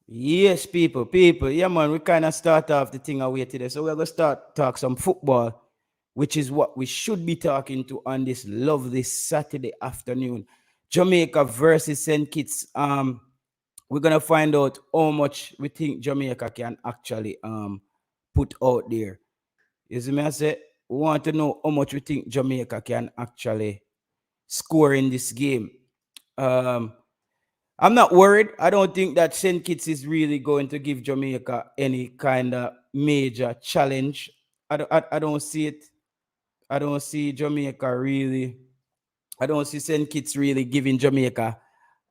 Yes, people. Yeah, man, we kind of start off the thing away today. So we're going to start talk some football, which is what we should be talking to on this lovely Saturday afternoon. Jamaica versus St. Kitts. We're going to find out how much we think Jamaica can actually put out there. You see me, I say, we want to know how much we think Jamaica can actually score in this game. Um, I'm not worried. I don't think that St. Kitts is really going to give Jamaica any kind of major challenge. I don't see it. I don't see Jamaica really. I don't see St. Kitts really giving Jamaica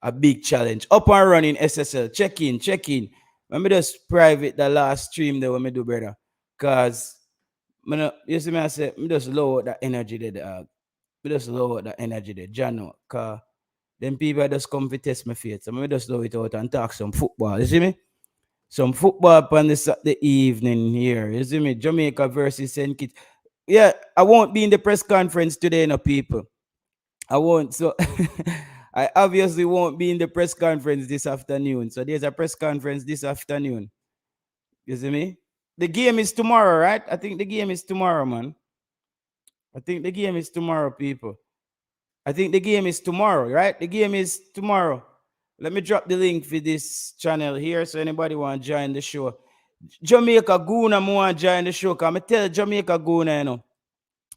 a big challenge. Up and running SSL. Check in, check in. Let me just private the last stream there when me do, brother. Cause you see me, I say, me just lower that energy there, dog. Me just lower that energy there. Jano. Cause then people just come to test my faith. So I just lower it out and talk some football. You see me? Some football on the Saturday evening here. You see me? Jamaica versus St. Kitts. Yeah, I won't be in the press conference today, no people. I won't. So I obviously won't be in the press conference this afternoon. So there's a press conference this afternoon. You see me? The game is tomorrow, right? I think the game is tomorrow, man. I think the game is tomorrow, people. I think the game is tomorrow, right? The game is tomorrow. Let me drop the link for this channel here so anybody want to join the show. Jamaica Guna want to join the show. Cause I tell Jamaica Guna, you know.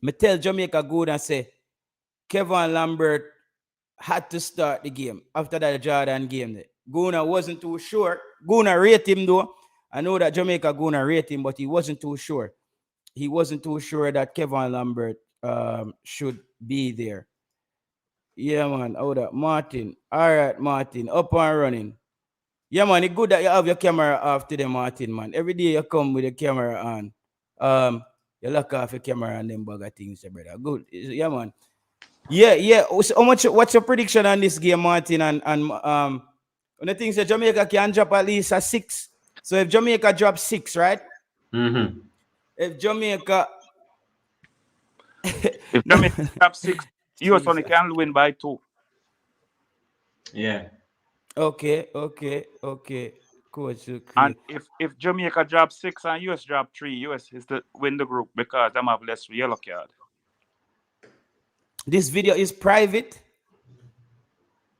I tell Jamaica Guna say Kevin Lambert had to start the game after that Jordan game. Guna wasn't too sure. Guna rate him though. I know that Jamaica Guna rate him, but he wasn't too sure. He wasn't too sure that Kevin Lambert should be there. Yeah, man. Hold up. Martin. All right, Martin. Up and running. Yeah, man. It's good that you have your camera off today, Martin, man. Every day you come with the camera on. You lock off your camera and them bag of things, brother. Good. Yeah, man. Yeah. So how much? What's your prediction on this game, Martin? And when the things that Jamaica can drop at least a 6. So if Jamaica drops 6, right? Mm-hmm. If Jamaica If Jamaica top 6, US only can win by 2. Yeah. Okay. Coach, And if Jamaica drop 6 and US drop 3, US is to win the group because them have less yellow card. this video is private.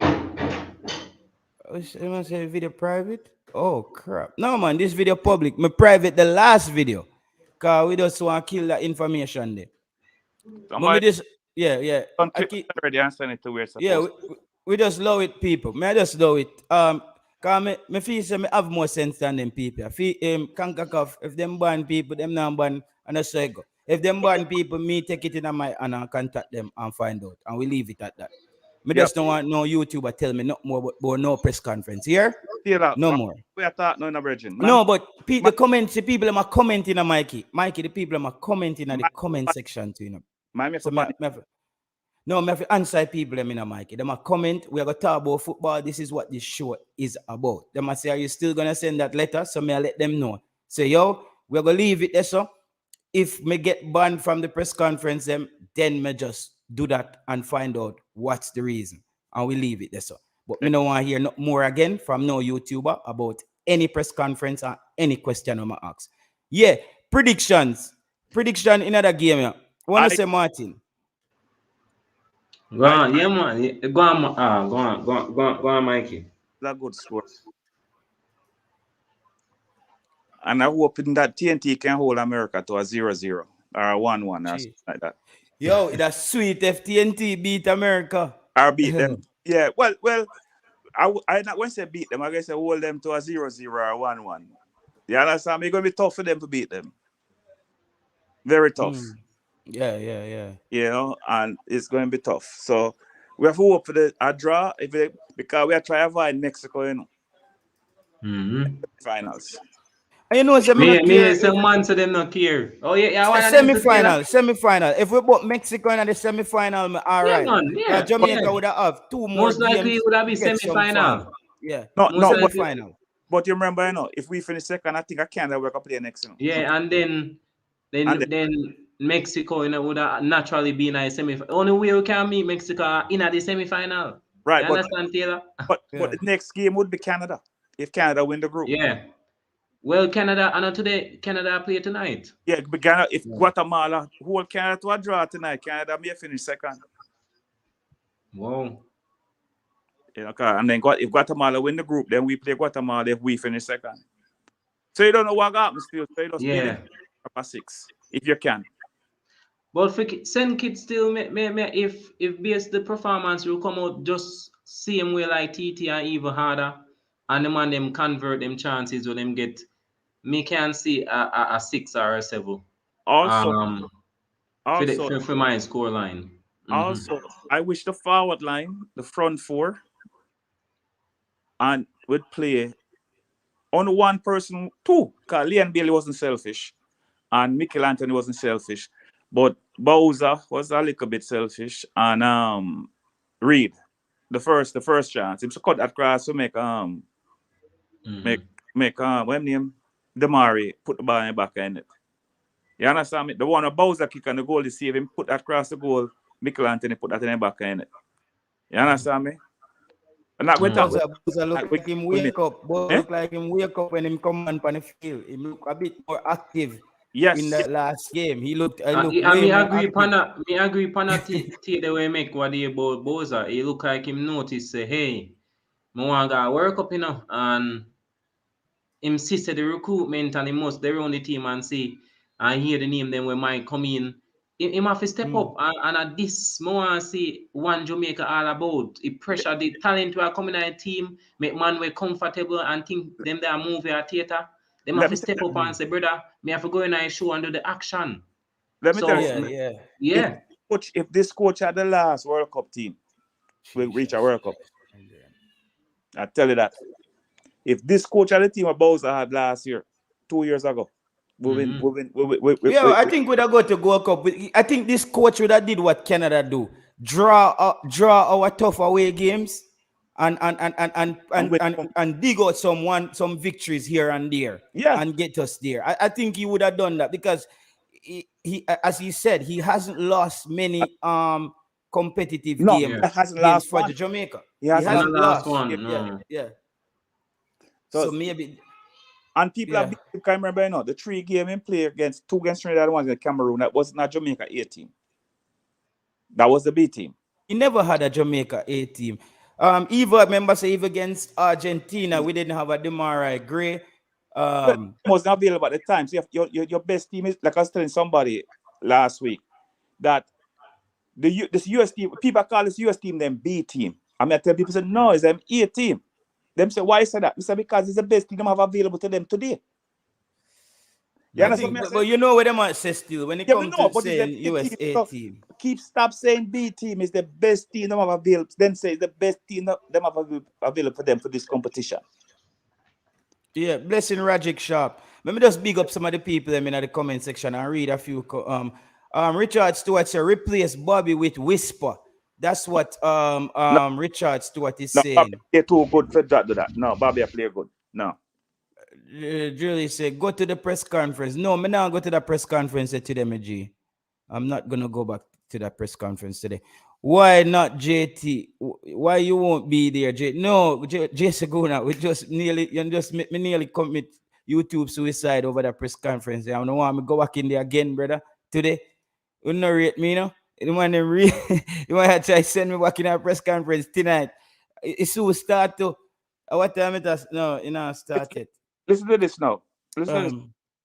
I'm gonna say video private. Oh crap! No man, this video public. Me private the last video, cause we just want to kill that information there. But me Somebody just yeah. don't I click keep already and send it to where it's yeah. supposed. We just love it, people. Me I just love it. Cause me feel say me have more sense than them people. I feel Concacaf, if them ban people, them not ban and that's how it go. If them ban people, me take it in my and I contact them and find out, and we leave it at that. Me Yep. just don't want no YouTuber tell me no more about no press conference here. Taylor, No more. we are talking no in a virgin. No, but the comments, the people are commenting on Mikey. Mikey, the people are commenting in the comment section to you know. So me have to answer people them in a Mikey. Them a comment. We are gonna talk about football. This is what this show is about. They must say, are you still gonna send that letter? So me I let them know. Say, yo, we're gonna leave it there. So if me get banned from the press conference, then me just do that and find out what's the reason. And we leave it there. So but me don't want to hear no more again from no YouTuber about any press conference or any question I'm ask. Yeah, predictions. Prediction in another game. Yeah. Want to say Martin? Go on, yeah, man. Go on, go on, Mikey. That's a good score. And I'm hoping that TNT can hold America to a 0-0 or a 1-1 or something like that. Yo, that's sweet if TNT beat America. Or beat them. Yeah, well, I not going to say beat them. I guess I hold them to a 0-0 or a 1-1. You understand? It's going to be tough for them to beat them. Very tough. Yeah. You know, and it's going to be tough. So we have to hope for a draw because we are trying to avoid Mexico, you know. Mm-hmm. Finals. And you know, some man to them not care. Oh yeah. Semi-final. If we put Mexico in the semi-final, all right. Yeah. Jamaica would have 2 more. Most likely would have been semi-final. Yeah. No, final. But you remember, you know, if we finish second, I think Canada will play next. You know? Yeah, and then Mexico, you know, would have naturally been a semi-final. Only way we can meet Mexico in the semi-final. Right, you understand, Taylor? But the next game would be Canada. if Canada win the group. Yeah. Well, Canada, I know today, Canada play tonight. Yeah, but Ghana, if Guatemala hold Canada to a draw tonight, Canada may finish second. Wow. Yeah, okay. And then if Guatemala win the group, then we play Guatemala if we finish second. So you don't know what happens still. So you just Yeah. number 6 if you can. But for send kids still, if based the performance will come out just same way like TT and even harder, and the man them convert them chances when them get, me can see a 6 or a 7. Also, For my score line. Also, I wish the forward line, the front 4, and would play on one person, 2. Because Leon Bailey wasn't selfish, and Michael Anthony wasn't selfish, but Bowser was a little bit selfish, and Reed, the first chance, he should cut that cross to make what name, Demarai put the ball in the back end. You understand me? The one of Bowser kick and the goal is save him, put that cross the goal. Michael Anthony put that in the back end. You understand me? I'm not going to Bowser look like him wake up. Look like him wake up when him come on the field. He look a bit more active. Yes. In the last game, he looked. I agree, Pana. Me agree, Pana. The way make what he about Bowser. He look like him notice say, hey, me want to work up, and him sister the recruitment and he must they run the team and see and hear the name then when might come in. Him have to step up and at this more see one Jamaica all about. It pressure the talent who are coming in the team, make man we comfortable and think them they are movie or theater. They have to step up and say, brother, me have to go in a show and do the action. Let me tell you, if this coach had the last World Cup team, will reach a World Cup. I tell you that. If this coach had the team of Bowser had last year, 2 years ago, we win. I think we'd have got to Gold Cup. I think this coach would have did what Canada do: draw our tough away games and dig out some victories here and there, and get us there. I think he would have done that because he as he said, he hasn't lost many competitive games against for Jamaica. He hasn't lost one. Yeah. So maybe. And people have been, can remember, the 3 games in play against 2 against Trinidad, 1 against Cameroon. That was not Jamaica A team. That was the B team. He never had a Jamaica A team. Even against Argentina, we didn't have a Demarai Gray. Was not available at the time. So your best team is, like I was telling somebody last week, that this US team, people call this US team them B team. I tell people, say, no, it's them A team. Them say, why say that? We say, because it's the best thing them have available to them today. But you know what they might say still when it comes to saying USA team. Stop saying B team is the best team them have available. Then say it's the best team them have available for them for this competition. Yeah, blessing Rajic Sharp. Let me just big up some of the people them in the comment section and read a few. Richard Stewart said, replace Bobby with Whisper. That's what Richard Stewart is saying. Bobby play too good for that. Do that. No, Bobby play good. No. Julie said, go to the press conference. No, I'm not go to the press conference today, G. I'm not gonna go back to that press conference today. Why not JT? Why you won't be there, JT? No, Jason Guna, we just nearly commit YouTube suicide over that press conference. I don't want me go back in there again, brother. Today, you know rate me, you know. You want to try send me back in our press conference tonight. It's who start to what time it has started. Listen to this now. Listen to this.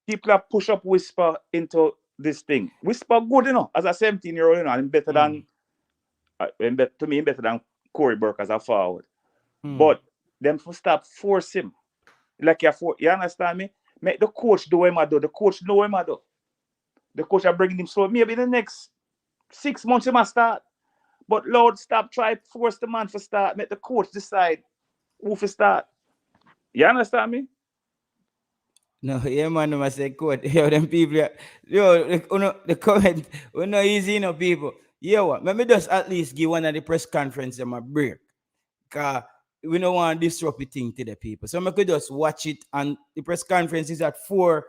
People have push up Whisper into this thing. Whisper good, as a 17-year-old, and better than to me, better than Corey Burke as a forward. But them to stop force him. Like you understand me? Make the coach do what I do. The coach know what I do. The coach are bringing him slow. Maybe the next 6 months he must start. But Lord, stop try force the man to start. Make the coach decide who to start. You understand me? No, yeah, man, I say coach. Yo, them people, the comment, we're not easy, people. Yeah, what? Let me just at least give one of the press conference them a break. Because we don't want to disrupt the thing to the people. So I could just watch it, and the press conference is at 4.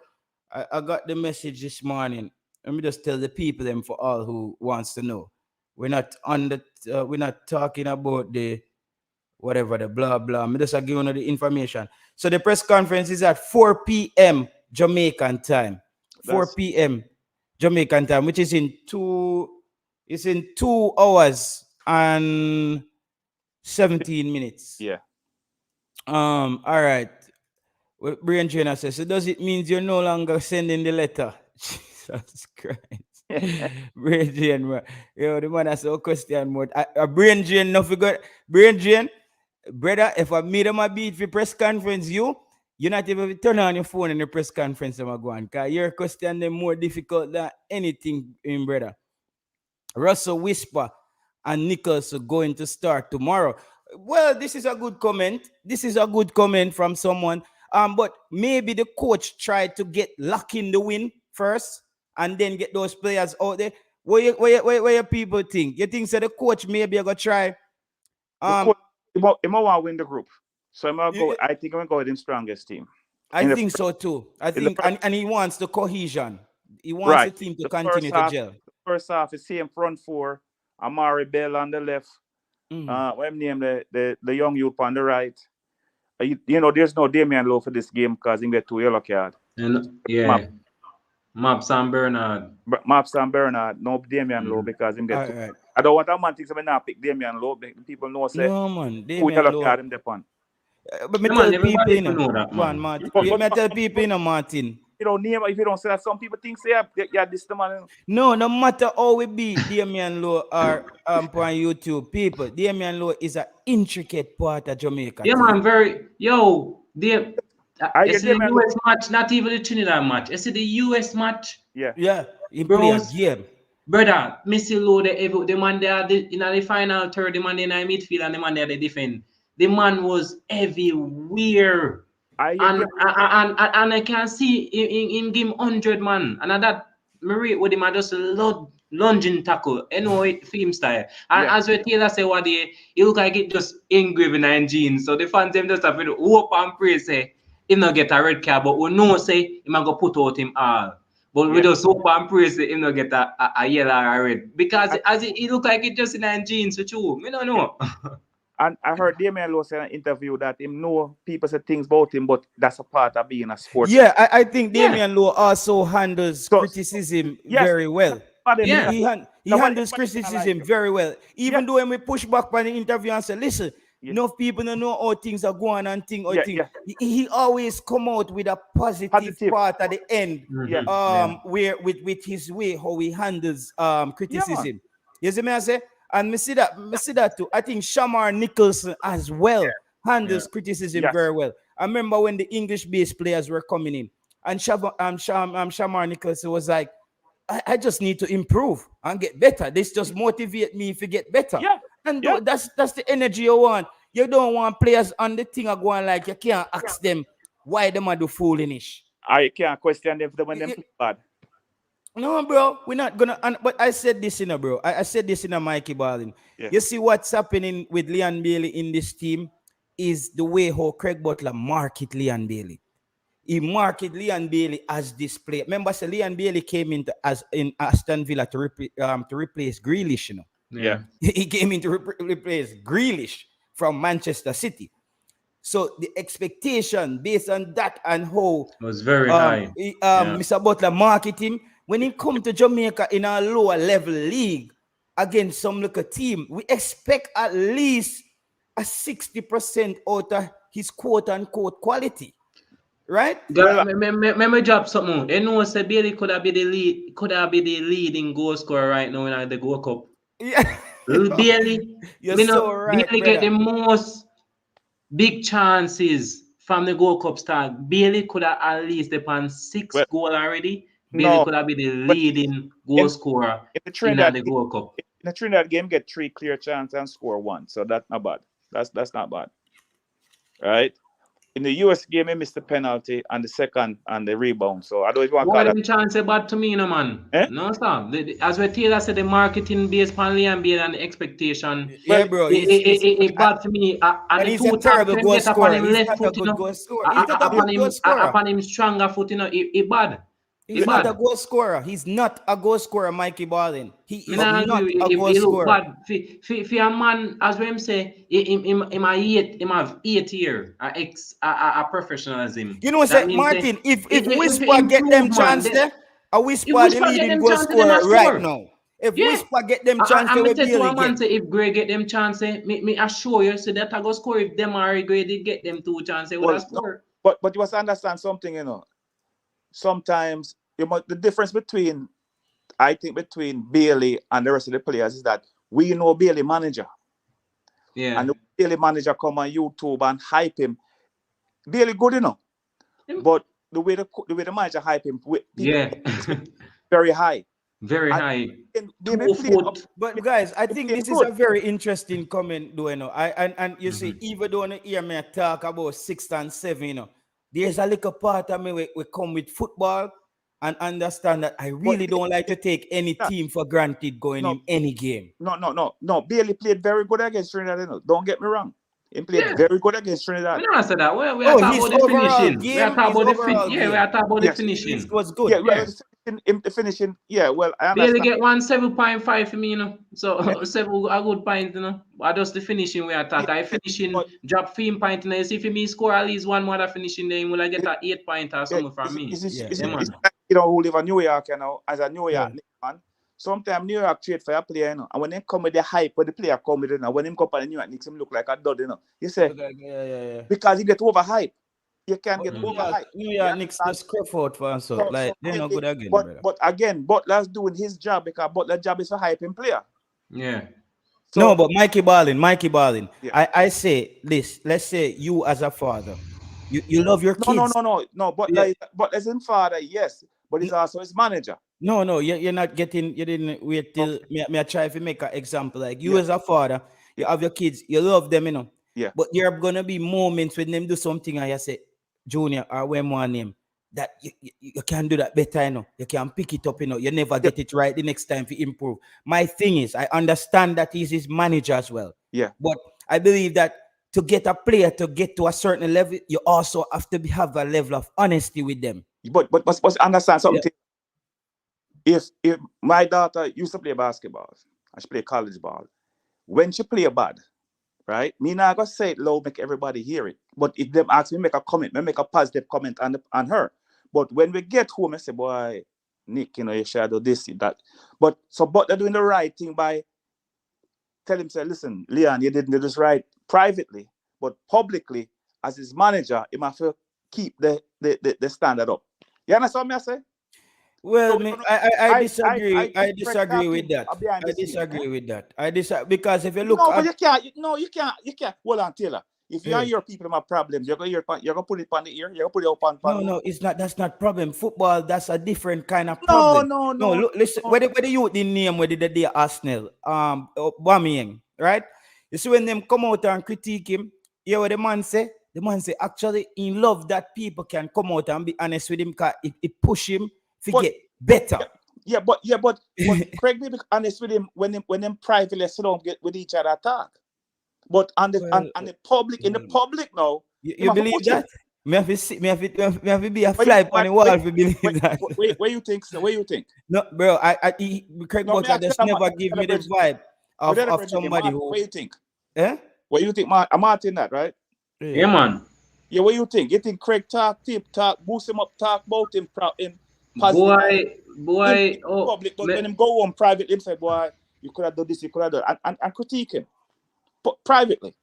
I got the message this morning. Let me just tell the people them for all who wants to know. We're not talking about the whatever the blah blah. I'm just giving you the information. So the press conference is at 4 p.m. Jamaican time. 4 p.m. Jamaican time, which is in 2 hours and 17 minutes. Yeah. All right. Well, Brain Trainer says, so does it mean you're no longer sending the letter? Jesus Christ. Brain Drain, yo, the man has a question mode. A Brain Drain, no figure. Brain Drain, brother, if I meet him a beat for press conference, you're not even turn on your phone in the press conference. I'm going, because your question is more difficult than anything, brother. Russell Whisper and Nichols are going to start tomorrow. Well, this is a good comment. This is a good comment from someone. But maybe the coach tried to get luck in the win first and then get those players out there. What your people think? You think so the coach maybe going to try? He want to win the group. So I think I'm going to go with his strongest team. I think so too. I think, and he wants the cohesion. He wants the team to continue to gel. First half, is same front four. Amari Bell on the left. What name the young youth on the right. There's no Damian Lowe for this game because he get 2 yellow cards. Maps and Bernard. No Damian Lowe because he get 2. I don't want a man think so not pick Damian Lowe. People know say no man, Damian Lowe card him depend. But me tell people, Martin. You don't name if you don't say that. Some people think say this the man. No matter how we be Damian Lowe or on YouTube, people, Damian Lowe is an intricate part of Jamaica. Yeah, man, the US match, not even the Trinidad match. I see the US match. Yeah, he play a game. Brother, Missy Lowe, the man there in the final third, the man in the midfield, and the man there they defend. The man was everywhere. And I can see him give him 100 man. And that Marie with him, I just lunging tackle. Film style. And as we Taylor say what he look like it just engraved in jeans. So the fans them just have to hope and pray say him not get a red card, but we know say him go put out him all. But we just hope and pray say him not get a yellow or a red. Because as he look like it just in jeans with you. We don't know. And I heard Damian Lowe say in an interview that him know people say things about him, but that's a part of being a sports. Yeah, I think Damian Lowe also handles criticism very well. Yeah. He handles criticism very well. Even though when we push back on the interview and say, listen, enough people don't know how things are going and things. He always come out with a positive part at the end. Where with his way how he handles criticism. You see me I say? And me see that too. I think Shamar Nicholson as well handles criticism very well. I remember when the English-based players were coming in, and Shamar Nicholson was like, I just need to improve and get better. This just motivate me to get better. And that's the energy you want. You don't want players on the thing are going like you can't ask them why them are do foolish. I can't question them when them play bad. No, bro, we're not gonna. But I said this in bro. I said this in a Mikey Balling. You see what's happening with Leon Bailey in this team is the way how Craig Butler market Leon Bailey. He market Leon Bailey as this player. Remember, so Leon Bailey came in Aston Villa to replace Grealish. You know, he came in to replace Grealish from Manchester City. So the expectation based on that and how was very high. Mr. Butler market him. When he come to Jamaica in a lower level league against some little team, we expect at least a 60% out of his quote-unquote quality. Right? Remember drop something. You know, say Bailey could have been the leading goal scorer right now in the Gold Cup. Yeah. Bailey, right, Bailey get the most big chances from the Gold Cup start. Bailey could have at least upon 6 goals already. Bailey could have been the leading goal scorer in the Gold Cup. In the Trinidad game, get 3 clear chances and score 1. So that's not bad. That's not bad. Right? In the US game, he missed the penalty and the second and the rebound. So I don't even want to call that. Chance bad to me, no man. No, sir. As we Taylor said, the marketing based on Liam Bailey and the expectation. Yeah, bro. It bad to me. And he's a terrible goal scorer. He's not a good goal scorer. He's not a good goal scorer. Upon him stronger foot, it bad. He's not a goal scorer. He's not a goal scorer, Mikey Ballin. He is not a goal scorer. Bad. For a man, as we say, him have 8 year a professionalism. You know, say Martin, if Whisper get them chance there, a Whisper the leading goal scorer right now. If Whisper get them chance, they will be able to say if Gray get them chance, me assure you, so that I go score. If Demarai Gray did get them 2 chances, they would have scored. But you must understand something, you know. Sometimes the difference between Bailey and the rest of the players is that we know Bailey manager. Yeah. And the Bailey manager come on YouTube and hype him. Bailey good enough. But the way the manager hype him, very high. Very high. But guys, I think this is a very interesting comment, though, you know. And you see, even though you hear me talk about 6 and 7, you know, there's a little part of me we come with football and understand that I really don't like to take any team for granted going in any game. No. Bailey played very good against Trinidad, you know. Don't get me wrong. He played very good against Trinidad. We don't say that. We are talking about the finishing. We are talking about the finishing. It was good. The finishing. Yeah, well, I understand. Bailey get 7.5 for me, you know. So 7 a good point, you know. But just the finishing we attack. I finishing drop 3 point. You see, if me score at least one more than finishing, then will I get an 8 point or something from me? You know, who live in New York, you know, as a New York man. Sometimes New York trade for a player, you know, and when they come with the hype, when the player come with it, you know, when him come to New York, makes him look like a dud, you know. You say, because he get overhyped. You can't get overhyped. New York Knicks just scruff out for us, so like they're not good again. But again, Butler's doing his job because Butler's job is to hype him player. Yeah. So, no, but Mikey Ballin. Yeah. I say this. Let's say you as a father, you love your kids. No. But as in father, yes, but he's also his manager. No, you're not getting. You didn't wait till me. I try to make an example. Like you as a father, you have your kids, you love them, you know. Yeah. But there are gonna be moments when them do something and you say, Junior, or when one name that you can do that better, you know. You can pick it up, you know. You never get it right the next time to improve. My thing is, I understand that he's his manager as well. Yeah. But I believe that to get a player to get to a certain level, you also have to have a level of honesty with them. But understand something. Yeah. If my daughter used to play basketball, and she play college ball, when she play bad, right? Me not gonna say it loud, make everybody hear it. But if them ask me, make a comment, make a positive comment on her. But when we get home, I say, boy, Nick, you know, you should do this, that. But they're doing the right thing by telling him, say, listen, Leon, you didn't do this right privately, but publicly, as his manager, he must keep the standard up. You understand what I say? Well, I disagree. I disagree with that. I disagree with that. Because if you look, but you can't. Hold on, Taylor. If you and your people have problems, you're gonna put it on the ear. You're gonna put it up on. No, it's not. That's not problem. Football, that's a different kind of problem. No. Look, listen. Where the youth the name where the day Arsenal, Bamiyang, right? You see when them come out and critique him, you hear what the man say? The man say actually he love that people can come out and be honest with him because it push him to get better. Yeah, but Craig be honest with him when them privately sit down get with each other talk. But on the public, in the public now, you believe that? Me have to be a fly on the wall if you believe that. Where you think? So where you think? No, bro. Craig Butler just never give me the vibe of somebody who. What you think? Eh? What you think, Martin? That right? Yeah, man. Yeah, what you think? You think Craig talk, boost him up, talk about him, in positive, boy, public, but when him go on private, him say, boy, you could have done this, you could have done, and critique him, but privately.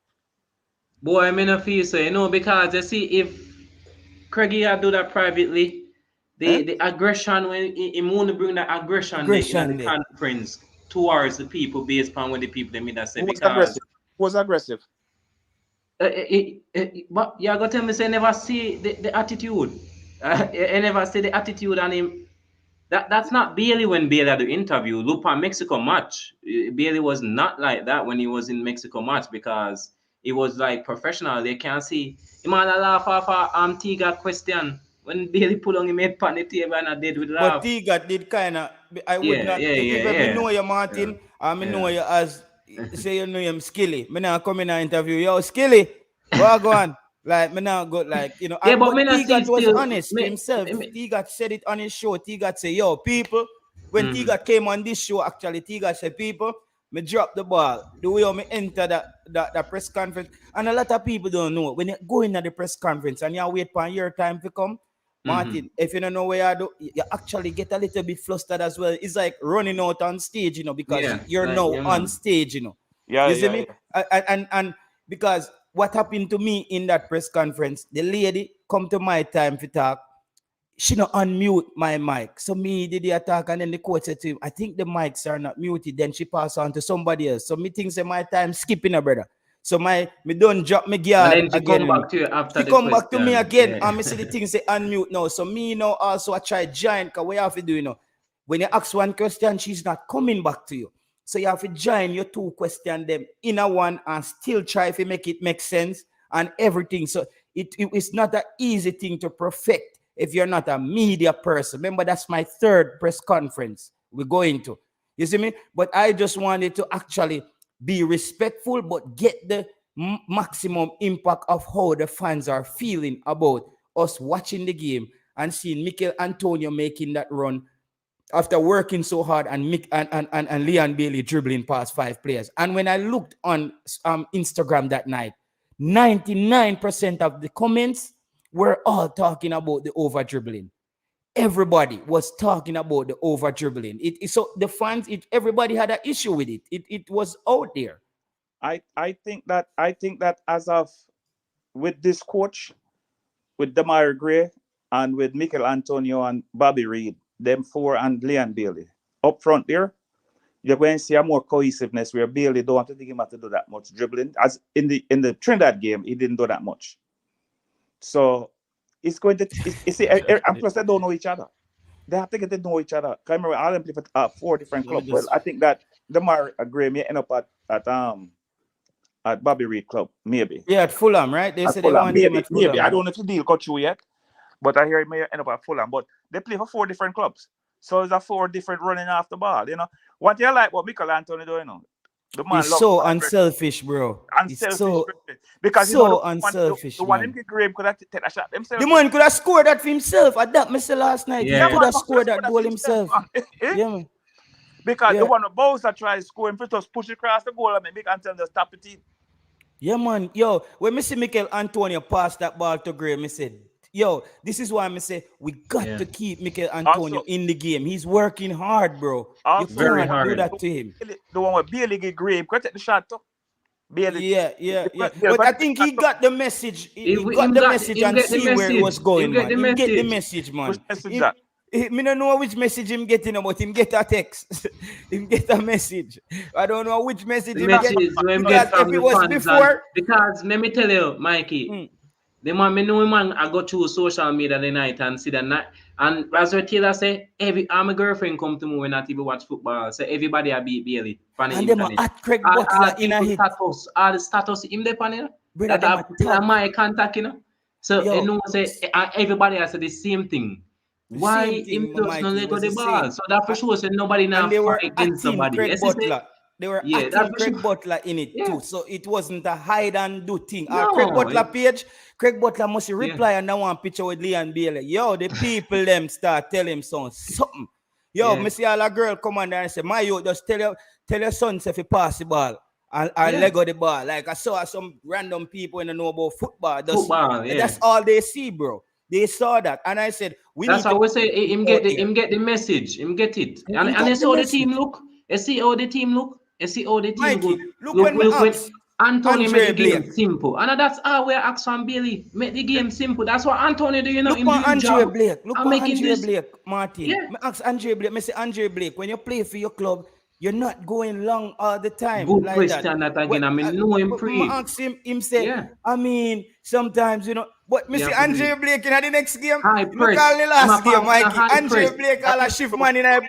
Boy, I mean, I feel so, you know, because you see, if Craigie had do that privately, the aggression when he want to bring that aggression in the conference towards the people based upon what the people they made that say. Was aggressive. But you gotta tell me, say never see the attitude. I never see the attitude on him. That's not Bailey when Bailey had the interview. Look on Mexico match. Bailey was not like that when he was in Mexico match because it was like professional. They can't see him and laugh off Tiga question when Bailey put on him head on the table and I did with laugh. But Tiga did kind of. I would not. If I know you, Martin, I know you as say you know him Skilly. Me now come in an interview. Yo, Skilly, what go on? Like, me now go like, you know, Yeah, but but me not see T-Gat was still. honest himself. T-Gat said it on his show. T-Gat say, yo, people, when T-Gat came on this show, actually, T-Gat said, people, me drop the ball. The way me enter that press conference. And a lot of people don't know. When you go into the press conference and you wait for your time to come, Martin, if you don't know where you do, you actually get a little bit flustered as well. It's like running out on stage, you know, because you're like, now on stage, you know. Yeah, You see me? And because what happened to me in that press conference, the lady come to my time to talk, she not unmute my mic. So me did the attack, and then the coach said to him, I think the mics are not muted. Then she passed on to somebody else. So me think say my time skipping a brother. So me don't drop me guard and then she again. come back to you after she the come question. back to me again, and me see the thing say unmute now. So me now also I try join, because what you have to do, you know, when you ask one question, she's not coming back to you. So you have to join your two questions them in a one and still try to make it make sense and everything. So it's not an easy thing to perfect if you're not a media person. Remember, that's my third press conference we're going to. You see me? But I just wanted to actually be respectful, but get the maximum impact of how the fans are feeling about us watching the game and seeing Mikel Antonio making that run after working so hard, and Leon Bailey dribbling past 5 players. And when I looked on Instagram that night, 99% of the comments were all talking about the over dribbling. Everybody was talking about the over dribbling. So the fans, everybody had an issue with it. It was out there. I think that as of with this coach, with Demarai Gray and with Mikel Antonio and Bobby Reid, them four and Leon Bailey up front there, you're going to see a more cohesiveness where Bailey don't have to think him have to do that much dribbling. As in the Trinidad game, he didn't do that much. So it's going to and plus they don't know each other. They have to get to know each other. I remember all them play for 4 different clubs. Well, I think that Demarai Gray may end up at Bobby Reid club, maybe. Yeah, at Fulham, right? They said they Fulham. want him at Fulham. Maybe. I don't know if the deal got through yet, but I hear he may end up at Fulham. But they play for 4 different clubs. So it's a 4 different running off the ball, you know. What you like what Mikel Antonio doing, you know? The man he's so unselfish, bro. Unselfish. So, because so unselfish, the one him get Graham could have taken a shot himself. The man could have scored that for himself. I that Mr. last night. Yeah. He could have scored that goal himself. Yeah, man. Because the one of Boyz tried scoring, just push it across the goal and make Antonio stop it in. Yeah, man. Yo, when I see Mikel Antonio pass that ball to Graham, I said, yo, this is why I say we got to keep Mikel Antonio in the game. He's working hard, bro. You very can't hard. do that to him. The one with Bailey get Graham, could take the shot too. Bailey. Yeah. But I think he got the message. He got the message and see where it was going, man. He get the message, man. Which message that? Me don't know which message him getting, but him get a text. Him get a message. I don't know which message the him get from the fans before. Because let me tell you, Mikey, the man me know man I go through social media the night and see that night. And as Taylor say, my girlfriend come to me when I even watch football. So everybody I beat Bailey. And them at Craig Butler in a hit. All the status in the panel. That are my contact, you know. So you know say everybody has the same thing. Why him just not let go the ball? So that for sure said nobody now fight against somebody. Craig Butler. They were acting Craig Butler in it too. So it wasn't a hide and do thing. Craig Butler page, Craig Butler must reply and now one picture with Leon Bailey. Yo, the people them start telling him something. Yo, me see all a girl come on there and say, my yo, just tell your son if he pass the ball and Lego the ball. Like I saw some random people in know about football. That's all they see, bro. They saw that, and I said, That's how we say him get the message, him get it, and I saw the team look. I see how the team look. I see how the team look when Antonio make the game simple, and that's how we ask from Bailey make the game simple. That's what Antonio do. You know, look for Andre Blake. Look for Andre Blake, Martin. Yeah. Me ask Andre Blake. Me say Andre Blake, when you play for your club, you're not going long all the time. Good like question that again. I mean, know him pre. I ask him say, I mean, sometimes, you know, but me see Andre Blake in the next game. High press. Look all the last game, Mikey. Andre Blake all a shift man in a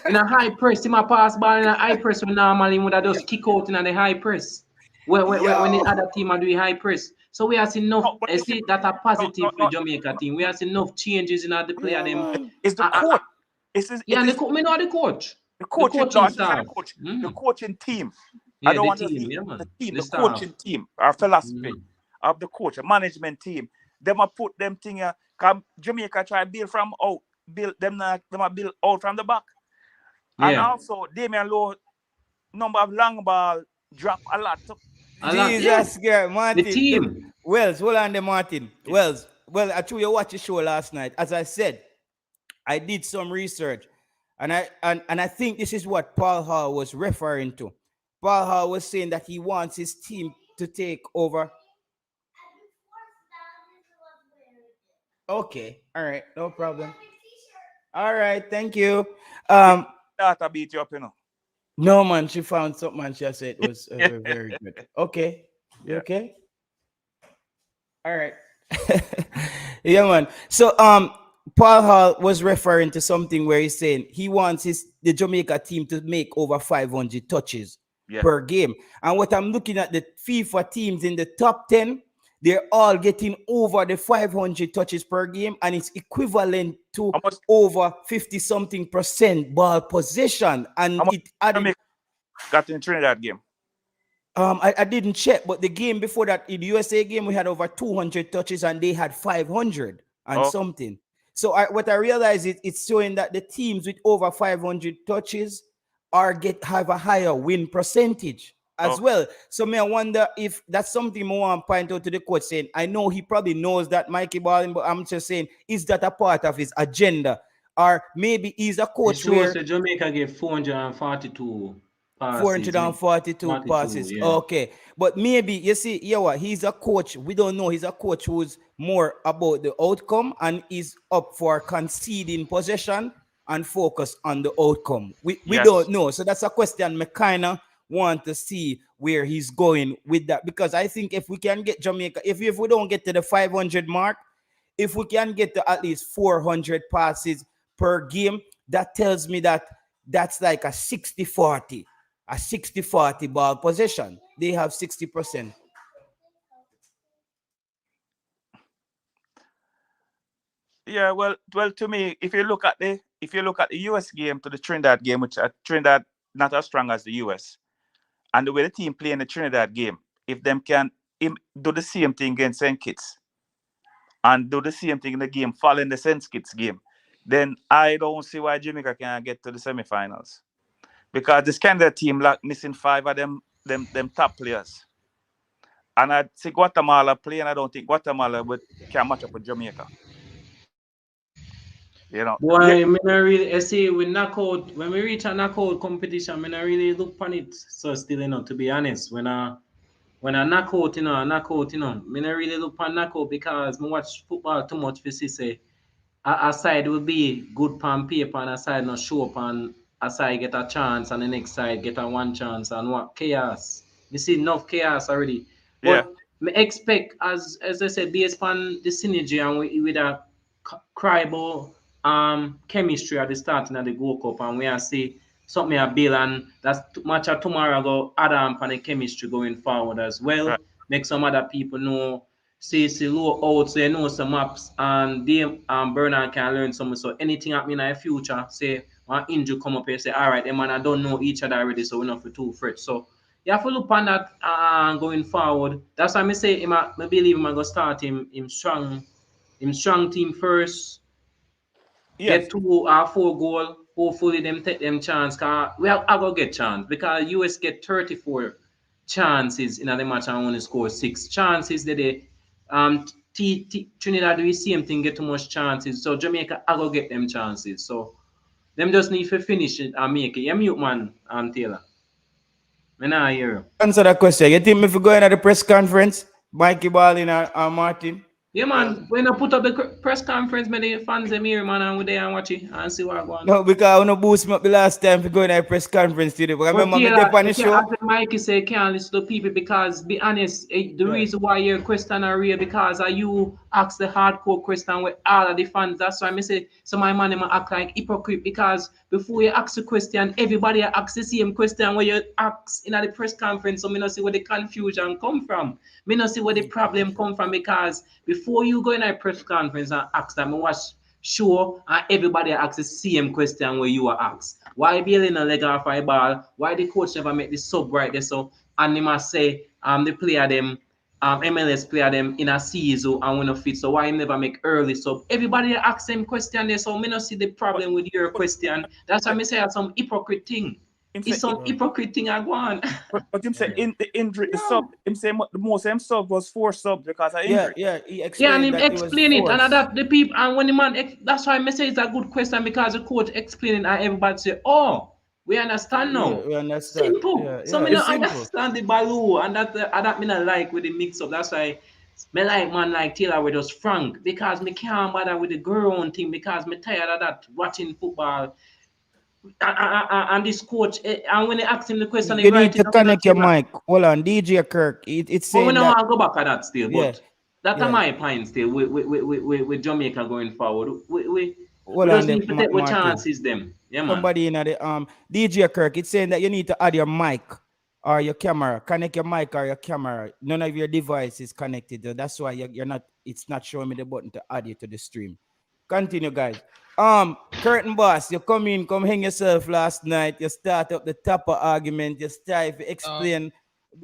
in a high press, him a pass ball in a high press when normally would have just kick out in the high press. When the other team are doing high press. So we have seen enough, I see that a positive for Jamaica team. We have seen enough changes in the player. It's the coach. Me know the coach. The coaching staff. The coaching team. Yeah, I don't want to team, see man. the team, the coaching team, our philosophy. of the coach, a management team. Them a put them thing come Jamaica try build from out, build them a build out from the back. And also Damian Lowe number of long ball drop a lot. Jesus, yeah. Martin. The team. Wells, hold on there, Martin. Wells, well, actually, you watched the show last night. As I said, I did some research, and I think this is what Paul Hall was referring to. Paul Hall was saying that he wants his team to take over. Okay, all right, no problem. All right, thank you. Data beat you up, you know. No, man, she found something and she said it was very good. Okay, you okay? All right. Yeah, man. So Paul Hall was referring to something where he's saying he wants the Jamaica team to make over 500 touches per game. And what I'm looking at, the FIFA teams in the top 10, they're all getting over the 500 touches per game, and it's equivalent to over 50-something% ball possession. And it added, got in Trinidad game. I didn't check, but the game before that, in the USA game, we had over 200 touches and they had 500 and something. So what I realized is it's showing that the teams with over 500 touches have a higher win percentage as well. So I wonder if that's something I want to point out to the coach, saying, I know he probably knows that Mikey Ballin, but I'm just saying, is that a part of his agenda? Or maybe he's a coach where Jamaica gave 442 passes. 442 passes. Yeah. Okay. But maybe, you see, he's a coach. We don't know. He's a coach who's more about the outcome and is up for conceding possession and focus on the outcome. We don't know. So that's a question I kind of want to see where he's going with that. Because I think if we can get Jamaica, if we don't get to the 500 mark, if we can get to at least 400 passes per game, that tells me that that's like a 60-40. A 60-40 ball possession. They have 60%. Yeah, well, to me, if you look at the US game to the Trinidad game, which Trinidad not as strong as the US, and the way the team play in the Trinidad game, if them can do the same thing against St. Kitts and do the same thing in the game following the St. Kitts game, then I don't see why Jamaica can get to the semifinals. Because this kind of team like missing 5 of them top players. And I see Guatemala playing, I don't think Guatemala can match up with Jamaica. You know. Boy, I really see when we reach a knockout competition, I really look on it so still, to be honest. When I knockout, I really look on knockout because I watch football too much for say a side will be good on paper and a side not show up and a side get a chance and the next side get a one chance and what chaos. You see enough chaos already. But I expect as I said, based on the synergy and with a credible chemistry at the starting of the Gold Cup, and we are see something a bill, and that's much of tomorrow go add on the chemistry going forward as well. Make some other people know. See low out, so you know some maps, and they Bernard can learn something. So anything happening in the future, say one injury come up here, say all right, them man I don't know each other already, so we're not for too fresh. So you have to look on that going forward. That's why I say I believe I'm gonna start him strong team first. Get 2 or 4 goals. Hopefully them take them chance. Cause I go get chance because US get 34 chances in the match and only score 6 chances. Trinidad do the same thing, get too much chances. So Jamaica I go get them chances. So them just need to finish it and make it. You mute man, Taylor. I not hear you. Answer that question. You think if we go in at the press conference, Mikey Ballin and Martin? Yeah, man. When I put up the press conference, the fans them here, man, and we there and watch it and see what going on. No, because I want to boost me up the last time for going to the press conference today. But I remember me dip on the show. As Mikey say, can't listen to people because, be honest, the reason why your question are real because you ask the hardcore question with all of the fans. That's why I say some of my man act like hypocrite because before you ask the question, everybody asks the same question when you ask in the press conference. So I don't see where the confusion come from. I don't see where the problem come from because before you go in a press conference and ask them, watch show and everybody asks the same question where you are asked. Why Bailey no leg off a ball? Why the coach never make the sub right there? So and they must say the player them MLS player them in a season and when a fit. So why him never make early sub? Everybody ask them question there. So me not see the problem with your question. That's why me say some hypocrite thing. It's some hypocrite thing I want. But him say in the injury, the sub, him say the most him sub was 4 subs because of injury. He explained and him that explain it it, was and forced. that the people, and when the man, that's why I say it's a good question because the coach explaining and everybody say, oh, we understand now. We understand. Simple. So me it's not simple. understand the baloo, and that me not like with the mix up. That's why me like man like Taylor with us frank because me can't bother with the girl own thing because me tired of that watching football. And this coach, and when they ask him the question, You need to connect your mic. Hold on, DJ Kirk. It's saying but we that. don't go back at that still. But that's yeah. my point still. With Jamaica going forward, we Hold just on, need to take the Martin. chances them. Yeah, man. Somebody in the DJ Kirk. It's saying that you need to add your mic or your camera. Connect your mic or your camera. None of your device is connected. That's why you're not. It's not showing me the button to add you to the stream. Continue, guys. Curtain boss, you come hang yourself last night. You start up the Tapper argument. You start to explain.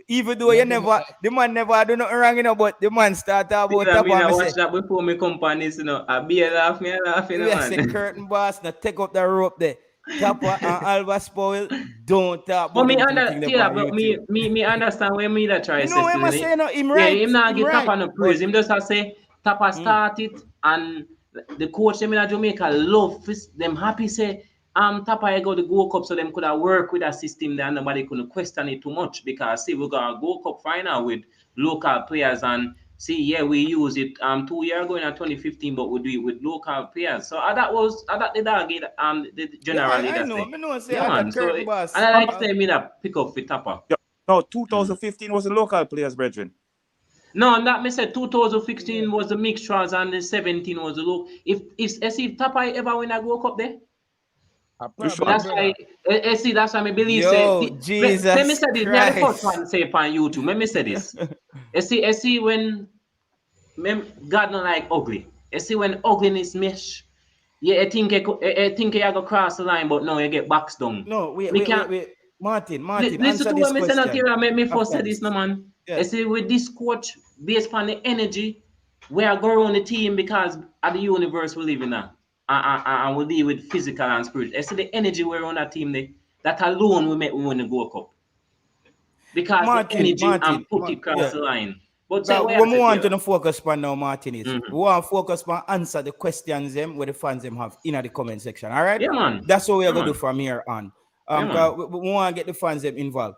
Even though you never, the man never do nothing wrong, you know, but the man start about Tapper. I watch that before me companies, you know. I be laughing, Yes, a curtain boss, now take up the rope there. Tapper and Alva spoil. Don't talk but about me understand when me that try you know to say no, him right. Yeah, him not get right. Tapper no praise. Him just say Tapper start it and the coach them in Jamaica love them happy say Tapper I got the Gold Cup so them could have work with a system that nobody couldn't question it too much because see we got a Gold Cup final with local players and see we use it 2 years ago in 2015 but we do it with local players. So that the dog the general leader say. Yeah, man. So and I like to say me that pick up with Tapper. Yeah. No, 2015 was the local players, brethren. No, that me said 2015 was the mixtures and the 17 was the low. If Tapper ever win a Gold Cup there? That's why that's why I believe Jesus let me say this. Me the first Christ. one say it on YouTube. Let me say this. See when God don't like ugly. See when ugliness mesh. Yeah, I think you go cross the line, but no, you get boxed down. No, wait. Martin, listen answer to this what me say question. now, let me first say this, no man. I see with this coach, based on the energy, we are going on the team because of the universe we live in now. And we deal with physical and spiritual. I see the energy we're on that team there. That alone we make we win the Gold Cup. Because Martin, the energy and put it across the line. But what we want to focus on now, Martin, is we want to focus on answer the questions them where the fans them have in the comment section. All right? Yeah, man. That's what we're gonna do from here on. We want to get the fans them involved.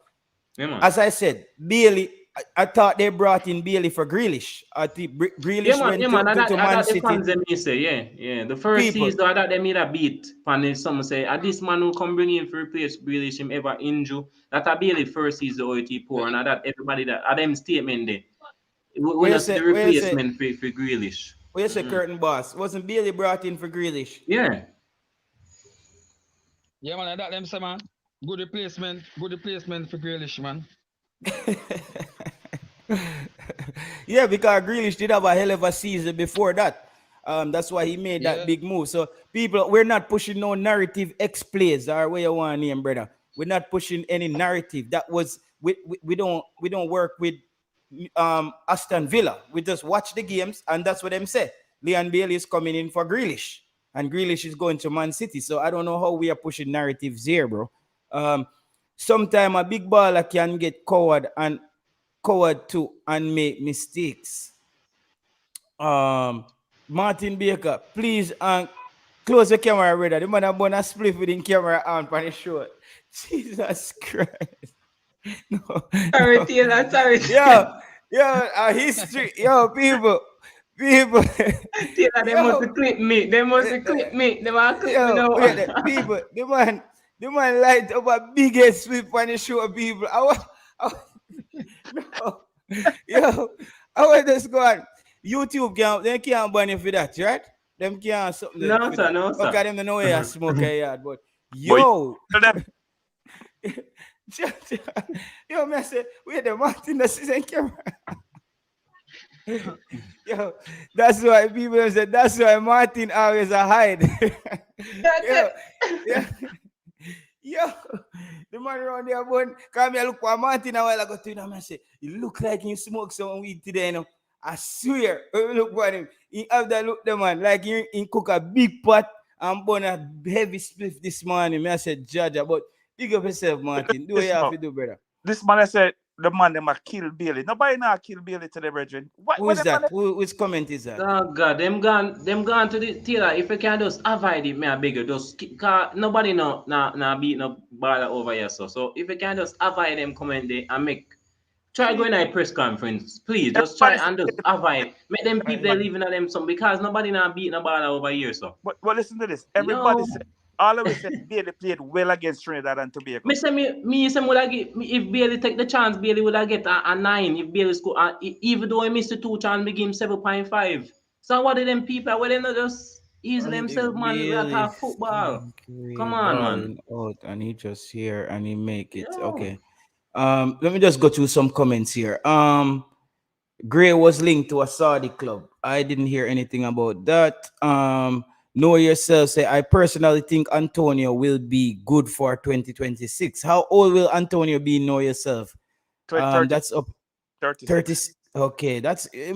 Yeah, man. As I said, Bailey, I thought they brought in Bailey for Grealish. I think Grealish went to Man City. The fans them say, the first season that they made a beat. And some say, this man will come bring in for replace Grealish him ever injure. That a Bailey first season OIT poor and that everybody that them statement there. When the replacement for Grealish. Where you say curtain boss? Wasn't Bailey brought in for Grealish? Yeah. Yeah, man, that them say, man. Good replacement for Grealish, man. Yeah, because Grealish did have a hell of a season before that. That's why he made that big move. So people, we're not pushing no narrative X-plays or where you want to name, brother. We're not pushing any narrative. That was we don't work with Aston Villa. We just watch the games and that's what them say. Leon Bailey is coming in for Grealish and Grealish is going to Man City. So I don't know how we are pushing narratives here, bro. Sometimes a big baller can get coward too and make mistakes. Martin Baker, please close the camera, brother. The man about to split with the camera on for the show. Jesus Christ. No. Sorry, Taylor. Sorry. Yo, history. Yo, people. Taylor, they must clip me. They must clip me. They must clip me now. People, the man light up a biggest sweep on the show, people. No. Yo, I want just go on. YouTube they can't ban you for that, right? Them can't something. No, sir. Okay, them know where you smoke a yard, but yo. Yo, man, I say, wait the Martin, the season camera. Yo, that's why people say that's why Martin always a hide. The man around there, but come here, look for Martin a while ago to him and I say, you look like you smoke some weed today, you know. I swear, look for him. He have that look the man, like he cook a big pot and burn a heavy spliff this morning. I said, Jaja, but big up yourself, Martin. Do what you have to do, brother. This man I said the man them a kill Bailey. Nobody now kill Bailey today, brethren. Who is that? Which comment is that? Oh God, them gone to the theater. If you can just avoid it, may I beg you, just cause nobody no beat no baller over here. So if you can just avoid them comment there and try going to a press conference, please. Just try and just avoid. Make them people they living at them some because nobody now beat no baller over here. So. But listen to this. Everybody said all of us said Bailey played well against Trinidad and Tobago. Me say would I get if Bailey take the chance, Bailey would I get a 9 if Bailey score even though he missed the 2 chance, we give him 7.5. So what are them people? Well, they not just ease themselves, man. We are talking football. Come on, man. Out and he just here and he make it. Yo. Okay. Let me just go through some comments here. Gray was linked to a Saudi club. I didn't hear anything about that. Know yourself say I personally think Antonio will be good for 2026. How old will Antonio be? Know yourself. 30, that's up 36. 30. Okay,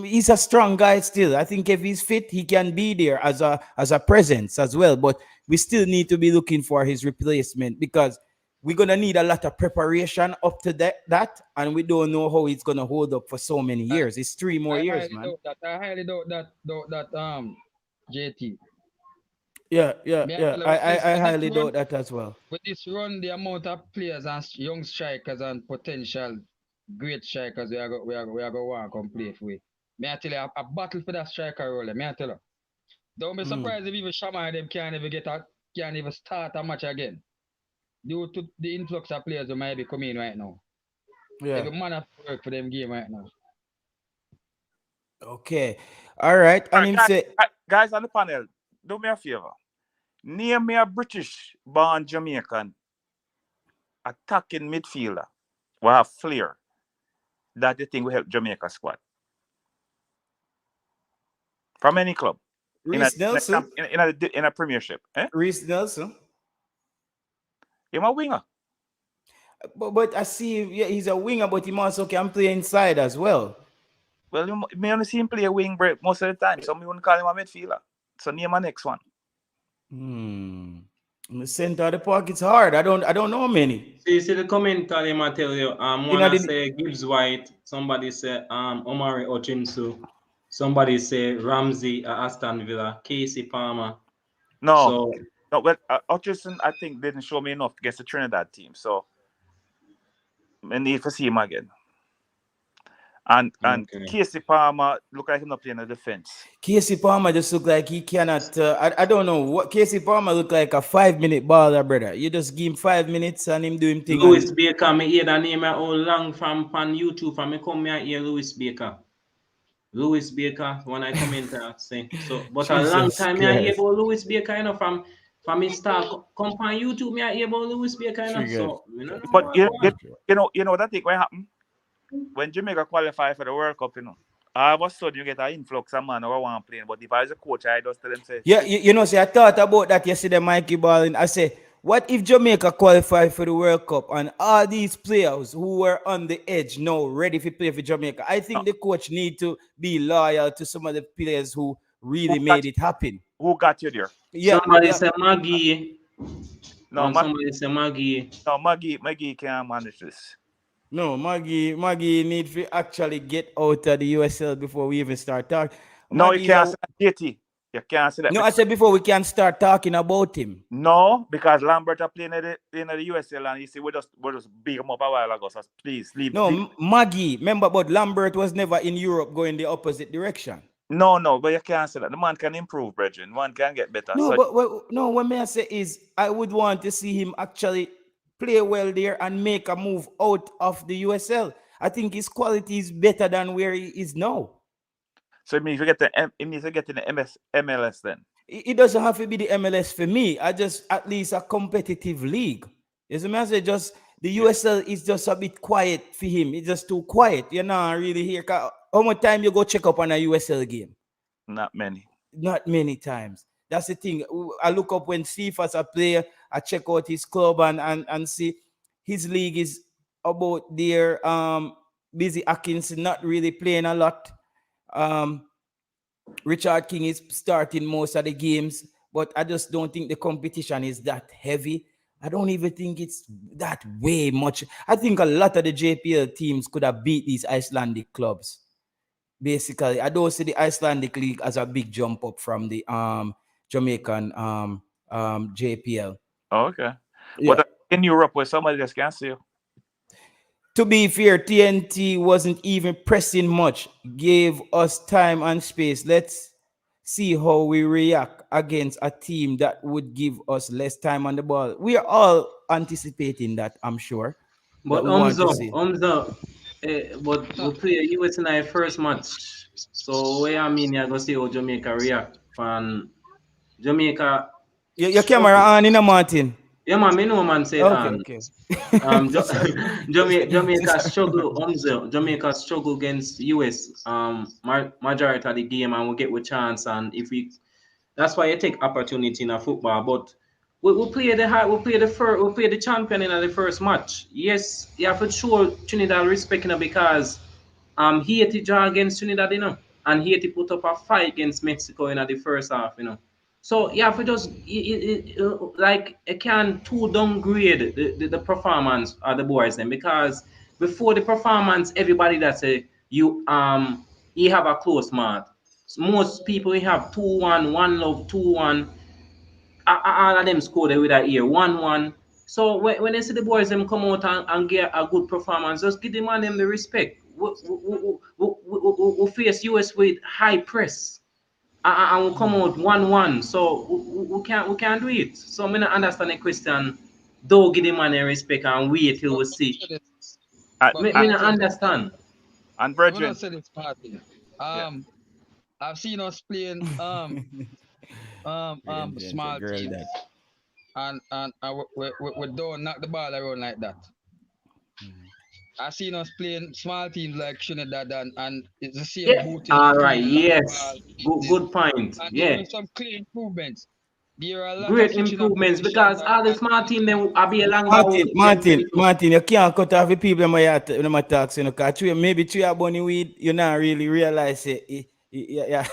he's a strong guy still. I think if he's fit, he can be there as a presence as well. But we still need to be looking for his replacement because we're gonna need a lot of preparation up to that, and we don't know how it's gonna hold up for so many years. It's 3 more years, man. I highly doubt that JT. Yeah. I highly doubt that as well. With this run, the amount of players and young strikers and potential great strikers we are going to want to come play for. May I tell you, a battle for that striker role. May I tell you? Don't be surprised if even Shama them can't even start a match again. Due to the influx of players who might be coming right now. Yeah. Every man have to work for them game right now. Okay. All right. And guys on the panel, do me a favor. Name me a British-born Jamaican attacking midfielder who have flair that you think will help Jamaica squad. From any club. Reece Nelson. In a premiership. Eh? Reece Nelson. He's a winger. But I see he's a winger, but he also can play inside as well. Well, you may only see him play a wing break most of the time. So we wouldn't call him a midfielder. So name my next one. In the center of the park, it's hard. I don't know many. See the comment I tell you. One say Gibbs White. Somebody say Omari Ochinsu. Somebody say Ramsey at Aston Villa. Casey Palmer. No, but Hutchinson, I think, didn't show me enough against the Trinidad team. So I need to see him again. And Casey Palmer look like he's not playing the defense. Casey Palmer just look like he cannot. I don't know what Casey Palmer look like a 5-minute baller, brother. You just give him 5 minutes and him do him thing. Louis Baker, me hear the name all long from YouTube. From me come here Louis Baker. Louis Baker when I come in to say so. But a long time I hear about Louis Baker, you know, from his start come on YouTube. Me I hear about Louis Baker, you know. So, but you know that thing what happened. When Jamaica qualify for the World Cup, you know, all of a sudden you get an influx of man who want to play. But if I was a coach, I just tell them say, yeah, you know, see, I thought about that yesterday, Mikey Ballin. I say, what if Jamaica qualify for the World Cup and all these players who were on the edge now ready to play for Jamaica? I think the coach need to be loyal to some of the players who really made it happen. Who got you there? Yeah, somebody said Maggie. No, somebody said Maggie. No, Maggie can't manage this. No, Maggie need to actually get out of the USL before we even start talking. No, you can't say JT. You can't say that. No, I said before we can start talking about him. No, because Lambert are playing in the USL and you see we just beat him up a while ago. So please leave. No, Maggie, remember, but Lambert was never in Europe going the opposite direction. No, but you can't say that. The man can improve, Brethren. One can get better. No, so, what may I say is I would want to see him actually play well there and make a move out of the USL. I think his quality is better than where he is now. So it means you get the MLS then. It doesn't have to be the MLS for me. I just at least a competitive league. As a matter, just the USL is just a bit quiet for him. It's just too quiet. You're not really here. How much time you go check up on a USL game? Not many. Not many times. That's the thing. I look up when Steve as a player, I check out his club and see his league is about their Busy Atkins not really playing a lot. Um, Richard King is starting most of the games, but I just don't think the competition is that heavy. I don't even think it's that way much. I think a lot of the JPL teams could have beat these Icelandic clubs. Basically, I don't see the Icelandic league as a big jump up from the Jamaican JPL. Oh, okay. Yeah. But in Europe, where somebody just can't see you. To be fair, TNT wasn't even pressing much, gave us time and space. Let's see how we react against a team that would give us less time on the ball. We are all anticipating that, I'm sure, that But we want to see. but we play US in our first match. So where I mean you're gonna see how Jamaica react. And Jamaica Your camera struggle. on in a Martin. Yeah man, me know man say Okay, okay. Jamaica struggle Jamaica struggle against US majority of the game, and we get with chance, and if we that's why you take opportunity in a football. But we play we play the champion in the first match. Yes, you have to show Trinidad respect, because Haiti draw against Trinidad, and Haiti put up a fight against Mexico in the first half. So you have to just like you can too downgrade the performance of the boys then, because before the performance, everybody that say you have a close mark. Most people you have 2-1, 1-love, 2-1. All of them score with that year 1-1. So when they see the boys them come out and get a good performance, just give them and them the respect. We face US with high press, and we come out 1-1. So we can't do it. So I don't understand the question. Don't give them and respect and wait till we see. Me not understand. And I'm gonna brethren, say this party. yeah. I've seen us playing small Girl, teams, that. and we don't knock the ball around like that. I've seen us playing small teams like Trinidad, and it's the same Yeah. booty. All right. Yes. Good point. And there Yeah. were some clear improvements. There are a lot of Great switching of improvements, positions because all the small team them will be along Martin, you can't cut off the people when you talk, because maybe three are bunny weed, you not really realize it. Yeah.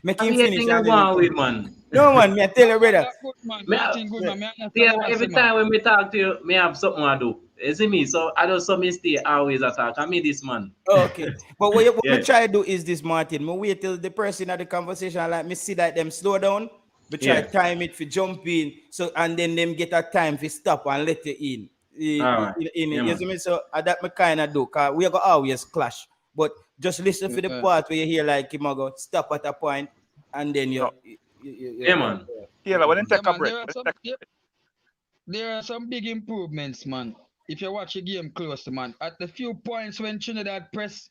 Make him finish Everything I and then you go with, come. man. No, man, me I tell you, brother. That good man, Me, Martin good man. Me yeah, understand what I every say, man. time when we talk to you, me have something I do. You see me? So I don't some stay always attack. I mean this man. Okay. But what Yeah. me try to do is this, Martin. Me wait till the person at the conversation, like me see that them slow down. We try Yeah. time it for jump in. So and then them get a time for stop and let you in. All right. Yeah, You see man. me? So that me kind of do. Cause we are gonna always clash. But just listen for the part where you hear like him go stop at a point and then No. Yeah, man. Yeah, like, when they Yeah, take a man, break. there are some big improvements, man. If you watch a game close, man, at the few points when Trinidad press,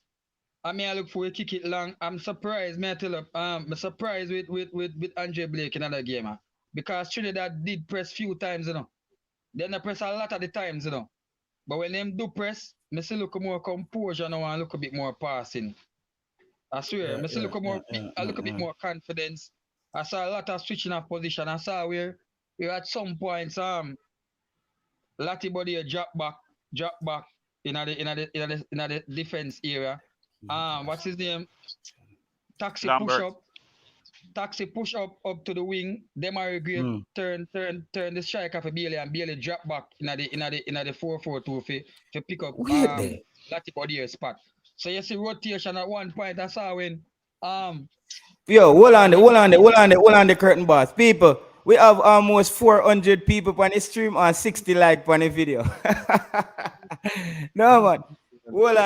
I mean, I look for a kick it long. I'm surprised, man. I tell you, I'm surprised with Andre Blake in another game, because Trinidad did press few times, Then they press a lot of the times, But when them do press, me see look more composure now and look a bit more passing. I swear, me see look a bit more confidence. I saw a lot of switching of position. I saw where at some points Lati body drop back in the defense area. What's his name? Taxi push up to the wing. Demarai great turn the striker for Bailey, and Bailey drop back in the 4-4-2 to pick up Lati body spot. So you see rotation at one point. I saw when Yo, hold on the curtain, boss. People, we have almost 400 people on the stream and 60 likes on the video. No, man. Hold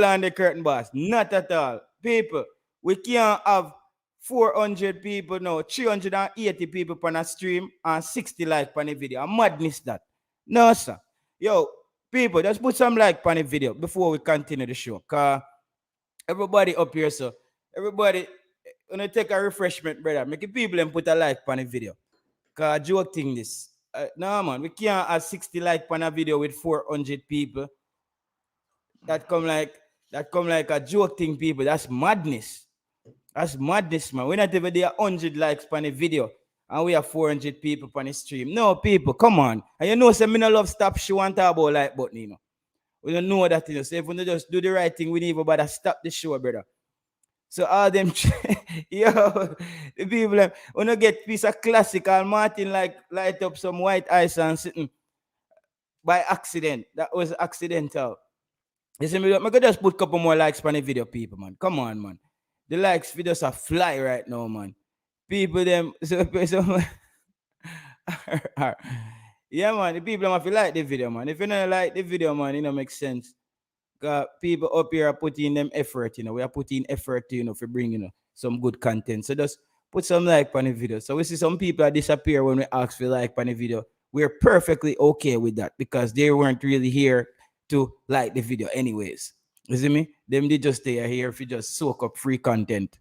on the curtain, boss. Not at all. People, we can't have 400 people now, 380 people on a stream and 60 likes on the video. Madness that. No, sir. Yo, people, just put some like on the video before we continue the show. Cause everybody up here, so everybody, when you take a refreshment, brother, make the people and put a like on the video. Cause joke thing this. No, man, we can't have 60 like on a video with 400 people. That come like a joke thing, people. That's madness. That's madness, man. We're not even there 100 likes on a video and we have 400 people on the stream. No, people, come on. And you know, say me no love stop show and talk about like button, you know. We don't know that, you know. So if we don't just do the right thing, we need to bother stop the show, brother. So all them, yo, the people, when you get piece of classical Martin like light up some white ice and sitting by accident. That was accidental. You see me, I could just put a couple more likes on the video, people, man. Come on, man. The likes videos are fly right now, man. People them yeah, man. The people have to like the video, man. If you don't like the video, man, it don't make sense. Cause people up here are putting them effort, you know. We are putting effort, you know, for bringing, you know, some good content. So just put some like on the video. So we see some people that disappear when we ask for like on the video. We're perfectly okay with that because they weren't really here to like the video anyways. You see me? Them they just stay here if you just soak up free content.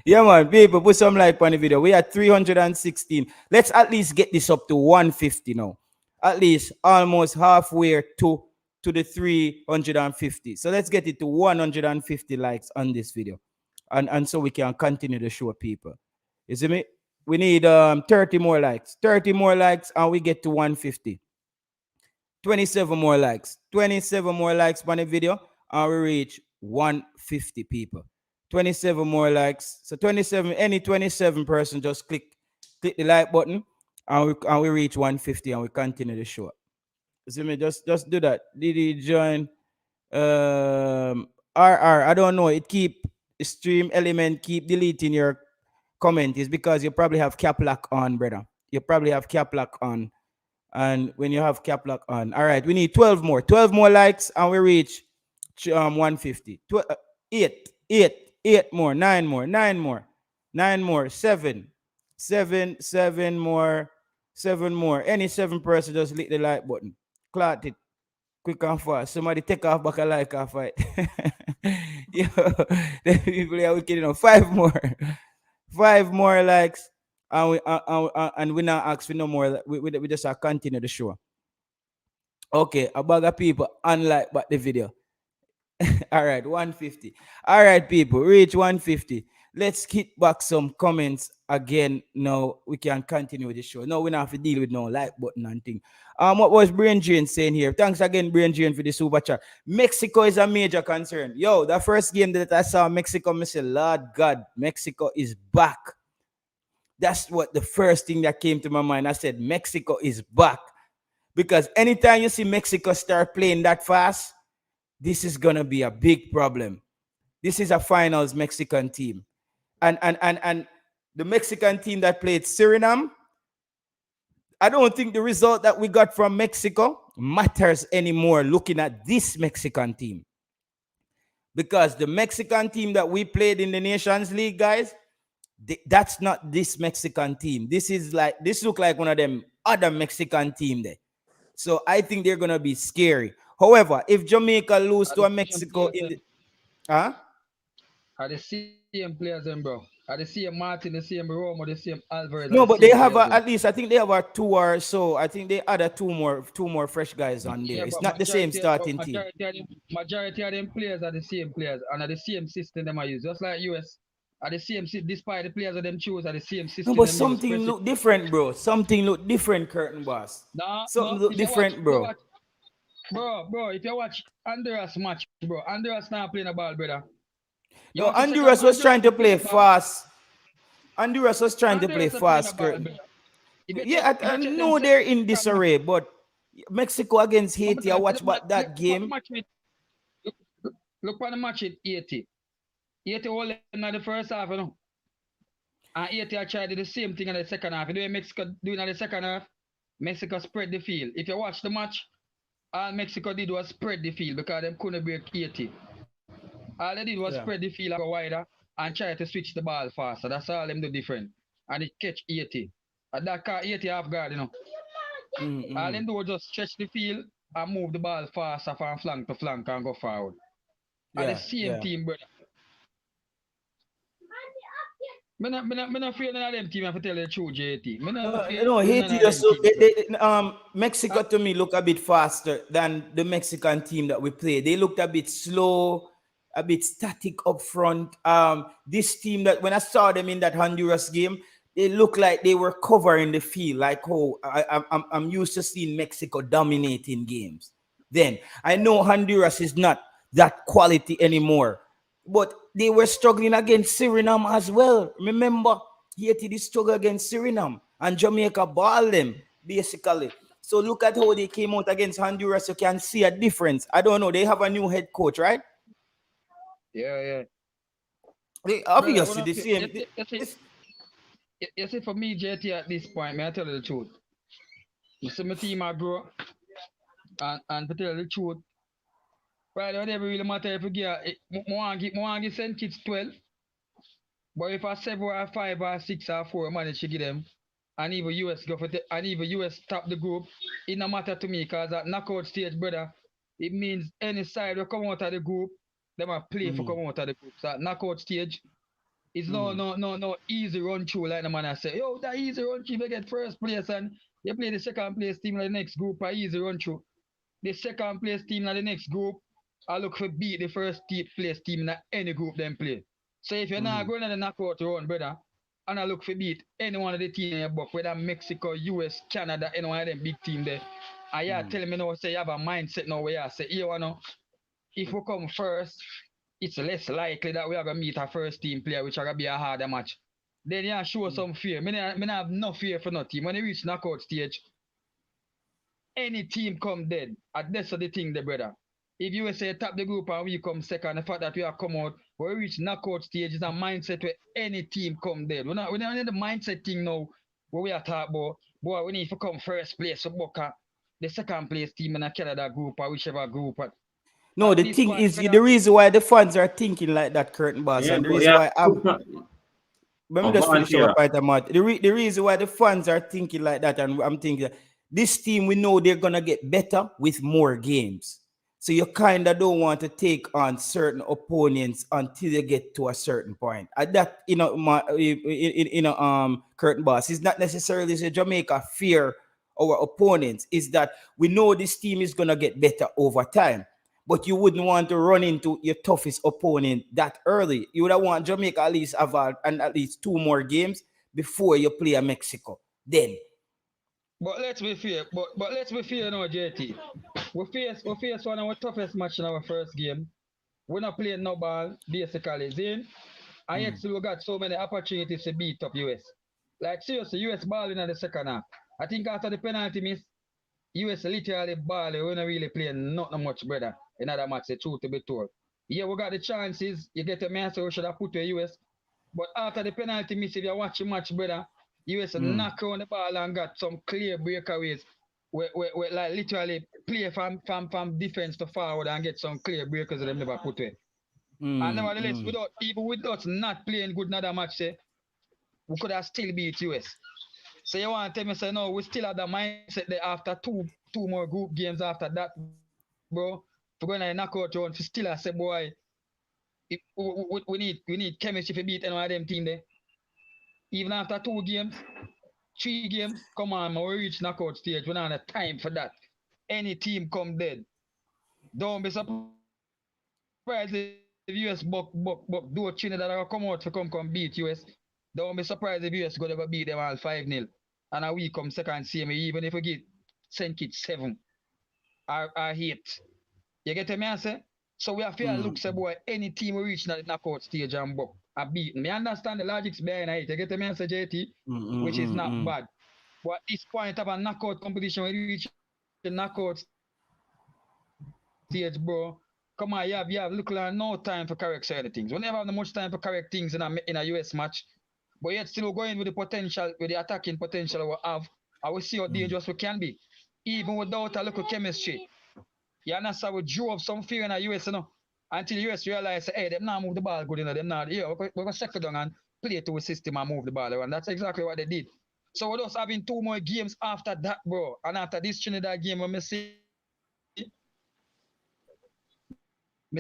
Yeah, man, people, put some like on the video. We are 316. Let's at least get this up to 150 now. At least almost halfway to the 350. So let's get it to 150 likes on this video. And so we can continue to show people. You see me? We need 30 more likes. 30 more likes and we get to 150. 27 more likes. 27 more likes on the video and we reach 150 people. 27 more likes. So 27, any 27 person just click the like button and we reach 150 and we continue the show. See me, just do that. Did he join? I don't know. It keep stream element keep deleting your comment. Is because you probably have cap lock on, brother. You probably have cap lock on. And when you have cap lock on, all right, we need 12 more. 12 more likes and we reach 150. 8 more, 9 more, 9 more, 9 more, 7 more, 7 more. Any 7 person just click the like button. Clot it quick and fast. Somebody take off back a like off fight. Yo, the people are wicked, you know. 5 more. 5 more likes. And we now ask for no more. We just continue the show. Okay, a bag of people unlike but the video. All right, 150. All right, people, reach 150. Let's hit back some comments again. Now we can continue with the show. No, we don't have to deal with no like button and thing. What was Brain Drain saying here? Thanks again, Brain Drain, for the super chat. Mexico is a major concern. Yo, the first game that I saw Mexico, I said, Lord God, Mexico is back. That's what the first thing that came to my mind. I said, Mexico is back. Because anytime you see Mexico start playing that fast, this is gonna be a big problem. This is a finals Mexican team. And the Mexican team that played Suriname, I don't think the result that we got from Mexico matters anymore looking at this Mexican team. Because the Mexican team that we played in the Nations League, guys, that's not this Mexican team. This look like one of them other Mexican team there. So I think they're gonna be scary. However, if Jamaica lose to a Mexico in the are the same players, them, bro. Are the same Martin, the same Romo, the same Alvarez? No, but they have at least I think they have 2 or so. I think they add 2 more fresh guys on there. It's not the same starting team. Majority of them players are the same players and are the same system them I use. Just like US are the same, despite the players of them choose are the same system. No, but something look different, bro. Something look different, Curtain Boss. Something look different, bro. Bro, if you watch Honduras match, bro, Honduras not playing a ball, brother. No, Honduras was trying to play fast. Honduras was trying to play fast, Curtain. Yeah, I know they're in disarray, but Mexico against Haiti, I watched that game. Look on the match at 80. 80 all in the first half, you know. And 80 I tried the same thing in the second half. You know what Mexico doing in the second half? Mexico spread the field. If you watch the match, all Mexico did was spread the field because they couldn't break 80. All they did was spread the field and go wider and try to switch the ball faster. That's all them do different. And it catch 80. And that car 80 half guard, you know. All them do was just stretch the field and move the ball faster from flank to flank and go forward. And the same team, brother. I'm not afraid of them team, I have to tell you the truth, JT. No, Haiti just Mexico to me look a bit faster than the Mexican team that we play. They looked a bit slow. a bit static up front. This team that when I saw them in that Honduras game, they looked like they were covering the field. Like, oh, I'm used to seeing Mexico dominating games. Then I know Honduras is not that quality anymore, but they were struggling against Suriname as well. Remember, Haiti did struggle against Suriname, and Jamaica balled them basically. So look at how they came out against Honduras. You can see a difference. I don't know. They have a new head coach, right? Yeah. They Brother, obviously the same. You see, for me, JT, at this point, may I tell you the truth? You see my team I grow, and to tell you the truth, right, it never really matter if you get, I want to give St. Kitts 12, but if I 7 or 5 or 6 or 4, I manage to give them, and even US go for and even US top the group, it no matter to me, because at knockout stage, brother, it means any side will come out of the group, they might play for come out of the group. So at knockout stage, it's no easy run through like the man I say, yo, that easy run through, you get first place and you play the second place team in the next group, a easy run through. The second place team in the next group, I look for beat the first place team in any group them play. So if you're not going to the knockout run, brother, and I look for beat any one of the team in your book, whether Mexico, US, Canada, any one of them big team there, and you're telling me now, say you have a mindset now where you say, you know, if we come first, it's less likely that we are going to meet a first team player, which are going to be a harder match. Then you show some fear. I have no fear for no team. When you reach knockout stage, any team come dead. And that's the thing, the brother. If you say top the group and we come second, the fact that we have come out, when we reach knockout stage is a mindset where any team come dead. We're not in the mindset thing now where we are talking about, boy, we need to come first place for Boca, the second place team in a Canada group or whichever group. No, the thing is, the reason why the fans are thinking like that, Curtain Boss, and the reason why let me just finish our point, Matt. The reason why the fans are thinking like that, and I'm thinking this team, we know they're gonna get better with more games. So you kind of don't want to take on certain opponents until you get to a certain point. And that, Curtain Boss, is not necessarily say Jamaica fear our opponents. Is that we know this team is gonna get better over time. But you wouldn't want to run into your toughest opponent that early. You would want Jamaica at least have at least 2 more games before you play a Mexico. Then. But let's be fair. But let's be fair now, JT. We face one of our toughest match in our first game. We're not playing no ball, basically. Then, and yet still we got so many opportunities to beat up US. Like seriously, US balling in the second half. I think after the penalty miss, US literally balling. We're not really playing not much, brother. Another match, the truth to be told. Yeah, we got the chances. You get a man, so we should have put to US. But after the penalty miss, if you watch the match, brother, US knock on the ball and got some clear breakaways. Where like literally play from defense to forward and get some clear breakers that they never put it. And nevertheless, even with us not playing good another match, say, we could have still beat US. So you want to tell me, say, no, we still have the mindset there after two more group games after that, bro. We're going to knock out round, still I say, boy, we need chemistry to beat any of them team there. Even after 2 games, 3 games, come on, we reach knockout stage. We don't have time for that. Any team come dead. Don't be surprised if US do Trinidad that come out to come beat US. Don't be surprised if US go beat them all 5-0. And we come second same, even if we get St. Kitts 7 or 8. You get me, I say? So we have to look, say, boy, any team we reach the knockout stage and buck are beaten. Me understand the logics behind it. You get me, I say, JT? Which is not bad. But at this point of a knockout competition, we reach the knockout stage, bro. Come on, you have look like no time for correct certain things. We never have much time for correct things in a US match. But yet still going with the potential, with the attacking potential we have. And we see how dangerous we can be. Even without a little chemistry. You understand, we drove some fear in the US, you know, until the US realized, hey, them not move the ball good enough, them not, yeah, we're going to settle down and play to a system and move the ball around. That's exactly what they did. So we're just having 2 more games after that, bro. And after this Trinidad game, we see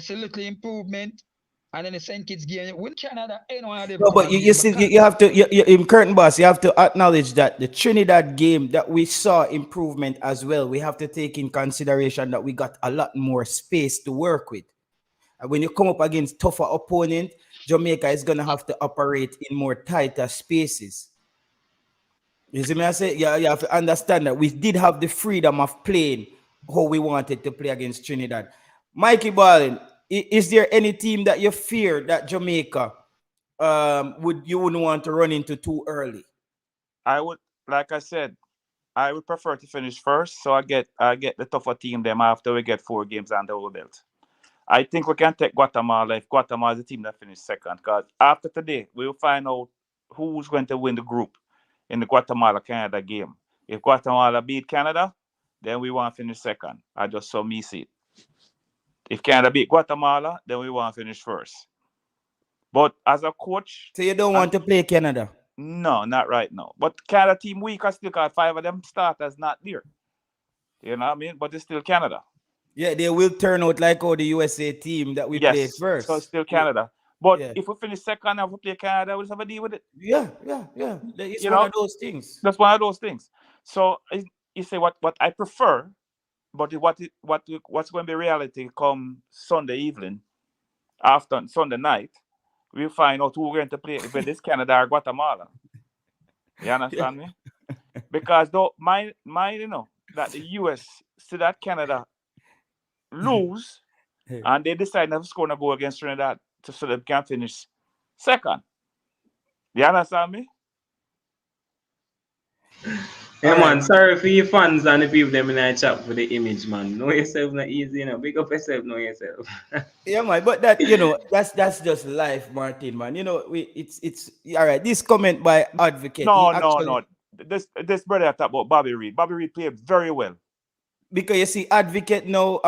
little improvement. And then the St. Kitts game, with Canada, anyone of them. No, but you see, you have to, in Curtain Boss, you have to acknowledge that the Trinidad game that we saw improvement as well. We have to take in consideration that we got a lot more space to work with. when you come up against tougher opponent, Jamaica is gonna have to operate in more tighter spaces. You see me? I say, yeah, you have to understand that we did have the freedom of playing how we wanted to play against Trinidad. Mikey Ballin, is there any team that you fear that Jamaica wouldn't want to run into too early? I would, like I said, I would prefer to finish first, so I get the tougher team them after we get 4 games under our belt. I think we can take Guatemala if Guatemala is the team that finished second. Because after today, we'll find out who's going to win the group in the Guatemala-Canada game. If Guatemala beat Canada, then we want to finish second. I just saw me see it. If Canada beat Guatemala, then we want to finish first. But as a coach... So you don't want to play Canada? No, not right now. But Canada team weak, I still got 5 of them starters not there. You know what I mean? But it's still Canada. Yeah, they will turn out like how the USA team that we played first. So it's still Canada. But if we finish second and we play Canada, we'll have a deal with it. Yeah. It's one of those things. That's one of those things. So you say what I prefer, but what's going to be reality come Sunday evening, after Sunday night, we'll find out who we're going to play, whether it's Canada or Guatemala. You understand me? Because though my that the US see that Canada lose and they decide not to score a goal against Trinidad so they can finish second. You understand me? Yeah, man, sorry for your fans and the people them in the chat for the image, man. Know yourself not easy, you know. Big up yourself, know yourself. Yeah, man, but that, that's just life, Martin, man. It's all right. This comment by Advocate. No. This brother I talk about Bobby Reid. Bobby Reid played very well. Because you see, Advocate now,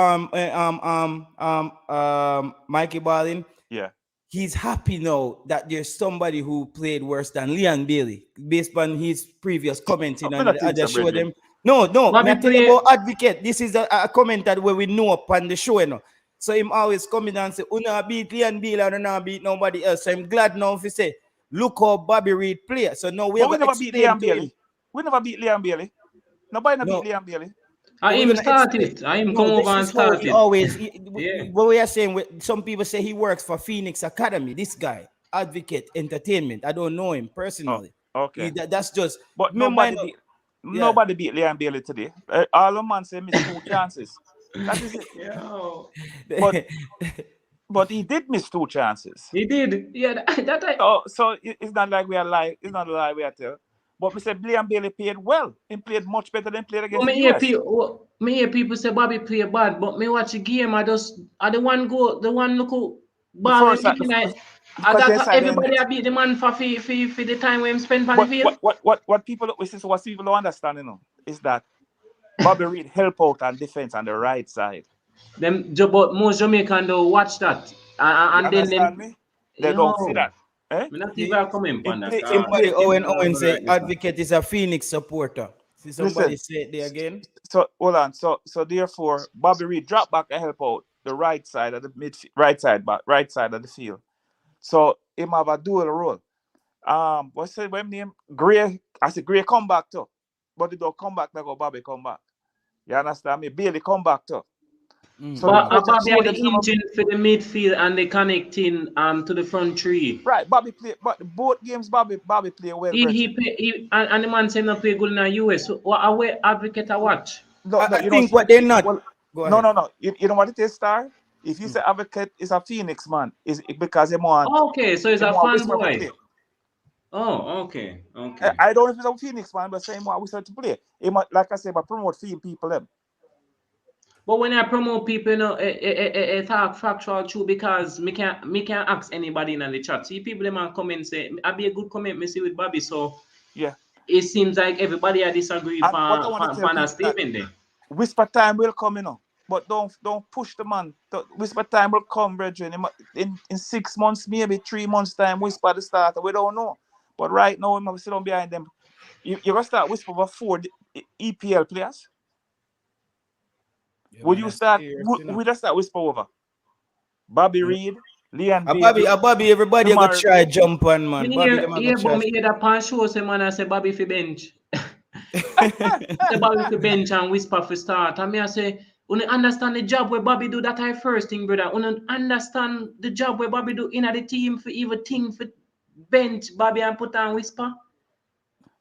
Mikey Ballin. Yeah. He's happy now that there's somebody who played worse than Leon Bailey, based on his previous commenting. And I just showed them. No, I'm telling about Advocate. This is a comment that where we know upon the show, So him always coming and say, "Una beat Leon Bailey and una beat nobody else." So I'm glad now if he say, "Look how Bobby Reid play." So now we never beat Leon Bailey. We never beat Leon Bailey. Nobody beat Leon Bailey. I him started. I him come over and started. What we are saying, some people say he works for Phoenix Academy. This guy, Advocate Entertainment. I don't know him personally. Oh, okay. That's just. But nobody beat Leon Bailey today. All the man say missed 2 chances. That is it. Yeah. But he did miss 2 chances. He did. Yeah. So it's not like we are lying. It's not a lie we are telling. But we said Leon Bailey played well. He played much better than played against the US. Me hear people say Bobby play bad, but me watch the game. The one look ball. Everybody beat the man for the time when him spent on the field. What people don't understand, is that Bobby Reid help out on defense on the right side. But most Jamaican don't watch that, and then they don't see that. Eh? Owen say Advocate is a Phoenix supporter. See somebody say it there again. So hold on. So therefore, Bobby Reid drop back and help out the right side of the midfield, right side of the field. So him have a dual role. What's the name? Gray. I said Gray come back too, but he don't come back. Now go Bobby come back. You understand me? Bailey come back too. So Bobby had the engine for the midfield and the connecting to the front 3. Right, Bobby play, but both games Bobby play well. He and the man said not play good in the US. So what Advocate I watch? I think what they're not. No. You know what it is, Star? If you say Advocate is a Phoenix man, is because they want. Okay, so it's a fan boy. Oh, okay. I don't know if it's a Phoenix man, but saying what we start to play. Like I said, but promote field people them. But when I promote people, it talk factual true because me can't ask anybody in the chat. See people them and comment say I be a good comment me see with Bobby. So yeah, it seems like everybody disagree for a statement there. Whisper time will come, but don't push the man. Whisper time will come, brethren. In 6 months, maybe 3 months time, whisper the starter. We don't know. But right now, we sit down behind them. You're gonna start whisper for 4 EPL players. Yeah, would you start? We just start whisper over Bobby Reid, Leon Bailey. Bobby, everybody gonna try jump on, man. Me hear that pan show say man I say Bobby for bench. Say Bobby for bench and whisper for start. And me I say When understand the job where Bobby do, that I first thing, brother. When understand the job where Bobby do in the team for even thing for bench Bobby and put on whisper.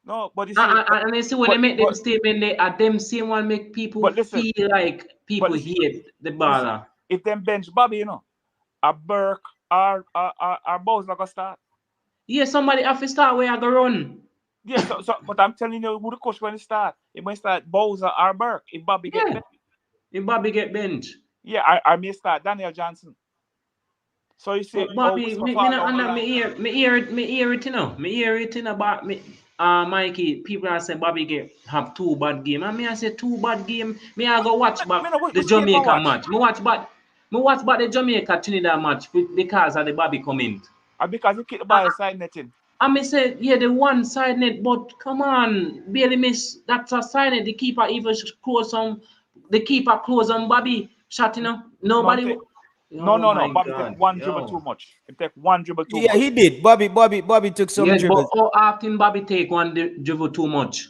No, but you see, And you see when they make them statement, they are them same one make people listen, feel like people listen, hate the listen, baller. if them bench Bobby, you know, a Burke or Boyz not gonna start. Yeah, somebody have to start where I go run. Yeah, so but I'm telling you who the coach when he start. It might start Boyz or Burke if Bobby get Yeah. bench. If Bobby get bench. Yeah, I may start Daniel Johnson. So you see, But Bobby, me not me hear it, you know. Me hear it in about me. Mikey, people are saying Bobby have 2 bad game. And me I say 2 bad game. Me I go watch back the Jamaica match. Me watch back the Jamaica Trinidad match because of the Bobby comment. Because he kick the ball side netting. I may say, yeah, the one side net, but come on, barely miss. That's a side net. The keeper even close on. The keeper close on Bobby shot, you know. Nobody. No. Bobby God, take one dribble too much. He take one dribble too much. Yeah, he did. Bobby took some dribbles. But how often Bobby take one dribble too much?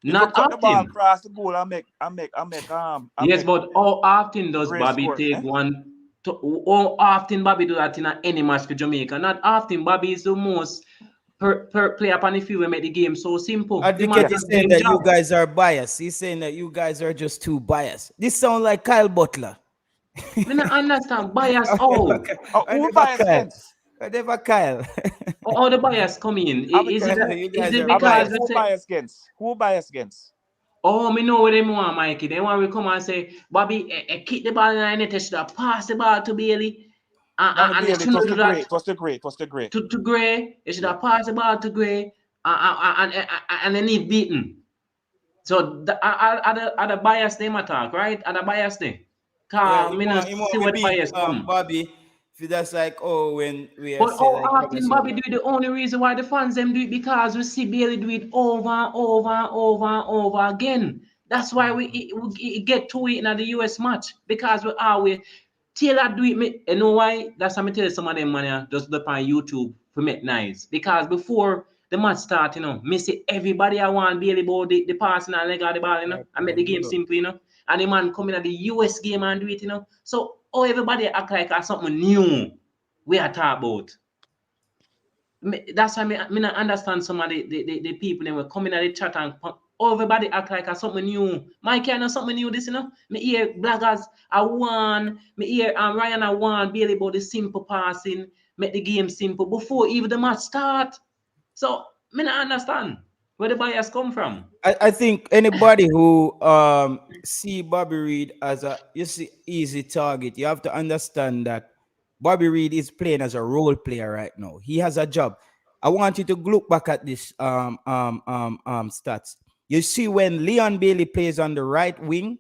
Not cut the ball often. across the goal and make Yes, but how often does Great Bobby score, take one? How often Bobby do that in any match for Jamaica? Not often. Bobby is the most per player upon the field we make the game so simple. Advocate is saying that you guys are biased. He's saying that you guys are just too biased. This sounds like Kyle Butler. I don't understand bias. Who bias against? I never Kyle. How the bias come in? Is it because who bias against? Who bias against? Oh, me know what they want, Mikey. They want to come and say, Bobby, kick the ball in the net, should have passed the ball to Bailey. And it was the great. To Gray, it should have passed the ball to Gray, and they need beaten. So are the bias they attack, right? Are the bias they? See what bias come. Bobby, that's like, when we are but often Bobby do it, the only reason why the fans them do it because we see Bailey do it over and over again. That's why we get to it in the US match because we Taylor do it. You know why? That's how I tell some of them man just look on YouTube for make nice. Because before the match start, you know, me see everybody I want Bailey ball the passing and leg of the ball, you know, and make the game simple, you know. And the man coming at the US game and do it, you know. So everybody act like something new we are talking about. That's why me not understand some of the people that were coming at the chat and everybody act like something new. Mikey, I know something new this, you know. Me hear bloggers I won, me hear Ryan I won Bailey about the simple passing, make the game simple before even the match start. So me not understand where the bias come from. I think anybody who see Bobby Reid as a easy target, you have to understand that Bobby Reid is playing as a role player right now. He has a job. I want you to look back at this stats. You see when Leon Bailey plays on the right wing,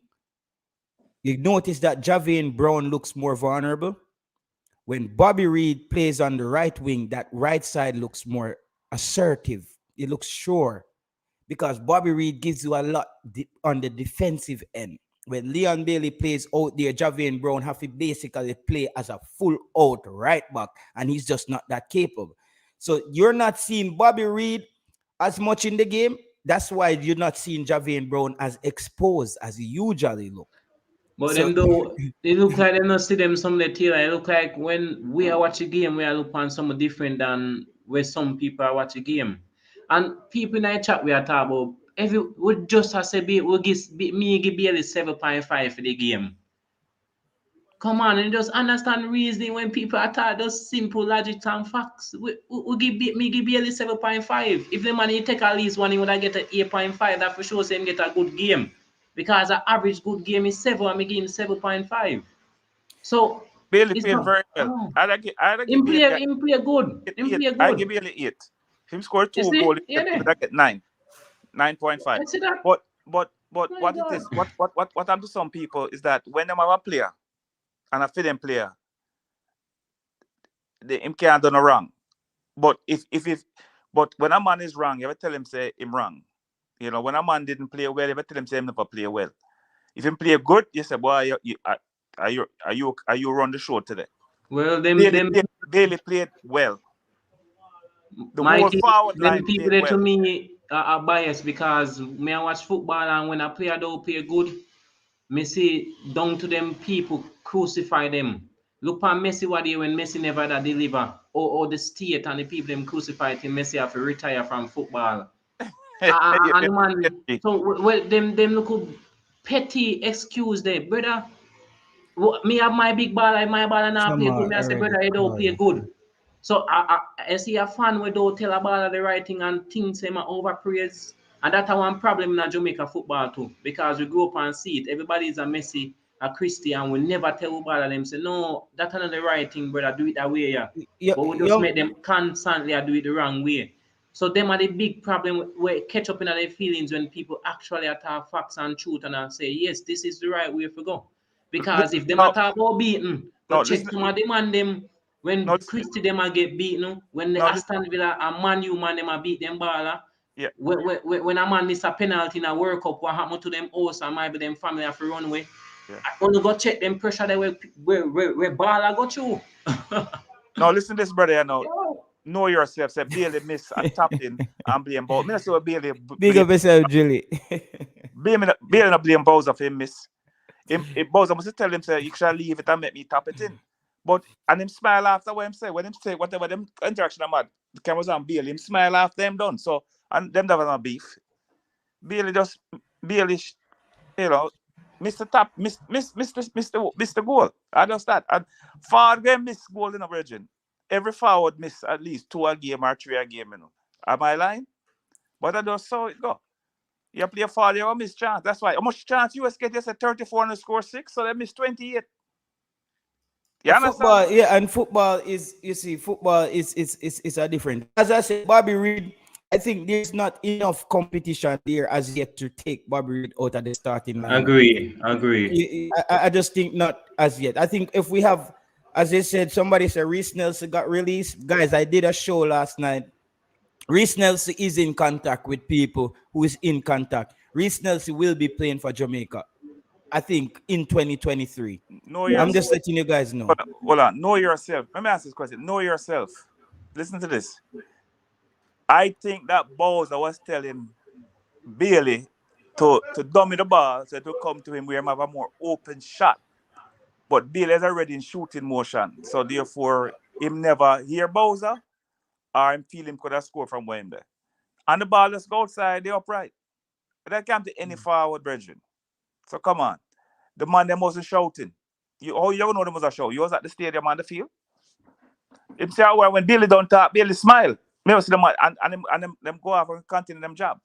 you notice that Javian Brown looks more vulnerable. When Bobby Reid plays on the right wing, that right side looks more assertive. It looks sure. Because Bobby Reid gives you a lot on the defensive end. When Leon Bailey plays out there, Javian Brown have to basically play as a full out right back, and he's just not that capable. So you're not seeing Bobby Reid as much in the game. That's why you're not seeing Javian Brown as exposed as he usually look. But them though, they look like they not see them some of the Taylor. It look like when we are watching game, we are looking on something different than where some people are watching game. And people in the chat we are talking about, we just have to say, we give Bailey 7.5 for the game. Come on, and just understand reasoning when people are taught those simple logic and facts. We give Bailey 7.5. If the man he take at least one, he would have get an 8.5. That for sure say him get a good game. Because the average good game is 7, and we give him 7.5. So Bailey played very well. I'd give Bailey him play good. Him play good. I give Bailey 8. If him score 2 goals, he get 9. 9.5. But what it is, what I'm to some people is that when them have a player and a fit them player, him can't do no wrong. But but when a man is wrong, you ever tell him say him wrong. You know, when a man didn't play well, you ever tell him say him never play well. If him play good, you say, boy, are you run the show today? Well, Bailey played well. The whole forward line people played well. To me are biased because me I watch football and when a player don't play good, Messi down to them people crucify them. Look at Messi what they when Messi never that deliver. Or the state and the people them crucified him. Messi have to retire from football. And man, so them look petty excuse there, brother. Me have my big ball, my ball and I play good. Me I say, brother, you don't play good. So I see a fan where don't tell about the right thing and things him overpraise. And that's one problem in Jamaica football too. Because we grow up and see it. Everybody is a Messi, a Christian. We never tell about them. Say, no, that's not the right thing, brother. Do it that way, yeah. But we just make them constantly do it the wrong way. So them are the big problem where catch up in their feelings when people actually attack facts and truth and say, yes, this is the right way to go. Because if them attack about beaten, check some of them and them when Christy them a get beaten, when the Aston Villa and Man U man them a beat them baller. Yeah. When a man miss a penalty in a World Cup, what happened to them house and maybe them family have to run away. Yeah. I want to go check them pressure there where baller got you. Now listen to this, brother. Know yourself. Say Bailey miss and tapped in and blame Bowser. Me not say Bailey. Big up yourself, Julie. Bailey not blame Bowser for him miss. If Bowser must tell him say you shall leave it and make me tap it in. But and him smile after what him say. When him say whatever them interaction I'm at, the cameras on Bailey, him smile after them done. So and them never no beef. Bailey, you know, Mr. Tap, Mr. Goal. I just that. And forward game miss goal in a virgin. Every forward miss at least 2 a game or 3 a game, you know. Am I lying? But I just saw it go. You play a forward, you miss chance. That's why. How much chance US get? You say 34 and score 6, so they miss 28. You understand? Football, yeah, and football is, you see, football is a different. As I said, Bobby Reid, I think there's not enough competition there as yet to take Bobby Reid out of the starting line. Agree. I just think not as yet. I think if we have, as I said, somebody said Reese Nelson got released. Guys, I did a show last night. Reese Nelson is in contact with people who is in contact. Reese Nelson will be playing for Jamaica, I think, in 2023. I'm just letting you guys know. Hold on. Know yourself. Let me ask this question. Know yourself. Listen to this. I think that Bowser was telling Bailey to dummy the ball so to come to him where he have a more open shot. But Bailey is already in shooting motion. So therefore, him never hear Bowser or him feel him could have scored from where him there. And the ball just go outside, they upright. That can't be any forward, brethren. So come on. The man them wasn't shouting. You know them was a show. You was at the stadium on the field. Him say when Bailey don't talk, Bailey smile. Maybe see them and them go off and continue them job.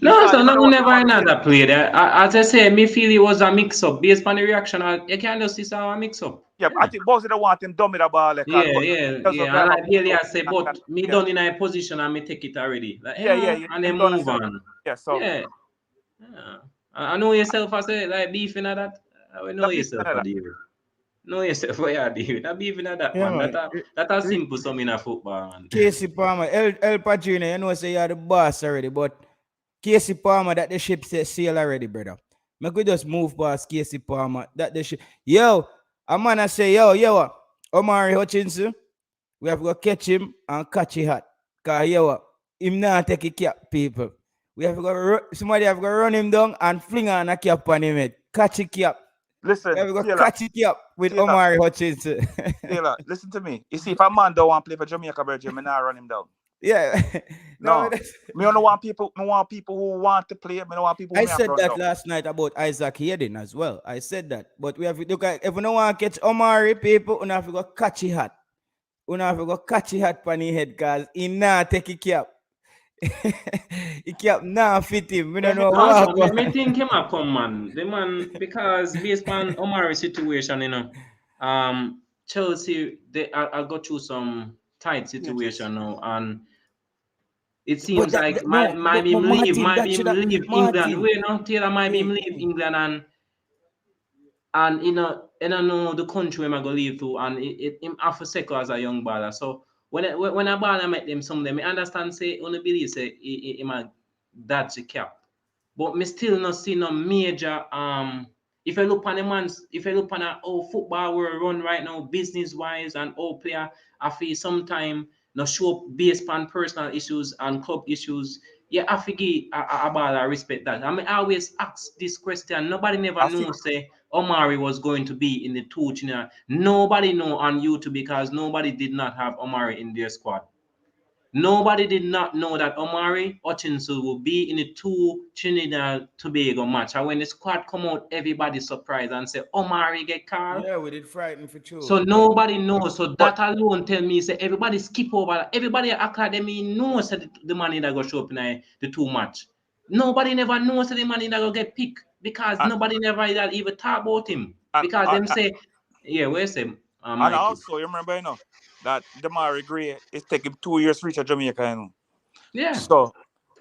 No, so no, never another play there. As I say, me feel it was a mix-up. Based on the reaction, you can't just see a mix-up. Yeah, I think Bowser don't want him dummy the ball. Like, yeah. And like Bailey I say, but me done in a position and me take it already. Like, and then move on. Yeah, so I know yourself as a like beefing at that. I know yourself for the know yourself for your deal. That beefing at that man. That's simple some in a football, man. Casey Palmer, El Padrino, you know say you're the boss already, but Casey Palmer, that the ship sail already, brother. Me could just move past Casey Palmer. That the ship. Yo, a man I say, yo, Omari Hutchinson, we have to go catch him and catch him hot. Cause him not take a cap, people. We have to go somebody have to go run him down and fling on a cap on him head. Catch a cap. Listen, we have to go catch a cap with Omari Hutchinson. Taylor, listen to me. You see, if a man don't want to play for Jamaica, Virgin, me not run him down. Yeah. No. Me don't want people. Me want people who want to play. Me don't want people who I said that last night about Isaac Hayden as well. I said that. But we have to look at if we don't want to catch Omari, people, we have to go catch a hat. We have to go catch a hat on his head because he not take a cap. He cap now fit him. We don't know what. Me think him a come man. The man because based on Omari's situation, you know, Chelsea I got through some tight situation now, and it seems like might be leave England. We know Taylor might be leave England and you know I don't know the country where I go leave to, and him half a second as a young baller. So when a baller met them, some of them I understand say only believe say he might dodge the cap, but me still not see no major if I look on the man's, if I look on how football will run right now, business wise, and all player, I feel sometimes not show up based on personal issues and club issues. you have to give a ball I respect that. I mean, I always ask this question. Nobody never knew say Omari was going to be in the two Trinidad. Nobody know on YouTube because nobody did not have Omari in their squad. Nobody did not know that Omari Hutchinson will be in the two Trinidad Tobago match. And when the squad come out, everybody surprised and say Omari get called. Yeah, we did frighten for true. So nobody knows. So that alone tell me say everybody skip over. Everybody at academy knows that the money that go show up in the two match. Nobody never knows that the money that go get picked because nobody never even talk about him. Because them say, yeah, where's him? And also, you remember, that Demarai Gray, it take him 2 years to reach Jamaica, Yeah. So,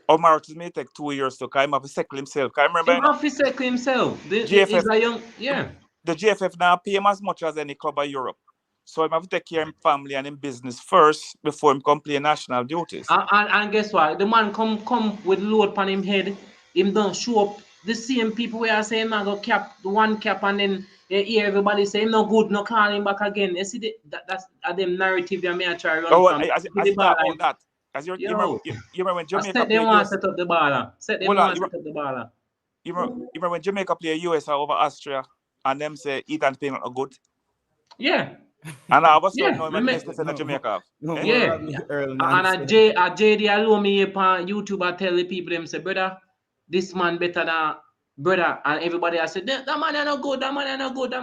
Omar may take 2 years to come up to settle himself. I remember, He have to settle himself. The GFF now pay him as much as any club in Europe. So, he have to take care of his family and his business first before he come play national duties. And guess what? The man come with load upon him head. Him don't show up. The same people where I say him go cap one cap and then you hear everybody say him no good, no call him back again. You see that's them narrative that me I try run from. As you talk about that, as you remember when Jamaica they want to set up the baller. Set up the baller. You remember when Jamaica play US over Austria and them say eat and pay not good? Yeah. And I was saying no, Jamaica. Yeah. And JD alone me upon YouTube I tell the people them say, brother, this man better than brother, and everybody I said that man ain't no good, that man ain't no good.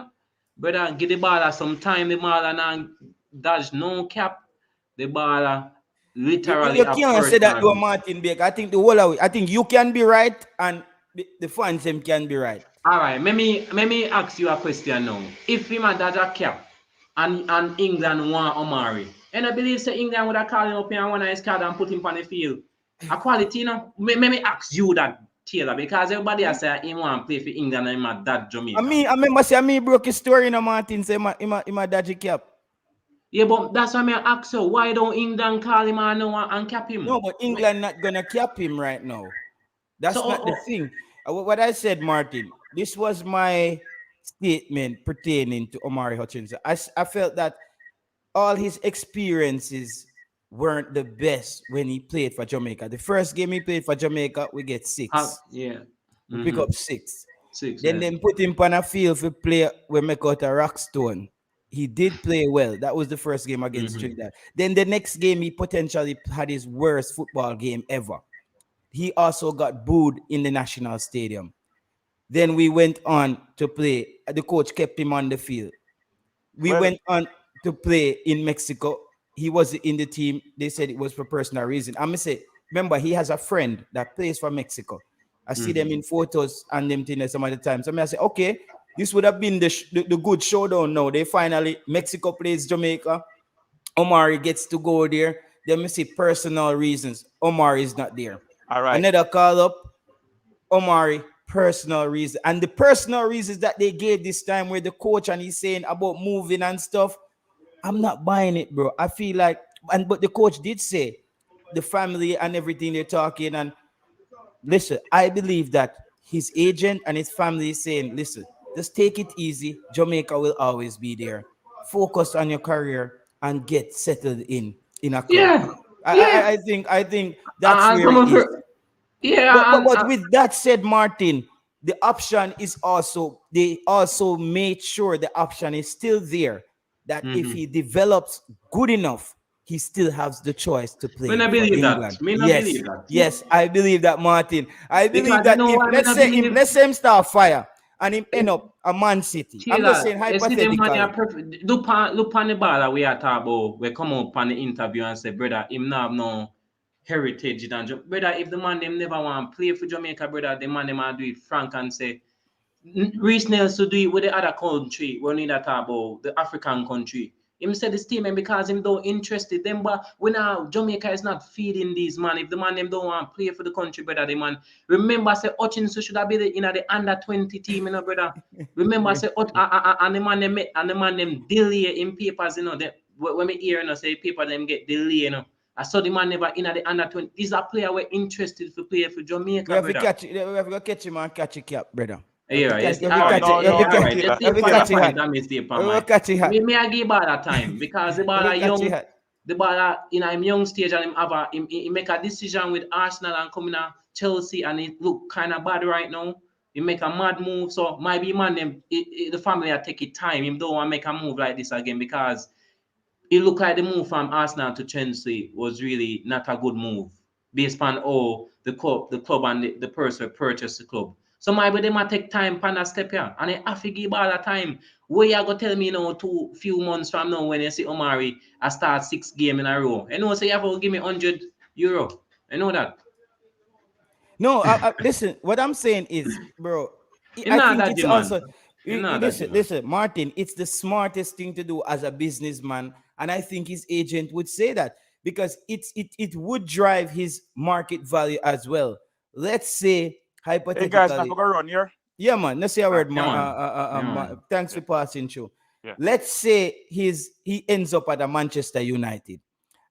Brother, give the baller some time, the baller and dodge no cap. The baller literally. You can't say that to Martin Baker. I think the whole of it. I think you can be right and the fans them can be right. All right, let me ask you a question now. If him a dodge a cap and England want Omari, and I believe say England would have called him up here and one of his card and put him on the field. A quality, Let me ask you that, Taylor, because everybody has said he want to play for England and him a dad Jamaica. I remember say me broke his story in Martin say him a dodgy cap. Yeah, but that's why I ask you, why don't England call him and cap him? No, but England not gonna cap him right now. That's not the thing. What I said, Martin, this was my statement pertaining to Omari Hutchinson. I felt that all his experiences weren't the best when he played for Jamaica. The first game he played for Jamaica, we get 6. We pick up 6. Then put him on a field for play we make out a Rockstone. He did play well. That was the first game against Trinidad. Then the next game, he potentially had his worst football game ever. He also got booed in the National Stadium. Then we went on to play. The coach kept him on the field. We went on to play in Mexico. He was in the team. They said it was for personal reason. I'm going to say, remember, he has a friend that plays for Mexico. I see them in photos and them things some of the time. So I say, okay, this would have been the good showdown now. They finally, Mexico plays Jamaica. Omari gets to go there. Then we see personal reasons. Omari is not there. All right. Another call up. Omari, personal reason. And the personal reasons that they gave this time where the coach and he's saying about moving and stuff, I'm not buying it, bro. I feel like, but the coach did say the family and everything they're talking. And listen, I believe that his agent and his family is saying, listen, just take it easy. Jamaica will always be there. Focus on your career and get settled in a club. Yeah. I think that's where it is. Yeah. But with that said, Martin, the option is they also made sure the option is still there. That if he develops good enough, he still has the choice to play. I believe that. Yes, I believe that, Martin. I believe that if let's say him start fire and him end up a Man City. I'm just saying hypothetically. Look on the ball we are talking about. We come up on the interview and say, brother, him not have no heritage. Brother, if the man them never want to play for Jamaica, brother, the man them want to do it frank and say, Reece Nelson do it with the other country. We need to talk about the African country. Him said the statement because him don't interested them, but when Jamaica is not feeding these man. If the man them don't want to play for the country, brother, the man remember say Hutchinson should have been in the under 20 team, brother. Remember say and the man them delay in papers, when me hear say paper them get delay, I saw the man never in the under 20. He's a player we're interested to play for Jamaica. We have to catch him and catch a cap, brother. Yeah, yes. Me I give ball that time because the ball are young. the ball in a young stage and he make a decision with Arsenal and coming to Chelsea and it look kind of bad right now. He make a mad move, so maybe man the family are take it time. Him don't want to make a move like this again because it looked like the move from Arsenal to Chelsea was really not a good move based on all the club and the person purchased the club. So maybe they might take time pan a step here and they have to give all the time. Where you go tell me now few months from now when you see Omari I start 6 games in a row. You know, say you have to give me €100. I know that. No, listen. What I'm saying is, bro, You're I not think that it's demand. also You're not that listen, demand. listen, Martin. It's the smartest thing to do as a businessman, and I think his agent would say that because it would drive his market value as well. Let's say Hey guys, I hypothetically, forgot run here. yeah, man. Let's say a word, Yeah, man. man. Yeah, man. Thanks Yeah. for passing through. Yeah. Let's say he ends up at a Manchester United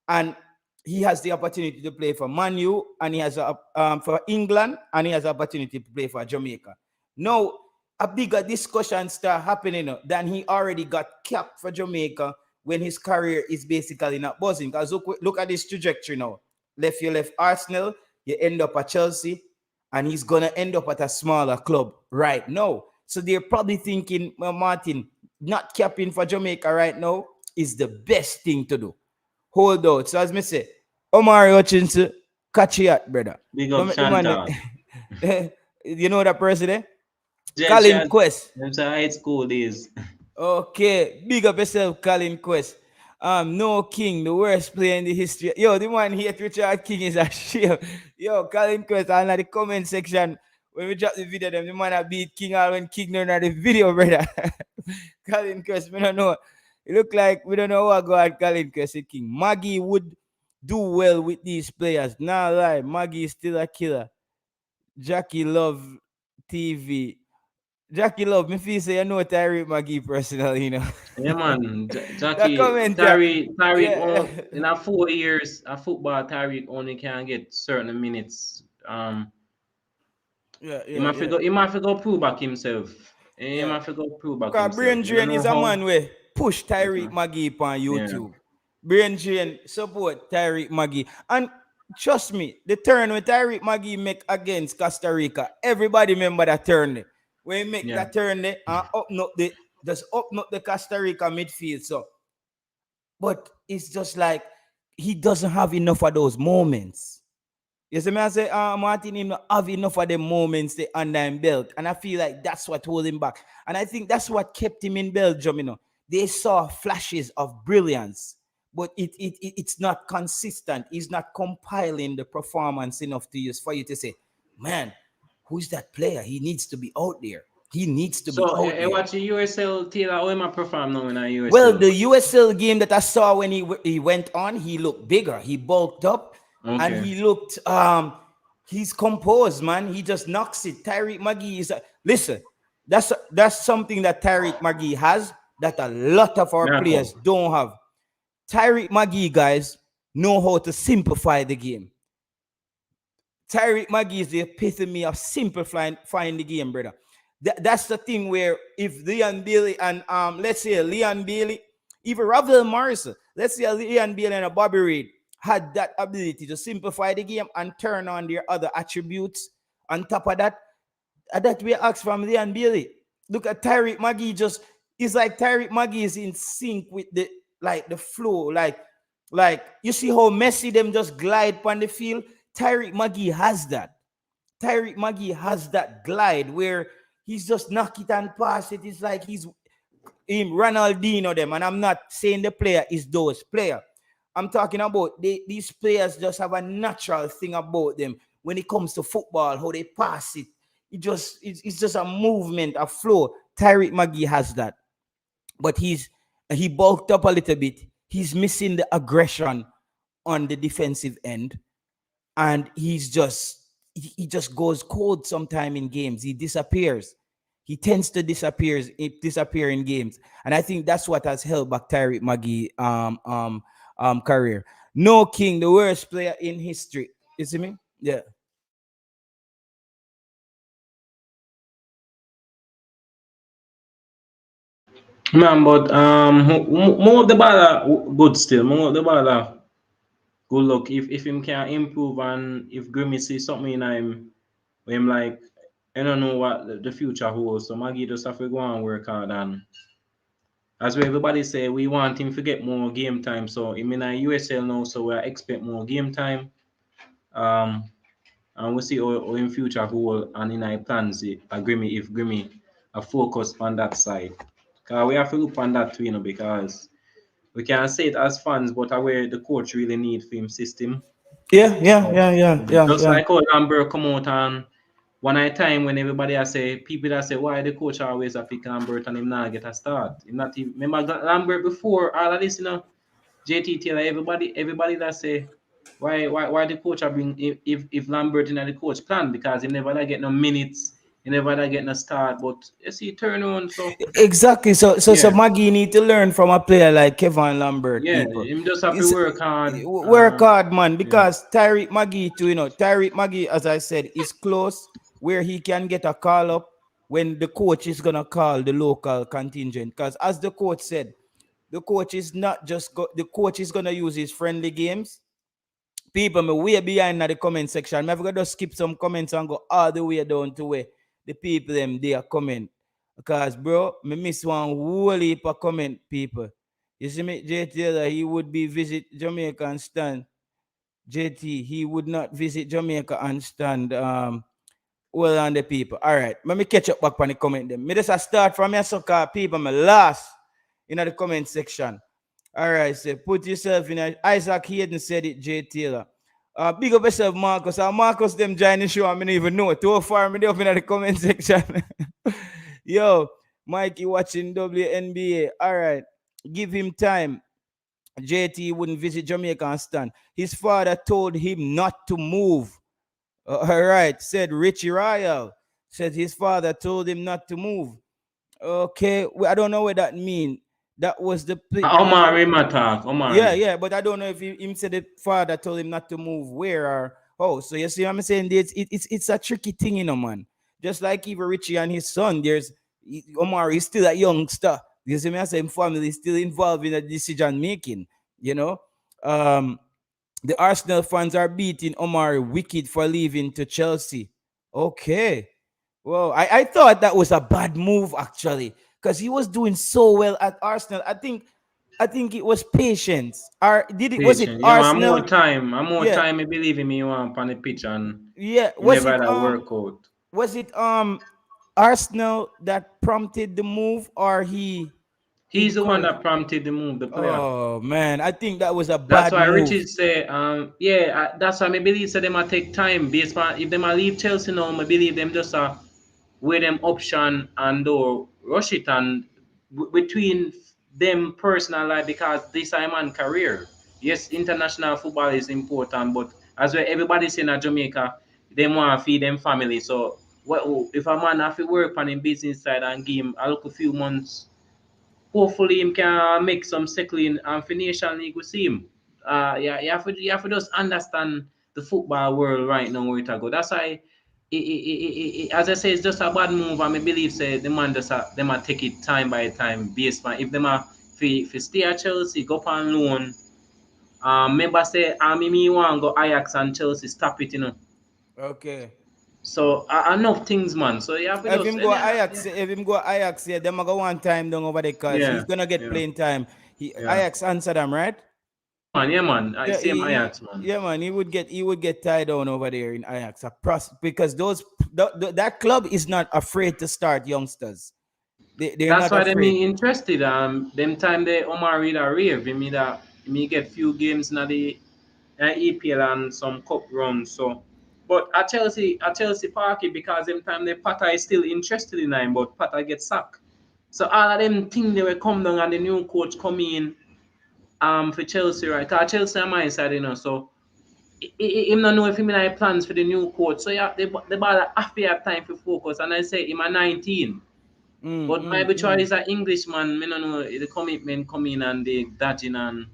and he has the opportunity to play for Man U and he has for England and he has the opportunity to play for Jamaica. Now, a bigger discussion start happening than he already got capped for Jamaica when his career is basically not buzzing. Because look at this trajectory now. You left Arsenal, you end up at Chelsea, and he's gonna end up at a smaller club right now. So they're probably thinking, well, Martin, not capping for Jamaica right now is the best thing to do. Hold out. So as me say, Omari Hutchinson, catch you at, brother. Big Don't up make the money. Chantal. You know that person there? Jet Colin Chat. Quest. Them say high school days. Okay, big up yourself, Colin Quest. No King, the worst player in the history. Yo, the one here, Richard King is a shame. Yo, Colin Quest, and in the comment section, when we drop the video, them the man that beat King all when King don't know the video, brother. Colin Quest, we don't know. It look like we don't know what go at Colin Quest and King. Maggie would do well with these players. Nah lie, Maggie is still a killer. Jackie Love TV. Jackie Love, me feel say you know Tyreek McGee personally, you know. Yeah, man. That Jackie, comment, Tyreek, yeah. in a 4 years of football, Tyreek only can get certain minutes. Yeah, He yeah, might yeah, figure, he might figure prove back himself. He yeah. might figure prove back Because himself. Brain You don't Drain is know a how. man where push Yes, Tyreek man. McGee on Yeah, YouTube. Brain Drain support Tyreek McGee. And trust me, the turn when Tyreek McGee make against Costa Rica, everybody remember that turn there. When he make yeah. that turn there and up not the Costa Rica midfield. So, but it's just like he doesn't have enough of those moments. You see me, I say, Martin, him not have enough of the moments they under him belt. And I feel like that's what hold him back. And I think that's what kept him in Belgium, you know. They saw flashes of brilliance, but it's not consistent. He's not compiling the performance enough to use for you to say, man, who's that player? He needs to be out there. He needs to be So, out there. watch the USL Taylor. How am I perform now in a USL? Well, the USL game that I saw when he went on, he looked bigger. He bulked up, and Okay. he looked he's composed, man. He just knocks it. Tyreek McGee is listen. That's something that Tyreek McGee has that a lot of our Now players come. don't have. Tyreek McGee guys know how to simplify the game. Tyreek McGee is the epitome of simplifying the game, brother. That's the thing where if Leon Bailey and let's say Leon Bailey, even Ravel Morrison, let's say Leon Bailey and a Bobby Reid had that ability to simplify the game and turn on their other attributes. On top of that, that we ask from Leon Bailey. Look at Tyreek McGee. Just it's like Tyreek McGee is in sync with the flow. Like you see how Messi them just glide on the field. Tyreek McGee has that. Tyreek McGee has that glide where he's just knock it and pass it. It's like he's him Ronaldinho them, and I'm not saying the player is those player. I'm talking about these players just have a natural thing about them when it comes to football, how they pass it. It's just a movement, a flow. Tyreek McGee has that, but he bulked up a little bit. He's missing the aggression on the defensive end, and he just goes cold sometime in games. He disappears. He tends to disappear in games, and I think that's what has held back Tyreek McGee career. No King, the worst player in history. You see me? Yeah. Man, but more of the ball good still. More of the ball good luck. If him can improve and if Grimmy see something in him, where him like I don't know what the future holds. So Maggie just have to go and work hard and as we everybody say we want him to get more game time. So him in a USL now, so we expect more game time. Um and we see how in future who and in our plans Grimmy if Grimmy a focus on that side. Cause we have to look on that too, because we can say it as fans, but aware the coach really need for him system. Yeah, yeah, So yeah, yeah, yeah, just yeah. like how Lambert come out and one at a time when everybody I say people that say why the coach always a pick Lambert and him not get a start. Him not even remember Lambert before all of this, JT Taylor, everybody that say why the coach are bring if Lambert in the coach plan because he never like get no minutes, he never like get no start, but you see turn on so Exactly. So yeah. Maggie need to learn from a player like Kevin Lambert, Yeah, people. him just have to It's, work hard. work hard, man, Yeah. because Tyreek Maggie too, Tyreek Maggie, as I said, is close where he can get a call up when the coach is gonna call the local contingent. Because as the coach said, the coach is gonna use his friendly games. People, me way behind in the comment section. Me have to just skip some comments and go all the way down to where the people them they are comment. Because bro, me miss one whole heap of comment, people. You see me, JT, he would be visit Jamaica and stand. JT, he would not visit Jamaica and stand. Well on the people. All right. Let me catch up back on the comment them. Me just a start from your soccer people, my last in the comment section. All right, so put yourself in a Isaac Hayden said it, Jay Taylor. Big up yourself, Marcus. Marcus them join the show. I don't even know. Too far me up in the comment section. Yo, Mikey watching WNBA. All right. Give him time. JT wouldn't visit Jamaica and stand. His father told him not to move. All right, said Richie Royal. Said his father told him not to move. Okay, I don't know what that means. That was the Omari Matak, yeah, Omari. yeah, but I don't know if him said the father told him not to move where or oh. So you see what I'm saying? It's a tricky thing, man. Just like even Richie and his son, Omar is still a youngster. You see me? I say family is still involved in the decision making. You know, um, the Arsenal fans are beating Omar wicked for leaving to Chelsea. Okay, well, I thought that was a bad move actually because he was doing so well at Arsenal. I think it was patience. Or did it? Was it Patient. Yeah, man, Arsenal? more Yeah, time, I believe in me you want on the pitch and yeah. he never had a workout. Was it Arsenal that prompted the move, or he He's the one encouraged? that prompted the move, the player. Oh man, I think that was a That's bad why move. Richard say, that's why I believe say them might take time based on if them a leave Chelsea now, I believe them just weigh them option and or rush it and between them personal life because this is a man career. Yes, international football is important, but as well everybody saying at Jamaica, they want to feed them family. So what if a man have to work on him business side and give him a look a few months hopefully him can make some settling and for Nation League we see him. Yeah, you have to just understand the football world right now where it go. That's why as I say, it's just a bad move. And I believe say the man just them a take it time by time based on if them are if stay at Chelsea, go up on loan. Remember say me want go Ajax and Chelsea stop it. Okay. So enough things, man. So you have to If just him go Ajax, yeah, them a go one time down over there because yeah, he's gonna get yeah, playing time. yeah. Ajax answered him, right? Yeah, man. I Yeah, same Ajax, man. yeah, man. He would get tied down over there in Ajax. Because that club is not afraid to start youngsters. They're That's not why they afraid. me interested. Them time they Omar read a rave. Me get few games in the EPL and some cup runs. So, but at Chelsea Parky because them time the Potter is still interested in him, but Potter get sacked. So all of them things they will come down and the new coach come in for Chelsea, right? Cause Chelsea are my side. So him not know if him in plans for the new coach. So yeah, the ball half have time for focus. And I say him a 19. Mm, But my mm, betrothed mm. is an Englishman. Me no know the commitment come in and the dodging and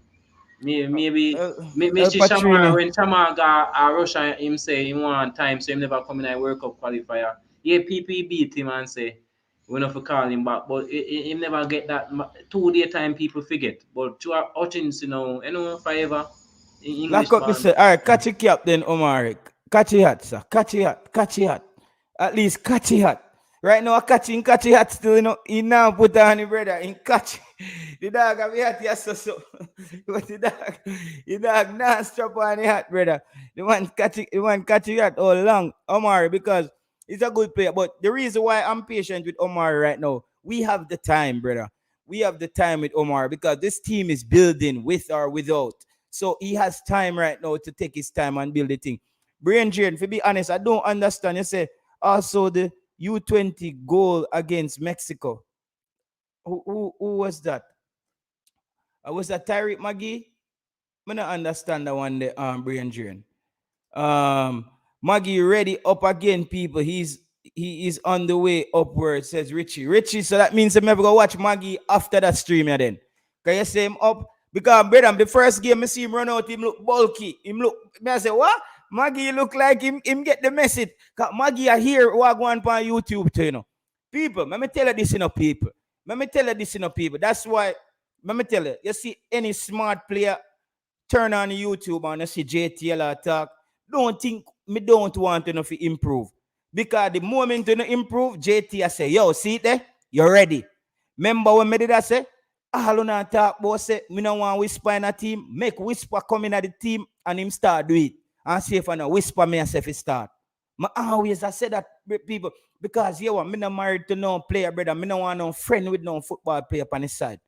maybe El Mr. Shamar Patrino. when Shamar got a Russia him say he want time so him never come in a World Cup qualifier. Yeah, PP beat him and say we not for call him back, but he never get that 2 day time people forget. But to Hutchins, forever in Lock English up, man. Mr. All right, catch a cap then, Omar. Catch it hot, sir. Catch it hot. Catch it hot. At least catch it hot. Right now, I catch it hot still, he now put on the brother in catch. The dog have hot, yes, so. But the dog now strap on the hot, brother. The one catch it hot all long, Omar, because he's a good player. But the reason why I'm patient with Omar right now, we have the time, brother. We have the time with Omar because this team is building with or without. So he has time right now to take his time and build the thing. Brain drain, to be honest, I don't understand. You say also the U20 goal against Mexico. Who was that? Was that Tyreek Maggie? I don't understand that one, the brain drain. Maggie ready up again, people. He is on the way upward, says Richie. Richie, so that means I'm never gonna watch Maggie after that stream, yeah, then. Can you say him up? Because brother, the first game I see him run out, him look bulky. I say, what? Maggie look like him get the message. Cause Maggie are here what going on YouTube too, People, let me tell you this, people. Let me tell you this, people. That's why, let me tell you see any smart player turn on YouTube and you see JTL talk, don't think me don't want to improve. Because the moment you improve, JT I say, yo, see it there? You're ready. Remember when me did I say? All on talk about say, me no want whisper in a team, make whisper come in at the team and him start do it. And see if I know whisper me and say if start. I say that people, because you me not married to no player, brother. Me no want no friend with no football player on his side.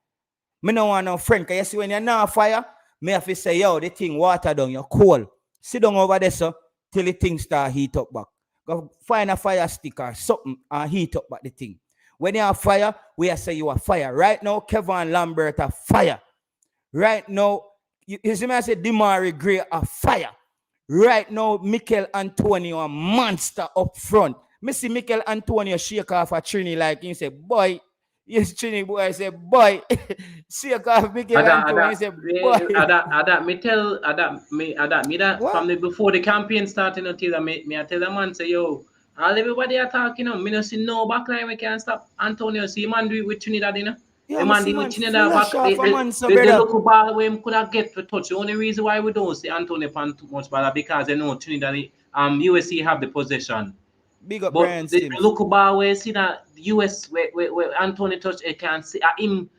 Me no want no friend, because you see when you're not fire, me have to say, yo, the thing water down, you're cold. Sit down over there, so till the thing start heat up back. Go find a fire stick or something and heat up back the thing. When you have fire, we say you are fire. Right now, Kevin Lambert are fire. Right now, you see me I say Demarai Gray are fire. Right now, Mikel Antonio a monster up front. Me see Mikel Antonio shake off a Trini like he say, boy. Yes, Trini boy, I say, boy. Shake off Mikel Antonio, he say, boy. Me that What? from the before the campaign starting until me I tell the man say, yo, all everybody are talking, me no see no backline we can stop Antonio. See man do it with Trinidad, Yeah, the me man see did with man Trinidad flash back. off a man, so The brother. local ball where him could have get to touch. The only reason why we don't see Antonio pan too much ball because they know Trinidad USC have the possession. Big up But Brian the Sims. local ball where see that US where Antonio touch, it can see him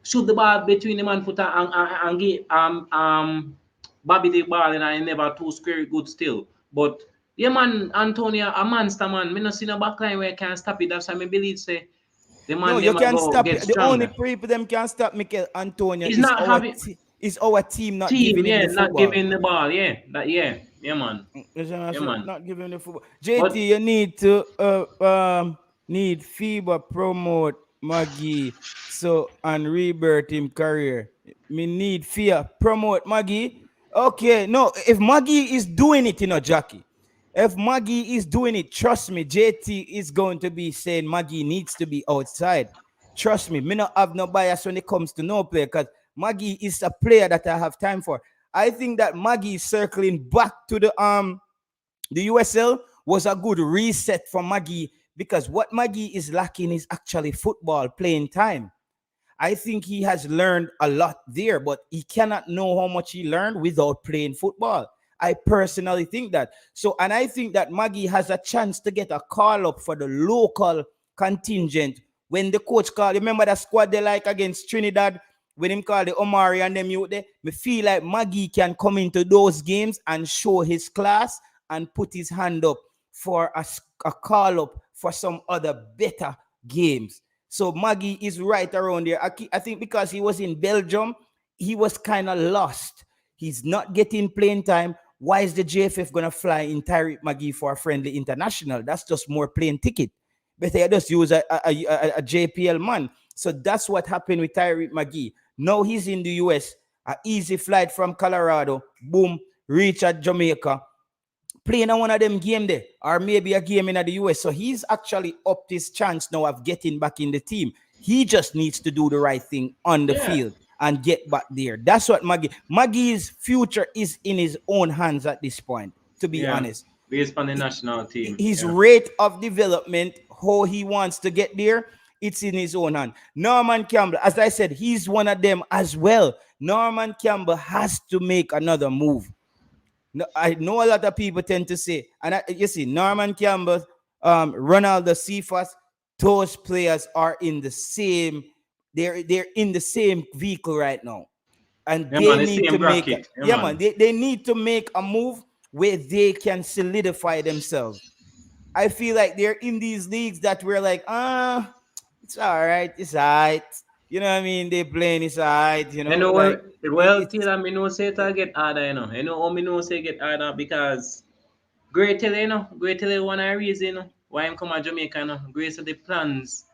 shoot the ball between him and foot and give Bobby the ball and I never too square good still. But yeah man, Antonio a monster man. Me not see no backline where can stop it. That's why me believe say the No, man you them a can't go stop get it. The only stronger. people them can stop Mikel Antonio He's is not having our team not team, giving him yeah, the not football. giving the ball, yeah. Yeah man. You see what I Yeah say? man. Not giving him the football. JT, But you need to need FIBA promote Maggie so and rebirth him career. Me need fear promote Maggie. Okay, no, if Maggie is doing it, Jackie. If Maggie is doing it, trust me, JT is going to be saying Maggie needs to be outside. Trust me, me not have no bias when it comes to no player because Maggie is a player that I have time for. I think that Maggie circling back to the USL was a good reset for Maggie because what Maggie is lacking is actually football playing time. I think he has learned a lot there, but he cannot know how much he learned without playing football. I personally think that. So, and I think that Maggie has a chance to get a call up for the local contingent when the coach called. Remember that squad they like against Trinidad when him call the Omari and them youth there? Me feel like Maggie can come into those games and show his class and put his hand up for a call up for some other better games. So Maggie is right around there. I think because he was in Belgium, he was kind of lost. He's not getting playing time. Why is the JFF going to fly in Tyreek Maggie for a friendly international? That's just more plane ticket. Better you just use a JPL man. So that's what happened with Tyreek Maggie. Now he's in the US. An easy flight from Colorado. Boom. Reach at Jamaica. Playing on one of them game there, or maybe a game in the US. So he's actually upped his chance now of getting back in the team. He just needs to do the right thing on the field and get back there. That's what Maggie's future is in his own hands at this point, to be honest. Based on the national team. His rate of development, how he wants to get there, it's in his own hand. Norman Campbell, as I said, he's one of them as well. Norman Campbell has to make another move. No, I know a lot of people tend to say, and you see, Norman Campbell, Ronaldo Cephas, those players are in the same, they're in the same vehicle right now. And Yeah, they man, the need to same make bracket. Yeah, yeah, man, man. they need to make a move where they can solidify themselves. I feel like they're in these leagues that we're like, it's all right, it's all right. You know what I mean? They playing, it's all right, You know like what? Well, it's Taylor, me know say it get harder, you know. You know how me know say it get harder because Great Taylor, you know, Great Taylor one of the reason, you know, why I'm come to Jamaica, you know. Great so the plans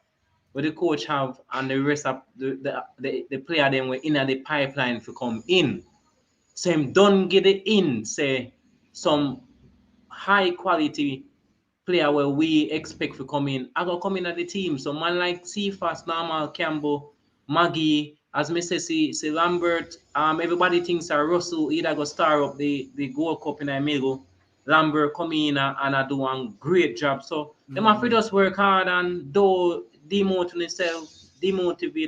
what the coach have and the rest of the player them were in the pipeline to come in. So him don't get it in, say some high quality player where we expect to come in. I go come in at the team. So man like Cephas, Normal, Campbell, Maggie, as me say Lambert, everybody thinks that Russell either go star up the Gold Cup in the middle. Lambert come in and I do a great job. So them have to just work hard and do demotivate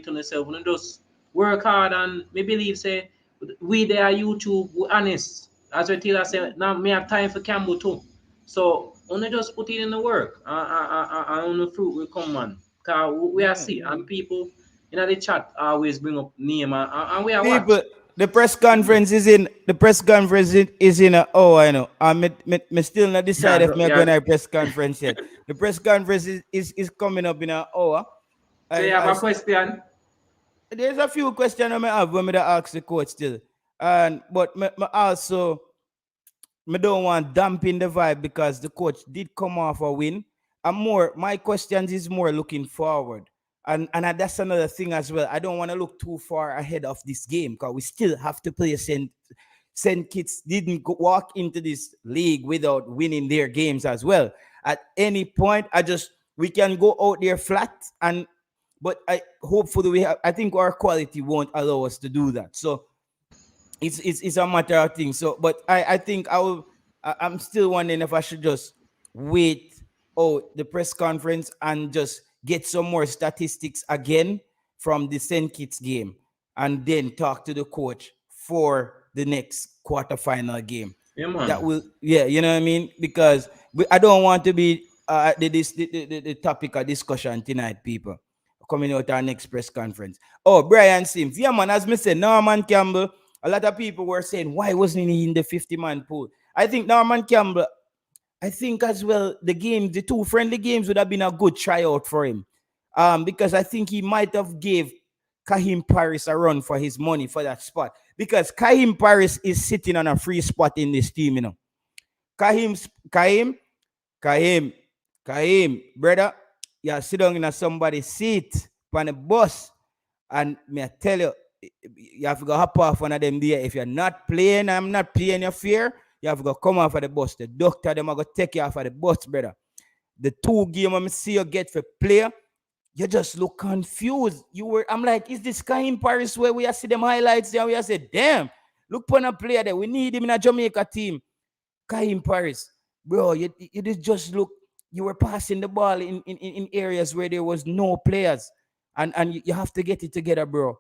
on themselves. And just work hard and me believe say we there YouTube, we honest. As we tell us, say, now me have time for Campbell too. So only just put it in the work and on the fruit will come, man. Cause we are see and people in the chat always bring up name and we are watch. people. The press conference is in. The press conference is in. Oh, I know. Me still not decide Yeah, if me yeah. going to press conference yet. The press conference is coming up in an hour. So you have a question? There's a few questions I may have when me to ask the coach still, and but me also me don't want dampen the vibe because the coach did come off a win. And more, my questions is more looking forward. And that's another thing as well. I don't want to look too far ahead of this game because we still have to play St. Kitts didn't walk into this league without winning their games as well. At any point, we can go out there flat and but I hopefully I think our quality won't allow us to do that. So it's a matter of things. So, but I think I'm still wondering if I should just wait the press conference and just get some more statistics again from the St. Kitts game and then talk to the coach for the next quarterfinal game. Yeah, That man. will, yeah, you know what I mean? Because I don't want to be the topic of discussion tonight, people. Coming out our next press conference. Oh, Brian Sims. Yeah, man, as me said, Norman Campbell, a lot of people were saying, why wasn't he in the 50-man pool? I think Norman Campbell, I think as well, the two friendly games would have been a good tryout for him. Because I think he might have gave Kahim Paris a run for his money for that spot. Because Kahim Paris is sitting on a free spot in this team, you know. Kahim, Kahim, Kahim, Kahim, brother, you sit down in somebody's seat on the bus. And me I tell you, you have to go hop off one of them there. If you're not playing, I'm not paying your fare, you have to go come off of the bus. The doctor, them are going to take you off of the bus, brother. The two game I see you get for player, you just look confused. I'm like, is this guy in Paris where we see them highlights there? We say, damn, look for a player there. We need him in a Jamaica team. Guy in Paris, bro, you just look, you were passing the ball in areas where there was no players. And you have to get it together, bro.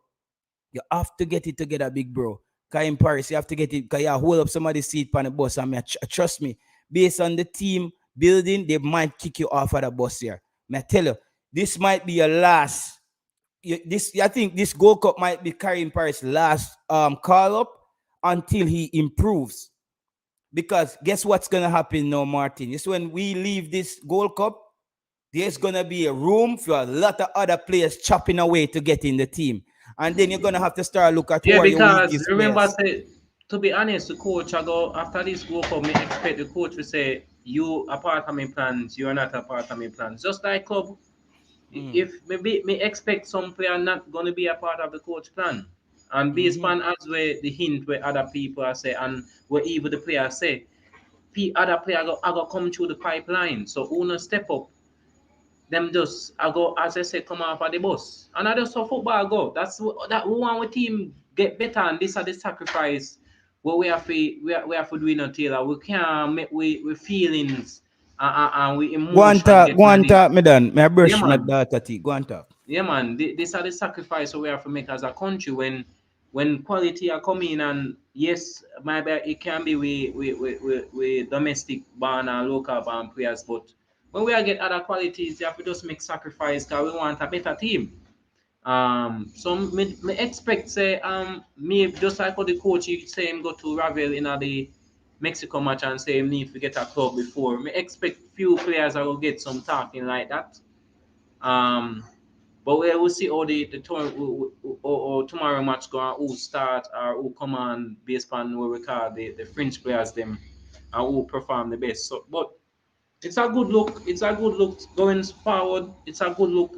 You have to get it together, big bro. Cause in Paris, you have to get it. Cause you hold up somebody's seat on the bus. And trust me, based on the team building, they might kick you off of the bus here. I tell you, this might be your last. I think this Gold Cup might be carrying Paris' last call up until he improves. Because guess what's gonna happen now, Martin? It's when we leave this Gold Cup, there's gonna be a room for a lot of other players chopping away to get in the team. And then you're gonna have to start look at who Yeah, are your because weakest remember, players. say to be honest, the coach I go after this World Cup, me expect the coach to say you a part of my plans, you are not a part of my plans. Just like club, if maybe me expect some player not gonna be a part of the coach plan, and based on as where the hint where other people are say and where even the player say, other player I go come through the pipeline. So who no step up them just I go as I said come off of the bus. And I just saw football go. That we want our team get better and this are the sacrifice what we have to do in a Taylor. We can't make we feelings and we Go and emotion talk, get go and ready. talk, me done. Me I Yeah, brush my man. daughter teeth. Go and talk. Yeah, man. These are the sacrifice we have to make as a country when quality are coming, and yes, maybe it can be we domestic born and local born players, but when we are get other qualities, you have to just make sacrifice because we want a better team. So me expect say me just like how the coach you say him go to Ravel in the Mexico match and say him need to get a club before. Me expect few players that will get some talking like that. Um, but we will see how or tomorrow match go and who start or who come on based on what we call the French players them and who perform the best. So, but it's a good look. It's a good look going forward. It's a good look.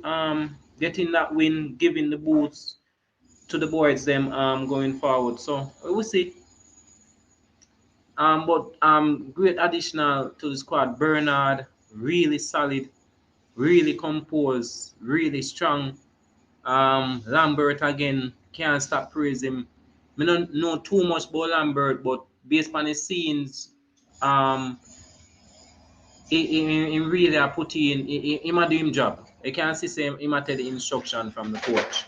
Getting that win, giving the boots to the boys them going forward. So we will see. But great additional to the squad. Bernard really solid, really composed, really strong. Lambert again, can't stop praising him. I don't know too much about Lambert, but based on his scenes, um, he really a put in, he might do him job. You can't see him, he might take the instruction from the coach.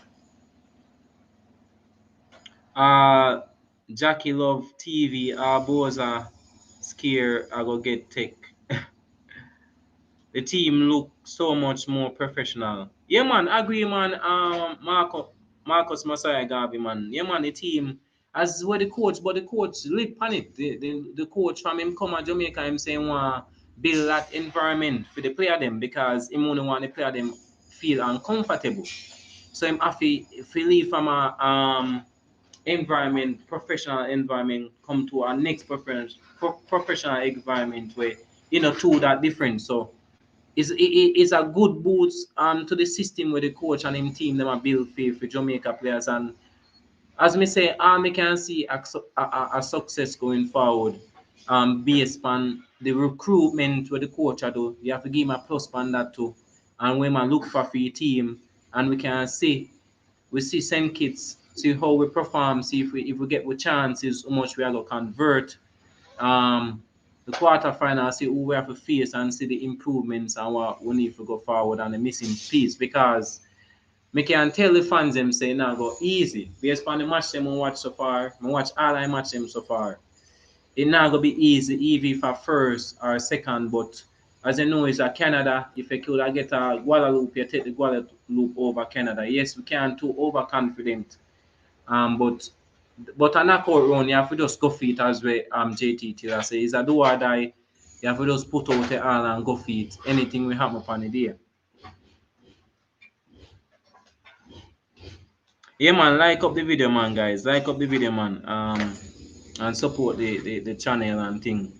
Uh, Jackie Love TV, Boza scare, I go get tech. The team look so much more professional. Yeah, man, agree, man. Marcus Messiah Garvey, man. Yeah, man, the team as well the coach, but the coach live on it. The coach from him come to Jamaica, him saying want build that environment for the player them because him only want the player them feel uncomfortable. So him have to leave from a environment, professional environment, come to our next professional environment where two that different. So it's a good boost to the system where the coach and him team them a build for Jamaica players. And as me say, me can see a success going forward. Based on the recruitment where the coach a do, you have to give him a plus on that too. And when I look for your team, and we can see we see send kids, see how we perform, see if we get the chances, how much we are going to convert. Um, the quarterfinal, see who we have to face and see the improvements and what we need to go forward and the missing piece because me can tell the fans them say now go easy based on the match them I watch so far. I watch all I match them so far. It not gonna be easy even for first or second, but as you know, it's a Canada. If you could get a Guadeloupe, you take the Guadeloupe over Canada. Yes, we can't too overconfident. But a knockout run, you have to just go for it as well. JT Taylor say it's a do or die. You have to just put out the all and go for it. Anything will happen upon the day. Yeah, man, like up the video, man, guys. Like up the video, man. And support the channel and thing.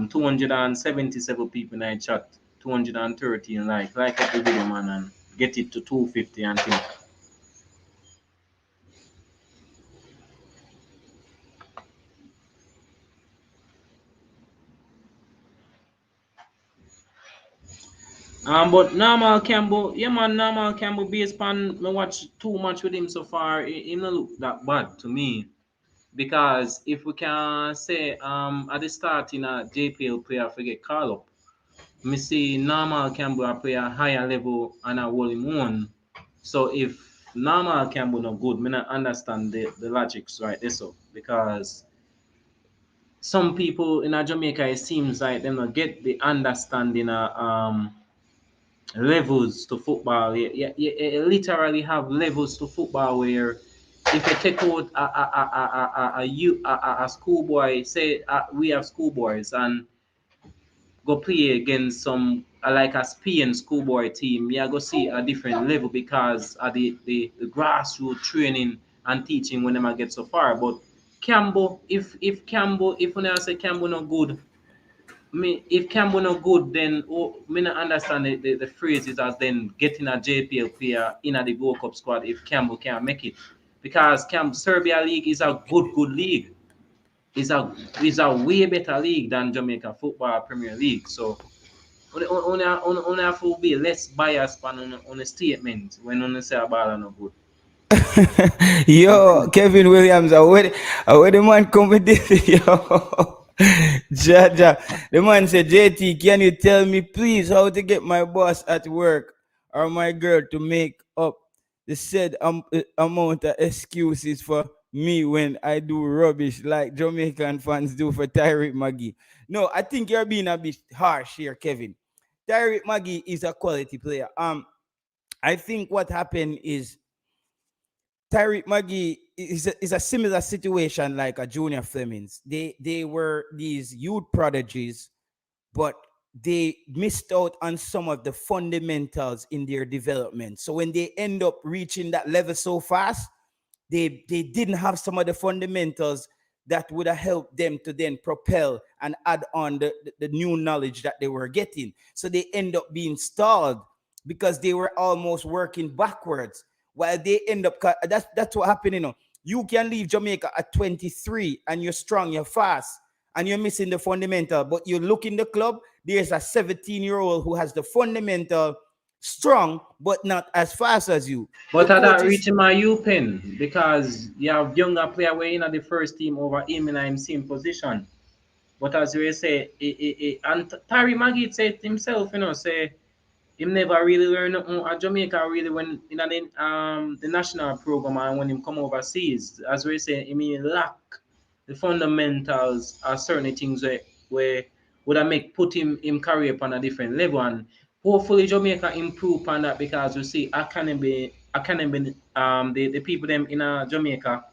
277 people in the chat. 213 like up the video, man, and get it to 250 and thing. But normal Campbell, yeah, man, normal Campbell based on me watch too much with him so far, he don't look that bad to me. Because if we can say at the start in a JPL player forget call up, me see normal Campbell play a higher level and a hold him on. So if normal Campbell not good, me not understand the logics right there so because some people in a Jamaica it seems like they not get the understanding levels to football. You literally have levels to football where if you take out a schoolboy, say we have schoolboys and go play against some like a Spain schoolboy team, you go see a different level because of the grassroots training and teaching when them get so far. But Campbell, if Campbell, if when I say Campbell not good, me if Campbell not good, then me not understand the phrases as then getting a JPL player in a the Gold Cup squad if Campbell can't make it. Because Serbia League is a good league. It's a way better league than Jamaica Football Premier League. So on have to be less biased on a statement when on say a ball no good. Yo, Kevin Williams, I where the man come with this? Yo. Jaja. The man said, JT, can you tell me please how to get my boss at work or my girl to make up the said amount of excuses for me when I do rubbish like Jamaican fans do for Tyreek Maggie? No, I think you're being a bit harsh here, Kevin. Tyreek Maggie is a quality player. I think what happened is Tyreek Maggie is a similar situation like a Junior Flemings. They were these youth prodigies, but they missed out on some of the fundamentals in their development. So when they end up reaching that level so fast, they didn't have some of the fundamentals that would have helped them to then propel and add on the new knowledge that they were getting. So they end up being stalled because they were almost working backwards while they end up that's what happened, you know. You can leave Jamaica at 23 and you're strong, you're fast, and you're missing the fundamental, but you look in the club, there's a 17-year-old who has the fundamental strong but not as fast as you. The But at that coaches reaching my U pen because you have younger player way in the first team over him in the same position. But as we say, and Terry Maggie said himself, you know, say him never really learn nothing at Jamaica really when in the national program and when him come overseas. As we say, he may lack the fundamentals are certain things where would I make put him career on a different level, and hopefully Jamaica improve on that because we see academy the people them in Jamaica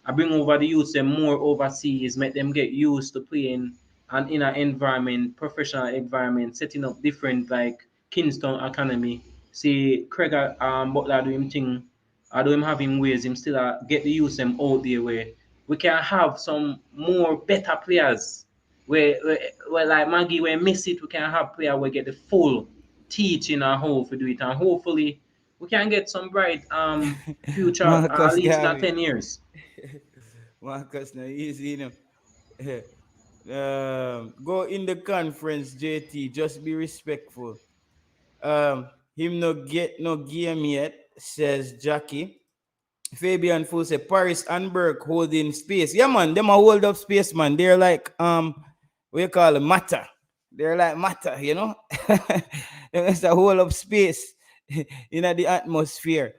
I bring over the youth them more overseas, make them get used to playing and in an environment, professional environment, setting up different like Kingston Academy. See Craig Butler do him thing, I do him have him ways, him still get the youth them out there where we can have some more better players. Where like Maggie where miss it, we can have player where get the full teaching and how to do it, and hopefully we can get some bright future at Marcus least in Garvey. 10 years. Marcus, now easy, you know. Go in the conference, JT. Just be respectful. Him no get no game yet, says Jackie. Fabian Full say Paris and Burke holding space. Yeah, man, them a hold up space, man. They're like what you call it, matter. They're like matter, you know. It's a hold up space in the atmosphere.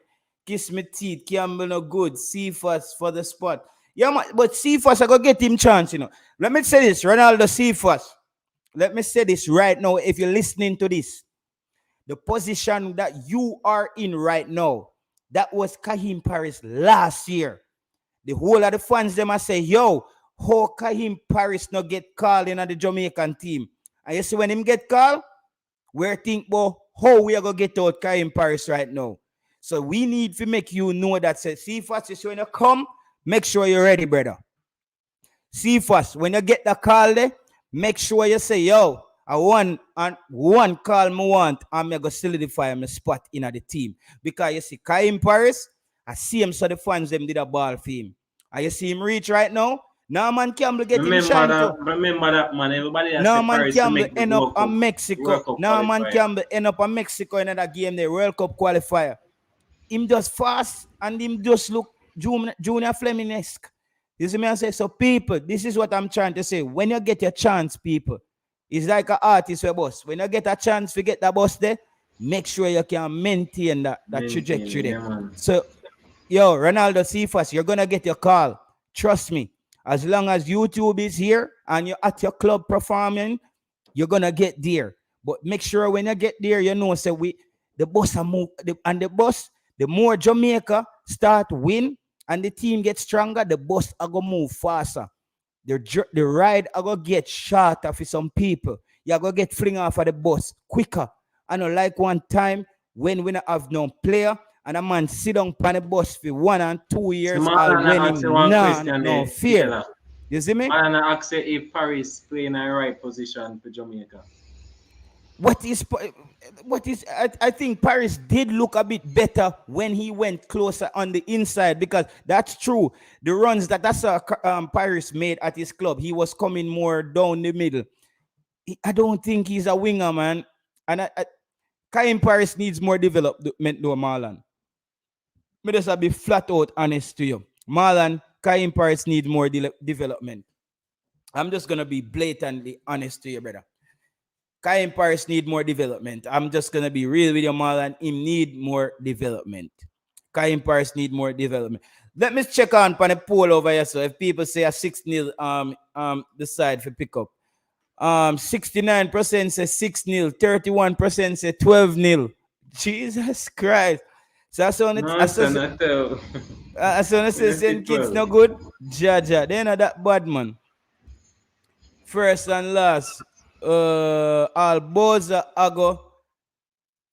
Kiss me teeth, Campbell no good. Cephas for the spot. Yeah, man, but Cephas I go get him chance, you know. Let me say this, Ronaldo Cephas. Let me say this right now. If you're listening to this, the position that you are in right now, that was Kahim Paris last year. The whole of the fans them I say, yo, how Kahim Paris not get called in at the Jamaican team? And you see when him get called, we're think about how we are gonna get out Kahim Paris right now. So we need to make you know that say, see first is when you come, make sure you're ready, brother. See first, when you get the call there, make sure you say, yo, I want and one call me want, and me go solidify my spot in the team. Because you see, Kaim Paris, I see him so the fans them did a ball for him. And you see him reach right now. Norman Campbell get him shine too. Remember that man. Everybody that Norman Paris Campbell to make end the up on Mexico. Norman Campbell end up on Mexico in another game, the World Cup qualifier. Him just fast and him just look Junior Fleming-esque. You see me I say, so people, this is what I'm trying to say. When you get your chance, people, it's like an artist with a bus. When you get a chance to get the bus there, make sure you can maintain that trajectory there. Yeah, so, yo, Ronaldo Cephas, you're going to get your call. Trust me. As long as YouTube is here and you're at your club performing, you're going to get there. But make sure when you get there, you know, say the bus are move, and the bus, the more Jamaica start win and the team gets stronger, the bus are going to move faster. The ride are going to get shorter for some people. You're going to get fling off of the bus quicker. I know like one time when we don't have no player and a man sit on the bus for 1 and 2 years all winning, no fear. You see me? And I ask if Paris play in the right position for Jamaica. I think Paris did look a bit better when he went closer on the inside, because that's true. The runs that Paris made at his club, he was coming more down the middle. I don't think he's a winger, man. And Kaim Paris needs more development though, Marlon. Me just be flat out honest to you. Marlon, Kaim Paris needs more development. I'm just gonna be blatantly honest to you, brother. Kai Paris need more development. I'm just gonna be real with you, Marlon. Him need more development. Kai Paris need more development. Let me check on the poll over here. So if people say a 6-0 decide for pick up. 69% say 6-0, 31% say 12-0. Jesus Christ. So I saw it. No, son, I tell. I saw say St. Kitts no good. Jaja. They know that bad man. First and last. All Boza Ago.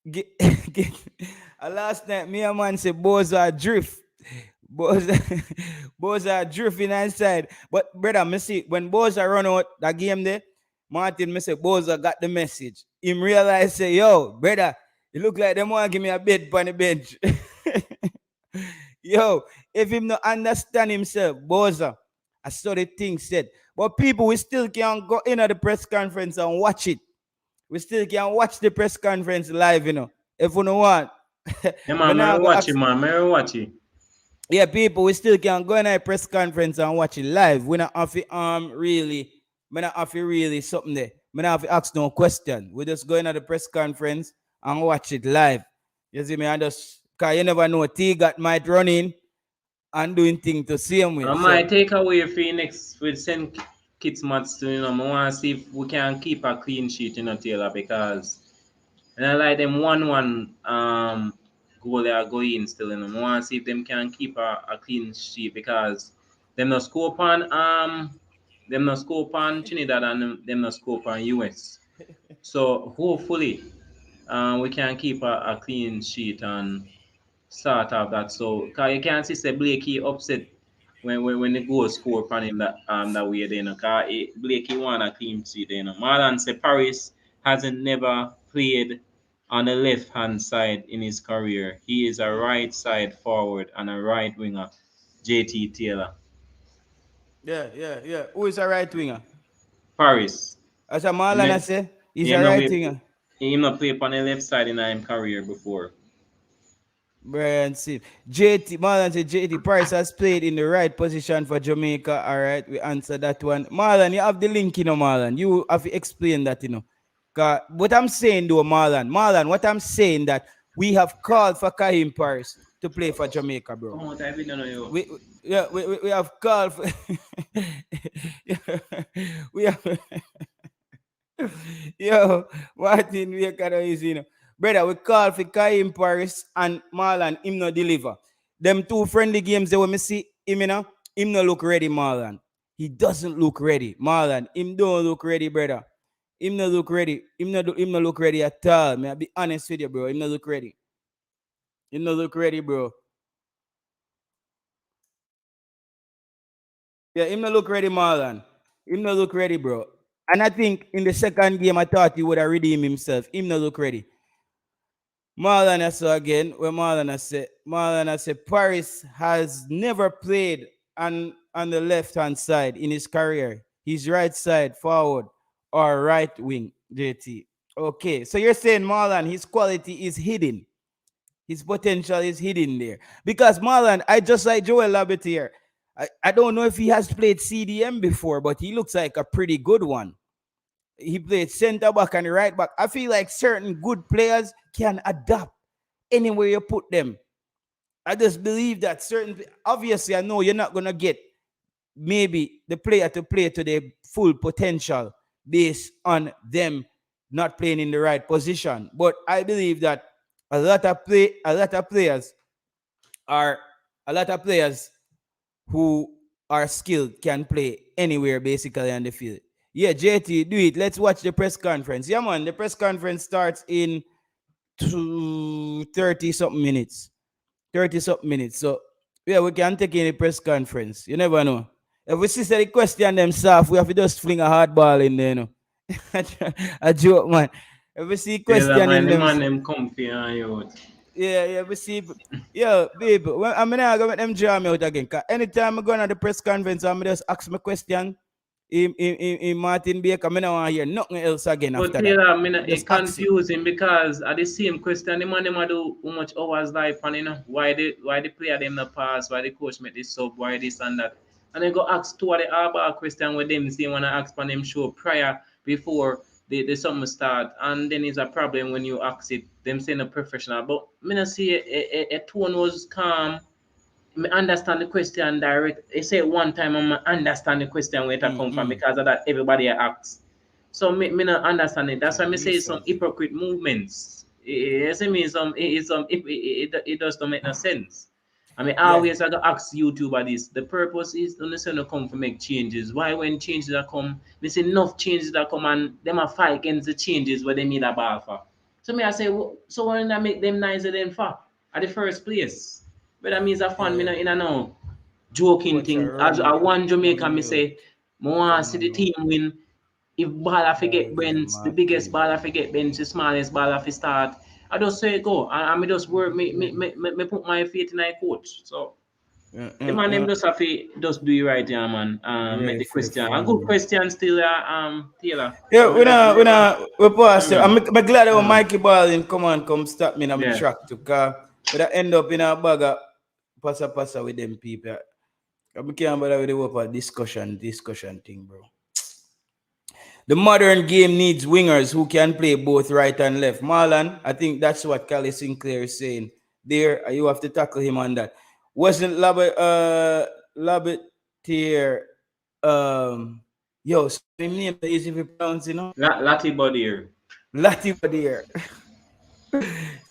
Get, get, last night, me and man say Boza drift. Boza, Boza drifting inside. But brother, me see when Boza run out that game there, Martin me say Boza got the message. Him realize say, yo, brother, it look like them want to give me a bed on the bench. Yo, if him not understand himself, Boza, I saw the thing said. But people, we still can go in at the press conference and watch it. We still can watch the press conference live, you know. If we don't want. Yeah, man, I watch it, man. I watch it. Yeah, people, we still can go in a press conference and watch it live. We not have to really, we not have to really something there. We not have to ask no question. We just go in at the press conference and watch it live. You see me? And just cause you never know, T-Got might run in and doing things to see him with. I might take away for next with St. Kitts match to, you know, I want to see if we can keep a clean sheet, you know, Taylor, because and I like them 1-1 goal they are going still, you know. I want to see if them can keep a clean sheet because them no score upon Trinidad and them no score upon US. So hopefully we can keep a clean sheet and start off that. So cause you can't see say Blakey upset when the goal score upon him that way then, cause Blakey want a clean sheet then. Marlon say Paris hasn't never played on the left hand side in his career. He is a right side forward and a right winger. JT Taylor. Yeah. Who is a right winger? Paris. As a Marlon I say, he's a Him right winger. not play on the left side in his career before. Brian see. JT Marlon said JT Price has played in the right position for Jamaica. All right, we answer that one. Marlon, you have the link, you know, Marlon. You have to explain that, you know. What I'm saying though, Marlon, what I'm saying that we have called for Kahim Paris to play for Jamaica, bro. Come on, I don't know you. We have called for we have yo, Martin, we kind of easy, you know. Brother, we call for Kahim Paris and Marlon, him no deliver. Them two friendly games that when me see him, you know, him no look ready, Marlon. He doesn't look ready. Marlon, him don't look ready, brother. Him no look ready. Him no look ready at all. May I be honest with you, bro. Him no look ready. Him no look ready, bro. Yeah, him no look ready, Marlon. Him no look ready, bro. And I think in the second game, I thought he would have redeemed himself. Him no look ready. Marlon I saw again, where Marlon I said Paris has never played on the left-hand side in his career. He's right side, forward, or right wing, JT. Okay, so you're saying Marlon, his quality is hidden. His potential is hidden there. Because Marlon, I just like Joel Labbit here. I don't know if he has played CDM before, but he looks like a pretty good one. He played center back and right back. I feel like certain good players can adapt anywhere you put them. I just believe that obviously, I know you're not going to get maybe the player to play to their full potential based on them not playing in the right position. But I believe that a lot of players who are skilled can play anywhere basically on the field. Yeah, JT, do it. Let's watch the press conference. Yeah, man, the press conference starts in 30 something minutes. 30 something minutes. So, yeah, we can take in the press conference. You never know. If we see the question them soft, we have to just fling a hard ball in there, you know. A joke, man. If we see question yeah, in them. Man, them comfy and you. Yeah, we see. Yeah, babe, I'm not going to them draw me out again. Cause anytime I go on the press conference, I'm just ask me question. In Martin Baker, I don't want to hear nothing else again but after Taylor, that. It's confusing because at the same question, the man them do how much hours life and you know why the player them not pass, why the coach make this sub, why this and that. and then go ask two of the hardball question with them, say wanna ask on them show prior before the summer start, and then it's a problem when you ask it. Them saying a professional, but me not see a tone was calm. Me understand the question direct. They say one time I understand the question where it come from because of that everybody asks. So me not understand it. That's why me say some hypocrite movements. You see me it does not make no sense. I mean, always I go ask YouTuber this. The purpose is to listen to come to make changes. Why when changes that come, we see enough changes that come and them a fight against the changes where they need a ball for. So me I say, so when I make them nicer than for at the first place. But that means a fan, me not in a no joking thing. As a one Jamaica, me say, I want to see the team win. If ball I forget bench, the biggest ball I forget bench, the smallest ball I start. I just say go, and I just work. Me put my faith in my coach. So the man them just have to just do it right, yeah, man. Make the question. A good question still, Taylor. Yeah, we pass. I'm glad that Mikey Ball come stop me in my track to car. But I end up in a bag of passa with them people. I can't bother with the whole discussion thing, bro. The modern game needs wingers who can play both right and left. Marlon, I think that's what Cali Sinclair is saying. There, you have to tackle him on that. Wasn't Labetier, so his name is easy to pronounce, you know? Latibodier.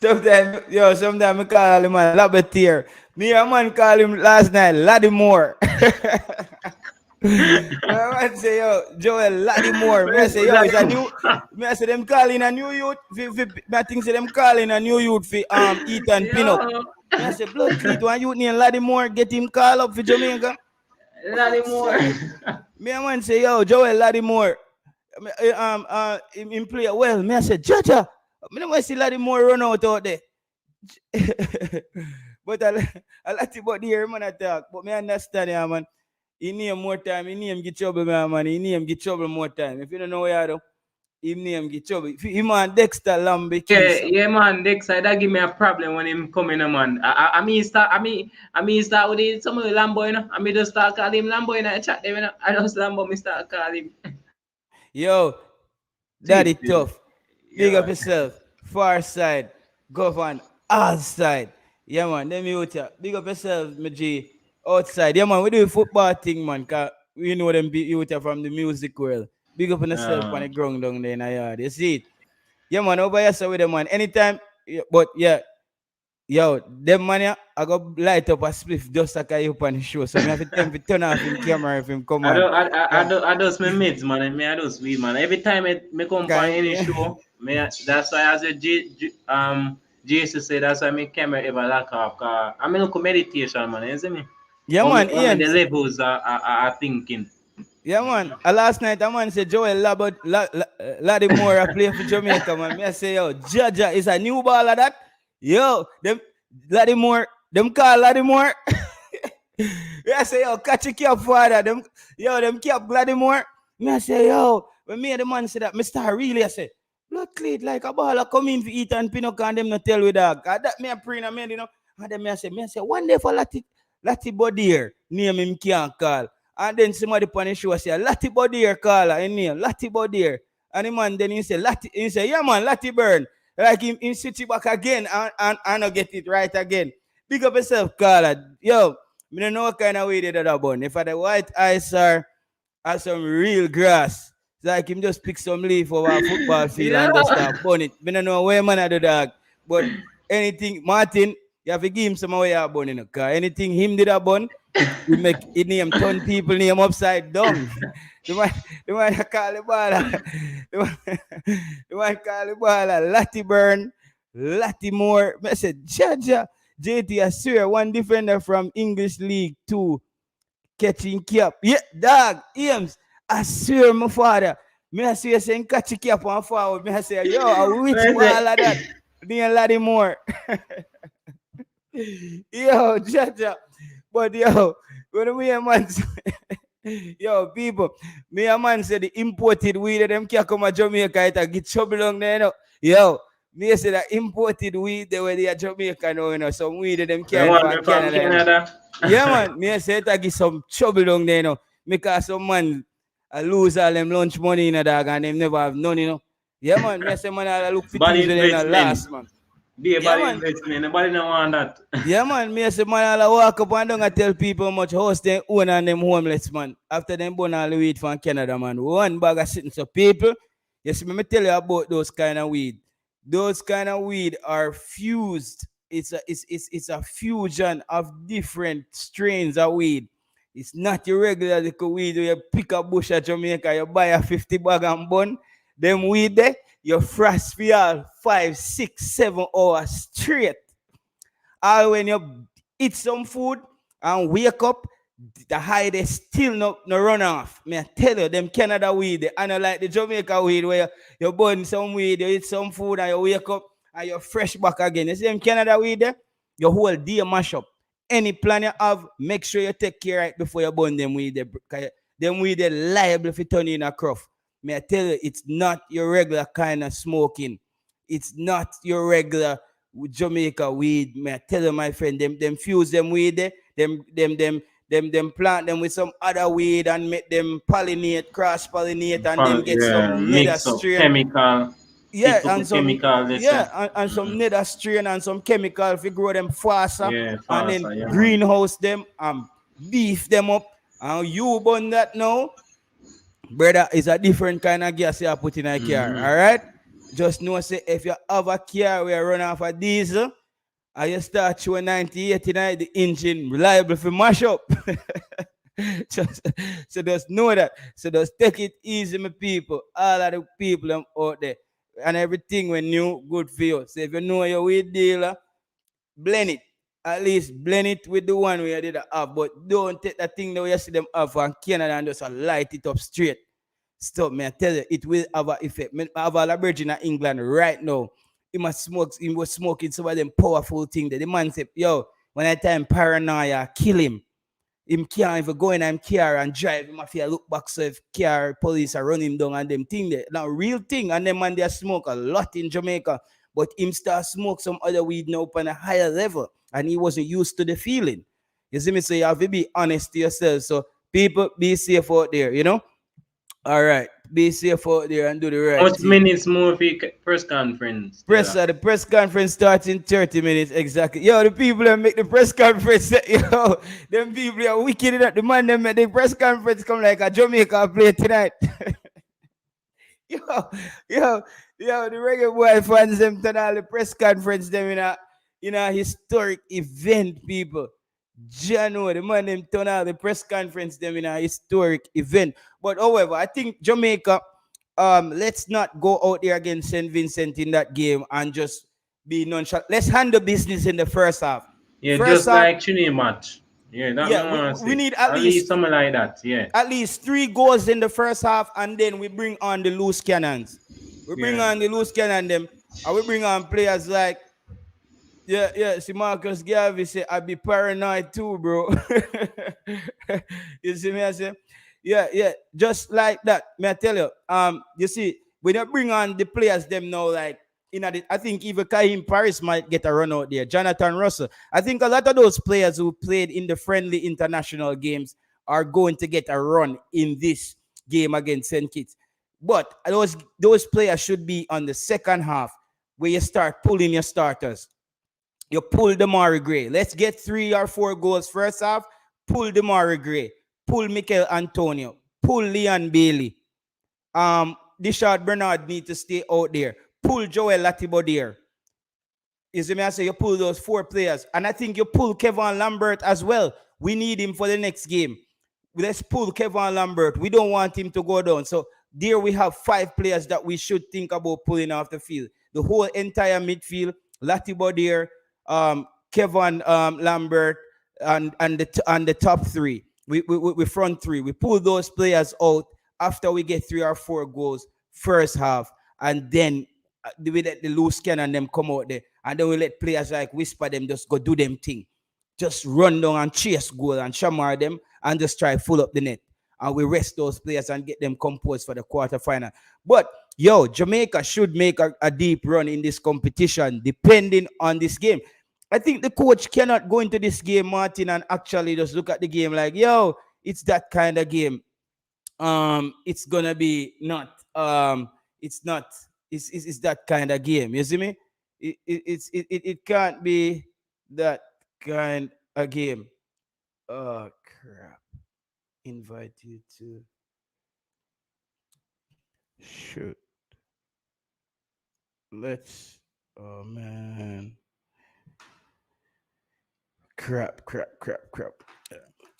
Sometimes I call him a Labetier. Me a man call him last night, Laddymore. I say, Joel Laddymore. Me I say, it's a new. Me I say them calling a new youth. I think say them calling a new youth for Ethan Pinnock. Me I say, blood cleat one youth named Laddymore. Get him call up for Jamaica. Laddymore. Me a man say, Joel Laddymore. Him play well. Me I say, Jaja. Me don't want to see Laddymore run out there. But I like about the air man attack. But me understand, yeah, man. He need more time. He need get trouble, man. He need get trouble more time. If you don't know what you do, he need get trouble. He man Dexter Lambe. Yeah, man. Dexter that give me a problem when him coming, man. I mean start with it, some of the Lambo, you know. I mean just start call him Lambo, you know. I chat them, you know. I just Lambo, me start call him. Yo, daddy tough. Big up yourself. Far side. Govern all side. Yeah, man. Them you big up yourself, my G. Outside. Yeah, man. We do a football thing, man. Because we know them youth from the music world. Big up on yourself on the ground down there in the yard. You see it? Yeah, man. Over here, so with them, man. Anytime. But yeah. Yo, them man, yeah, I go light up a spliff just like I up on the show. So I have to tell him to turn off his camera if him come on. I just my mates, man. I just weed, man. Every time I come on any show, that's why as a Jesus said, that's why my camera ever lock off. Cause I look meditation, man. You see me? Yeah, man. The levels are thinking. Yeah, man. Last night, a man said Joel Laddymore play for Jamaica, man. Me I say, Jaja is a new ball of that. Yo, them Laddymore, them call Laddymore. I say, catch a cap father. Them cap Laddymore. Me I say, when me and the man say that, Mr. Really, I say, blood cleat like a baller come in for Ethan Pinnock and them not tell with dog. That me a pre na man, you know. And then me I say, one day for Lati Bodier, name him can't call. And then somebody on the show say, Lati Bodier caller, in name, Lati Bodier. And the man then he say, yeah man, Lati Burn. Like him switch it back again and not get it right again. Big up yourself, caller. Yo, I don't know what kind of way they did that bun. If I the white ice are some real grass, it's like him just pick some leaf over a football field and just start bun it. I don't know where man I do dog. But anything, Martin, you have to give him some way of bun in the car. Anything him did a bun, we make it name turn people name upside down. The one call the baller. The one call the baller. Lati Burn, Lati Moore. I said, Jaja, JT, I swear, one defender from English League 2 catching cap. Yeah, dog, Ames, I swear, my father. Me I swear saying catch a cap on forward. Me I say, yo, I which ball of that? Near Lati Moore. Yo, Jaja. But yo, when we a man yo, people, me a man said the imported weed them can't come to Jamaica, it get trouble down there, you know. Yo, Me say that imported weed they were there Jamaica now, you know, some weed them The carry one from from Canada. Canada. Yeah, man. Me say that give some trouble down there, you know. Because some man lose all them lunch money in a dog and them never have none, you know. Yeah, man. Me say man I look for Bad things when them not investment. last, man. Be a Yeah, bad man. investment. Nobody don't want that. Yeah, man. Me say man I walk up and down and tell people how much house they own and them homeless, man. After them burn all the weed from Canada, man. One bag of sitting. So people, you see, me tell you about those kind of weed. Those kind of weed are fused. It's a fusion of different strains of weed. It's not your regular little weed where you pick a bush at Jamaica, you buy a 50 bag and bun. Them weed there, you frost for all 5, 6, 7 hours straight. Or when you eat some food and wake up, the high they still no run off. Me I tell you, them Canada weed, they are not like the Jamaica weed where you burn some weed, you eat some food and you wake up and you're fresh back again. You see them Canada weed there, your whole day mash up. Any plan you have, make sure you take care right before you burn them weed there. Them weed they liable if you turn in a cruff. Me I tell you, it's not your regular kind of smoking. It's not your regular Jamaica weed. Me I tell you, my friend, them fuse them weed there, them plant them with some other weed and make them pollinate, cross pollinate, and then get some nether mix up strain. chemical. Yeah, Pick up and the some chemical. and some nether strain and some chemical if you grow them faster, Yeah, and faster, then yeah, man. greenhouse them and beef them up. And you burn that now, brother, is a different kind of gas you put in a car. All right, just know say if you have a car where you run off a diesel and you start showing 90, 89, the engine reliable for mash up. So just know that. So just take it easy, my people. All of the people out there. And everything when new, good for you. So if you know your weed dealer, blend it. At least blend it with the one where you did have. But don't take that thing that you see them have from Canada and just light it up straight. Stop, me. I tell you, it will have an effect. I have a virgin in England right now. He was smoking some of them powerful things. The man said, yo, when I time paranoia, kill him. Him can't even go in him car and drive. Him have to look back so if car police are running him down and them thing there. Now real thing, and them man they smoke a lot in Jamaica. But him start smoke some other weed now up on a higher level. And he wasn't used to the feeling. You see me? So you have to be honest to yourself. So people be safe out there, you know? All right, be safe out there and do the right How much thing. minutes more for your press conference? The press conference starts in 30 minutes exactly. Yo, the people that make the press conference, yo, them people are wicked enough. The man that make the press conference come like a Jamaica play tonight. yo, the Reggaeboyz fans them turn all the press conference them in a historic event, people. January, the man them turn out the press conference them in a historic event. But however, I think Jamaica, let's not go out there against St. Vincent in that game and just be nonchalant. Let's handle business in the first half. Yeah, first just half, like Trinidad match. Yeah, that yeah, we need at least something like that. Yeah. At least 3 goals in the first half, and then we bring on the loose cannons. We bring on the loose cannon them, and we bring on players like see Marcus Garvey say I be paranoid too, bro. You see me I say? Yeah, just like that. May I tell you, you see, when you bring on the players them now, like I think even Kaim Paris might get a run out there. Jonathan Russell. I think a lot of those players who played in the friendly international games are going to get a run in this game against St. Kitts. But those players should be on the second half where you start pulling your starters. You pull Demarai Gray. Let's get 3 or 4 goals first half. Pull Demarai Gray. Pull Mikel Antonio. Pull Leon Bailey. Dishard Bernard need to stay out there. Pull Joel Latibo there. You see me? I say you pull those 4 players. And I think you pull Kevin Lambert as well. We need him for the next game. Let's pull Kevin Lambert. We don't want him to go down. So there we have 5 players that we should think about pulling off the field. The whole entire midfield. Latibo there. Kevin Lambert and the top 3. We front 3. We pull those players out after we get 3 or 4 goals first half, and then we let the loose cannon them come out there, and then we let players like Whisper them just go do them thing, just run down and chase goal and shamar them and just try full up the net, and we rest those players and get them composed for the quarterfinal. But yo, Jamaica should make a deep run in this competition depending on this game. I think the coach cannot go into this game, Martin, and actually just look at the game like, yo, it's that kind of game. It's gonna be not it's not it's that kind of game. You see me? It can't be that kind of game. Oh crap. Invite you to shoot. Let's oh man. Crap.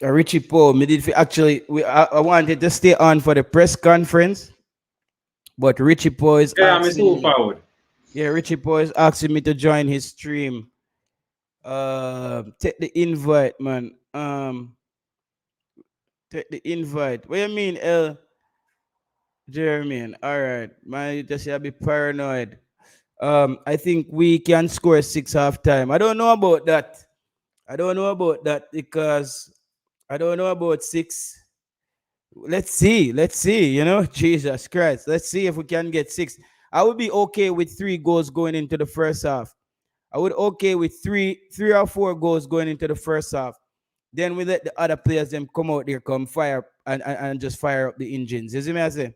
Richie Paul, me did actually I wanted to stay on for the press conference, but Richie Paul is Yeah, I'm asking so me. forward. Yeah, Richie Paul is asking me to join his stream. Take the invite, man. Take the invite. What you mean, L Jeremy? All right, man. You just a bit paranoid. I think we can score 6 half time. I don't know about that. I don't know about that because I don't know about 6. Let's see. Let's see. You know, Jesus Christ. Let's see if we can get 6. I would be okay with 3 goals going into the first half. I would okay with three or 4 goals going into the first half. Then we let the other players them come out there, come fire and just fire up the engines. You see me? I say,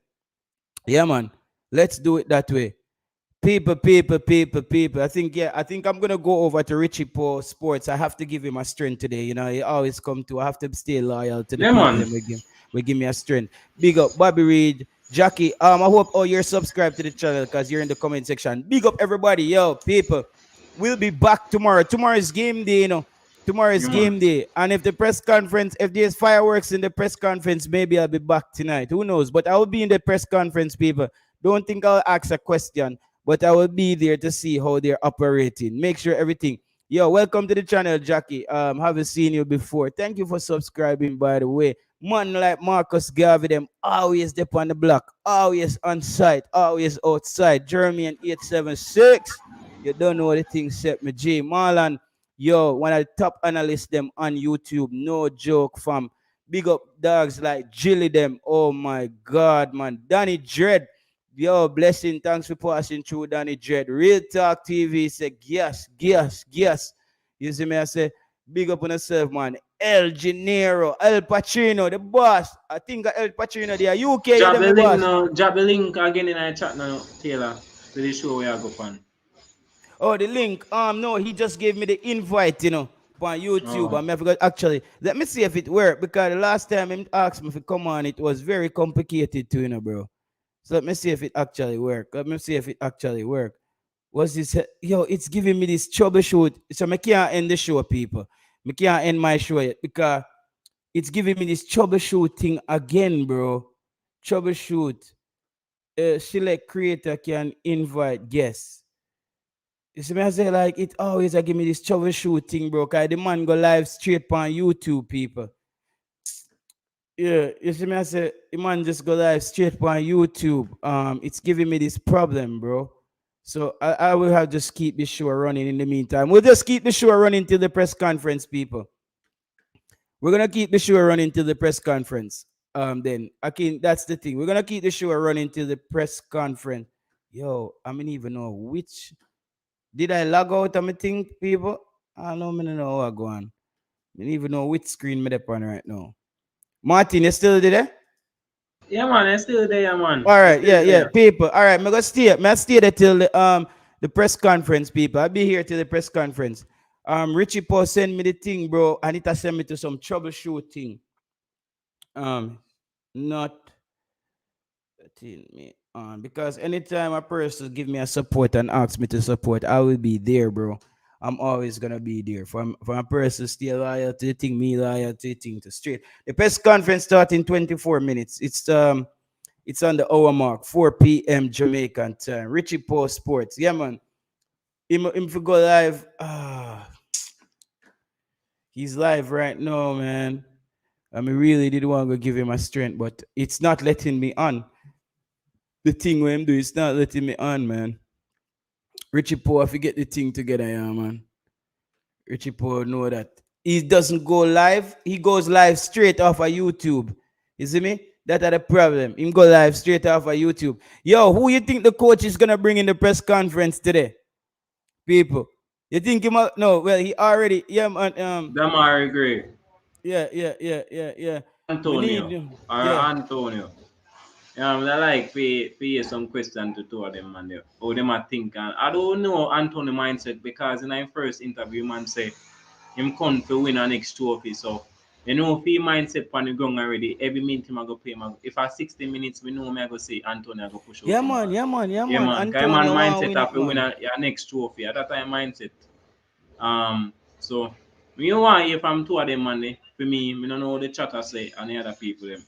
yeah, man. Let's do it that way. People. I think I'm gonna go over to Richie Paul Sports. I have to give him a strength today. You know, he always come to. I have to stay loyal to the Yeah, people man. and we give me a strength. Big up, Bobby Reed, Jackie. I hope all you're subscribed to the channel because you're in the comment section. Big up everybody, yo, people. We'll be back tomorrow. Tomorrow is game day, you know. Tomorrow is Yeah, man. game day. And if the press conference, if there's fireworks in the press conference, maybe I'll be back tonight. Who knows? But I will be in the press conference, people. Don't think I'll ask a question, but I will be there to see how they're operating. Make sure everything. Yo, welcome to the channel, Jackie. Haven't seen you before. Thank you for subscribing, by the way. Man like Marcus Garvey, them always up on the block, always on site, always outside. Jeremy and 876. You don't know the thing set me. J Marlon, yo, one of the top analysts them on YouTube. No joke, fam. Big up dogs like Jilly them. Oh my god, man. Danny Dread. Yo, blessing. Thanks for passing through, Danny Dread. Real Talk TV say, yes. You see me? I say, big up on yourself, man. El Gennaro, El Pacino, the boss. I think El Pacino, they are UK, you Drop them the the link boss. now. Drop the link again in our chat now, Taylor. To the show we are go on. Oh, the link. No, he just gave me the invite, you know, on YouTube. Oh. I forgot actually. Let me see if it worked because the last time he asked me to come on, it was very complicated to, you know, bro. So let me see if it actually worked. Let me see if it actually worked. Was this yo? It's giving me this troubleshoot. So I can't end the show, people. I can't end my show yet because it's giving me this troubleshooting again, bro. Troubleshoot. Select creator can invite guests. You see me, I say like it always give me this troubleshooting, bro. Cause the man go live straight on YouTube, people. Yeah, you see me, I say the man just go live straight on YouTube. It's giving me this problem, bro. So I will have just keep the show running in the meantime. We'll just keep the show running till the press conference, people. We're gonna keep the show running till the press conference. Then again, that's the thing. We're gonna keep the show running till the press conference. Yo, I don't even know which. Did I log out of my thing, people? I don't know how I go on. I don't even know which screen me up on right now. Martin, you still there? Yeah, man. It's still there, man. All It's right, still yeah, there. people. All right, I stay there till the press conference, people. I'll be here till the press conference. Richie Paul send me the thing, bro, and it has sent me to some troubleshooting. Not letting me on because anytime a person give me a support and ask me to support, I will be there, bro. I'm always gonna be there. For a person still loyal to the thing, me loyal to the thing to straight. The press conference start in 24 minutes. It's on the hour mark, 4 p.m. Jamaican time. Richie Paul Sports. Yeah, man. Him if go live. He's live right now, man. I mean, really did want to give him a strength, but it's not letting me on. The thing where him do, it's not letting me on, man. Richie Paul, if you get the thing together, yeah, man. Richie Paul know that. He doesn't go live. He goes live straight off of YouTube. You see me? That are the problem. Him go live straight off of YouTube. Yo, who you think the coach is gonna bring in the press conference today? People. You think he might no, well he already yeah man Damarai great. yeah. We need Antonio him. or Yeah. Antonio. I like pay some question to two of them and they, how them a think and I don't know Antonio mindset because in our first interview man say him come to win our next trophy. So you know if he mindset on the ground already, every minute him I go play him. If I 60 minutes we know me I go say Antonio I go push out Yeah him man, man. yeah man, yeah Yeah man. man, cause man Antonio want mindset win of it, to win man. a next trophy. At that time mindset. So when you want hear from two of them man, for me don't know what the chatter say and the other people them.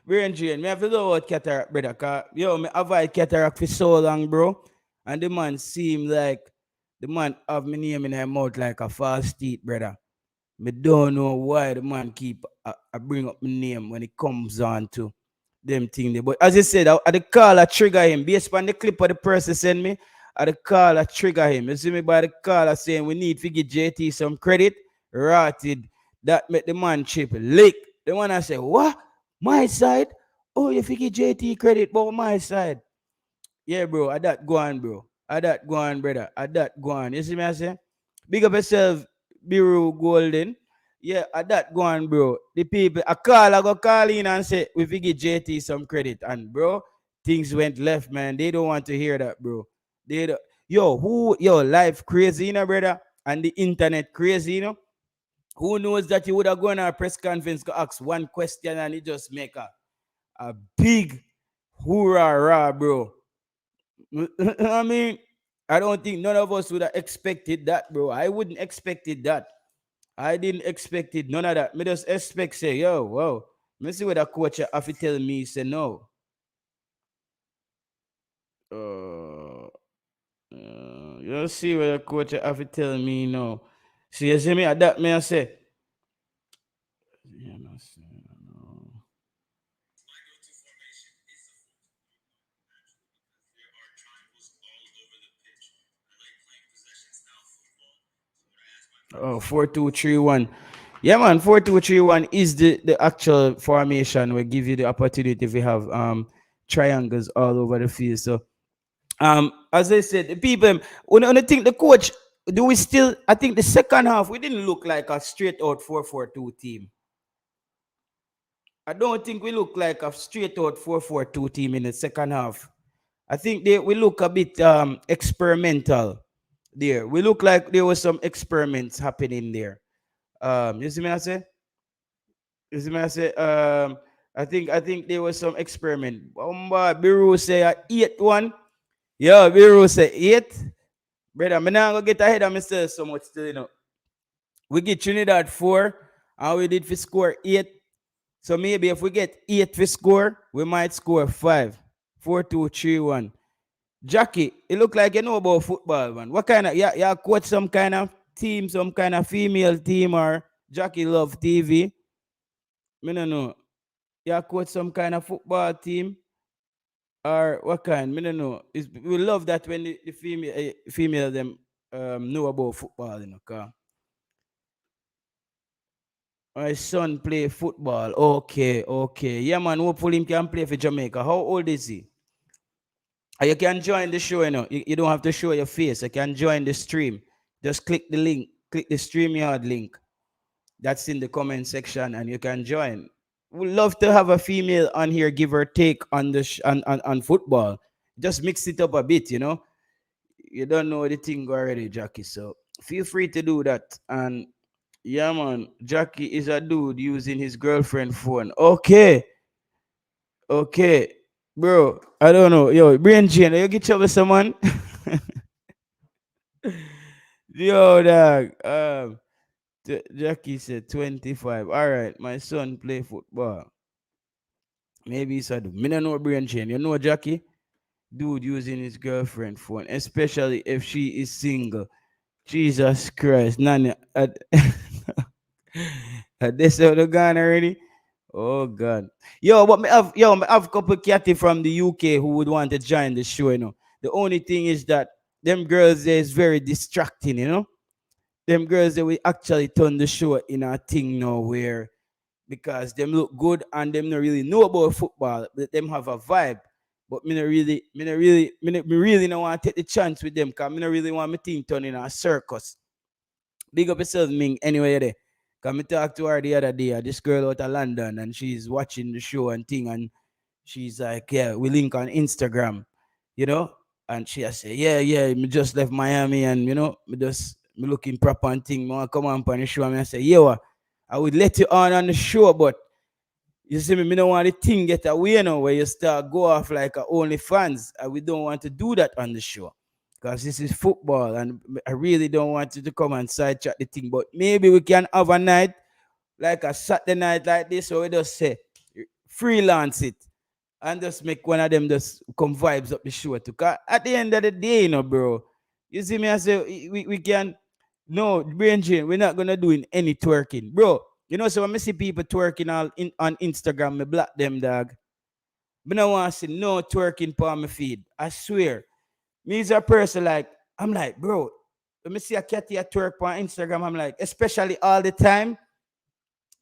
Brain drain. Me have to know about cataract, brother. Cause yo, me avoid cataract for so long, bro. And the man seem like the man have me name in her mouth like a false teeth, brother. Me don't know why the man keep I bring up my name when it comes on to them thing there. But as I said, I the call I trigger him based on the clip of the person send me. I the call I trigger him. You see me by the call I saying we need to give JT some credit. Rotted. That make the man chip lick. The one I say, what? My side? Oh, you give JT credit, but my side. Yeah, bro. I that go on, bro. I that go on, brother. I that go on. You see me I say? Big up yourself, Biru Golden. Yeah, I that go on, bro. The people, I go call in and say, we give JT some credit. And, bro, things went left, man. They don't want to hear that, bro. They don't. Yo, life crazy, you know, brother? And the internet crazy, you know? Who knows that you would have gone to a press conference to ask one question and it just make a big hoorah, rah, bro. I mean, I don't think none of us would have expected that, bro. I wouldn't expected that. I didn't expect it. None of that. Me just expect say, yo, whoa. Me see what the coach have to tell me. Say no. Uh, you see what the coach have to tell me no. See, you see me at that me I say. Yeah, no, no. Oh, 4-2-3-1. Yeah, man, 4-2-3-1 is the actual formation will give you the opportunity if you have triangles all over the field. So as I said, the people when I think the coach, do we still I think the second half we didn't look like a straight out 4-4-2 team. I don't think we look like a straight out 4-4-2 team in the second half. I think we look a bit experimental there. We look like there was some experiments happening there. You see me I say? You see me I say? I think there was some experiment. Biru say 8-1. Yo, Biru say 8. Brother, I'm not gonna get ahead of myself so much still, you know. We get Trinidad 4 and we did for score 8. So maybe if we get 8 for score, we might score 5. 4-2-3-1. Jackie, it look like you know about football, man. What kind of yeah, coach some kind of team, some kind of female team or Jackie love TV? Me no know. Yeah, coach some kind of football team or what kind? Me no know. We love that when the female them know about football, you know. 'Cause my son play football. Okay. Yeah, man. Hopefully him can play for Jamaica. How old is he? You can join the show, you know. You don't have to show your face. You can join the stream. Just click the link. Click the StreamYard link. That's in the comment section, and you can join. We'd love to have a female on here, give her take on the on football. Just mix it up a bit, you know. You don't know the thing already, Jackie. So feel free to do that. And yeah, man, Jackie is a dude using his girlfriend phone. Okay, bro. I don't know. Yo, brain chain, you get trouble someone. Yo, dog. Jackie said 25. All right, my son play football. Maybe he's a dude. Me no know brain chain. You know, Jackie? Dude using his girlfriend phone, especially if she is single. Jesus Christ, Nani. This how the gone already? Oh God. Me have couple catty from the UK who would want to join the show, you know. The only thing is that them girls there is very distracting, you know. Them girls that we actually turn the show in a thing now where because them look good and them not really know about football, but them have a vibe. But me really don't want to take the chance with them because me not really want me thing turn in a circus. Big up yourself, Ming, anyway there. Cause me talk to her the other day, this girl out of London, and she's watching the show and thing, and she's like, yeah, we link on Instagram, you know? And she has say, yeah, me just left Miami and me looking proper and thing, me want come on the show. And I say, yeah, I would let you on the show, but you see me don't want the thing get away, where you start go off like a OnlyFans. And we don't want to do that on the show. Because this is football and I really don't want you to come and sidetrack the thing. But maybe we can have a night, like a Saturday night like this, or we just say, freelance it and just make one of them just come vibes up the show too. Cause at the end of the day, bro, you see me, I say we can no brain drain, we're not gonna do any twerking. Bro, so when I see people twerking on Instagram, me block them, dog. But I want to see no twerking on my feed. I swear. Me as a person, like, I'm like, bro, when me see a cat here twerk on Instagram, I'm like, especially all the time,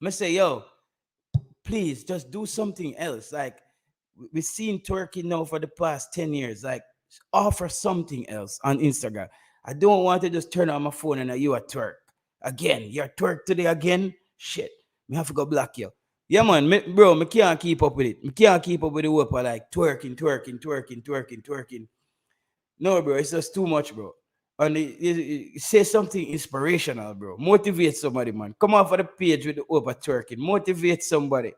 I say, yo, please just do something else. Like, we've seen twerking now for the past 10 years. Like, offer something else on Instagram. I don't want to just turn on my phone and you a twerk. Again, you're twerk today again? Shit. Me have to go block you. Yeah, man, bro, me can't keep up with it. Me can't keep up with the whoop like twerking. No, bro, it's just too much, bro. And say something inspirational, bro. Motivate somebody, man. Come off of the page with the over twerking. Motivate somebody.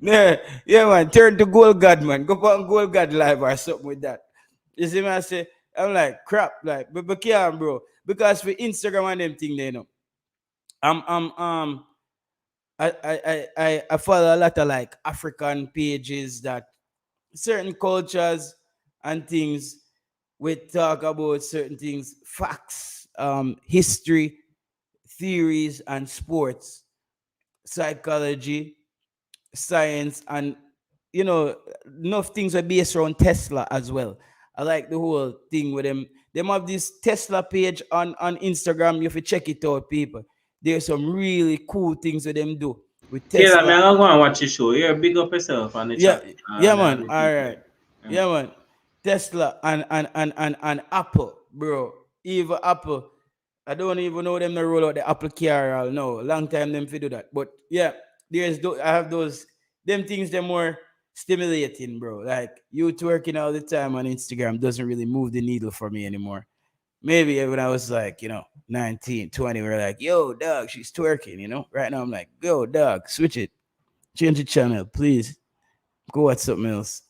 Yeah, man. Turn to Goal God, man. Go on Goal God live or something with that. You see me? I say, I'm like, crap, like, but can't, bro. Because for Instagram and them thing, I'm I follow a lot of like African pages that certain cultures and things we talk about certain things, facts, history, theories, and sports, psychology, science, and enough things are based around Tesla as well. I like the whole thing with them. Them have this Tesla page on Instagram. You have to check it out, people. There's some really cool things that them do with Taylor, me Tesla. I go and watch the show. Yeah, big up yourself on the Yeah, chat. yeah, And man. the All people right. there. Yeah. Yeah, man. Tesla and Apple, bro. Even Apple. I don't even know them to roll out the Apple car. No, long time them to do that. But yeah, I have those them things they're more stimulating, bro. Like you twerking all the time on Instagram doesn't really move the needle for me anymore. Maybe when I was like, 19, 20, we're like, yo, dog, she's twerking. Right now I'm like, yo, dog, switch it. Change the channel, please. Go at something else.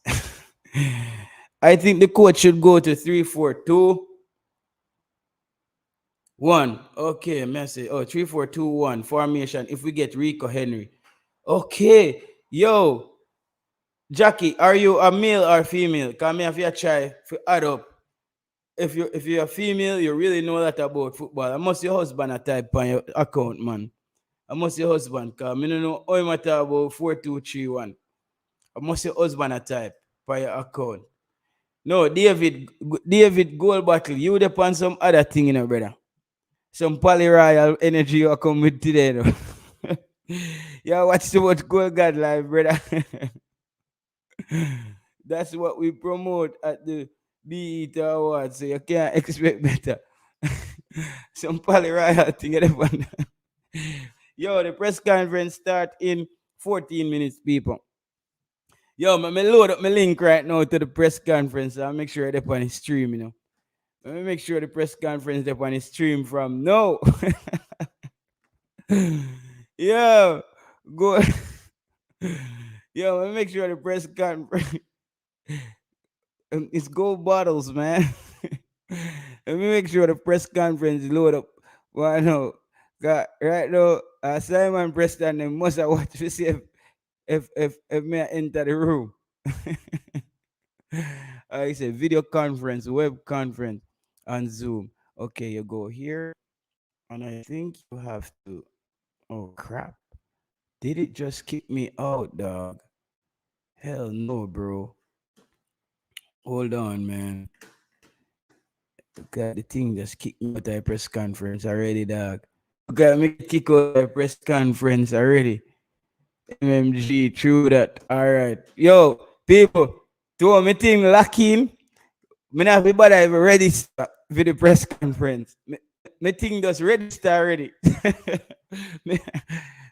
I think the coach should go to 3-4-2-1. Okay, message. Oh, 3-4-2-1 formation. If we get Rico Henry. Okay. Yo, Jackie, are you a male or female? Come here if you try to add up. If you're a female, you really know a lot about football. I must your husband a type on your account, man. I must your husband, because I don't know how you matter about 4-2-3-1. I must your husband a type on your account. No, David Gold Battle, you depend some other thing, brother. Some Poly Royal energy you come with today, though. Yeah, watch too much Gold God live, brother. That's what we promote at the BET Awards, so you can't expect better. Some Poly Royal thing. Yo, the press conference start in 14 minutes, people. Yo, me load up my link right now to the press conference. I'll make sure they're on the stream, Let me make sure the press conference they're on the stream from no. Yo, go. Yo, let me make sure the press conference. It's gold bottles, man. Let me make sure the press conference load up. Well, no, right now, Simon Preston they must have watched to see if me I enter the room. I say video conference, web conference, on Zoom. Okay, you go here, and I think you have to. Oh crap! Did it just kick me out, dog? Hell no, bro. Hold on, man. God, the thing just kicked me out of the press conference already, dog. Okay, me kick out the press conference already. MMG, true that. All right. Yo, people, to me thing lacking. Me not everybody ever register for the press conference. Me thing just register already. me,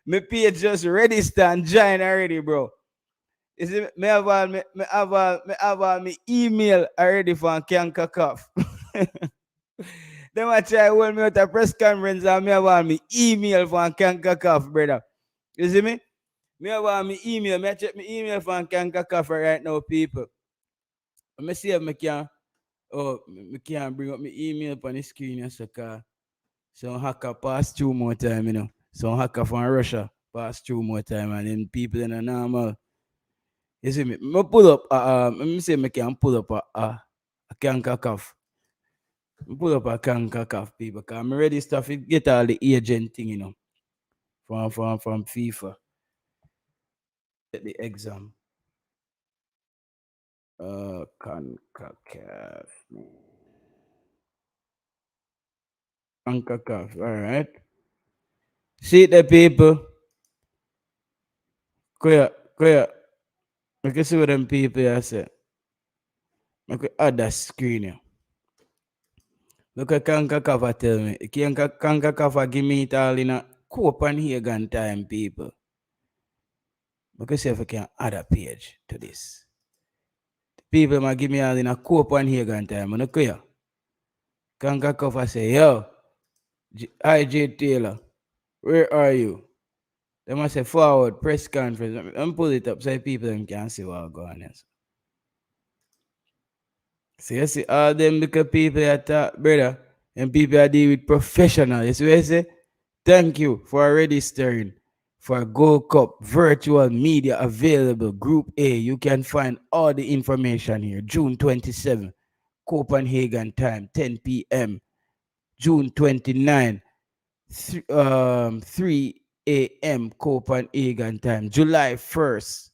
me page just register and join already, bro. You see, me email already from Concacaf. Them a try hold me out a press conference and me have all me email from Concacaf, brother. You see me? Me have all me email. Me a check me email from Concacaf right now, people. Let me see if me can. Oh, me can't bring up my email on the screen, yes, because some hacker pass through more time, you know. Some hacker from Russia pass through more time, and then people in a normal. You see me? Me pull up, let me say, me can pull up a Concacaf. Pull up a Concacaf, people, because I'm ready stuff. It get all the agent thing, you know, from FIFA. Get the exam. Concacaf. Concacaf, all right. See the people. Clear, clear. I can see what them people are saying. I could add that screen here. Look at Concacaf tell me. Concacaf give me it all in a Copenhagen time, people. I can see if I can add a page to this. People might give me all in a Copenhagen time. I know clear. Concacaf say, yo, IJ Taylor, where are you? They must say forward, press conference. I'm pull it up so people can see what's going on. So you see all them little people that talk, brother, and people that deal with professional. You see what I say? Thank you for registering for Gold Cup virtual media available. Group A. You can find all the information here. June 27, Copenhagen time, 10 p.m. June 29, 3 a.m. Copenhagen time. July 1st.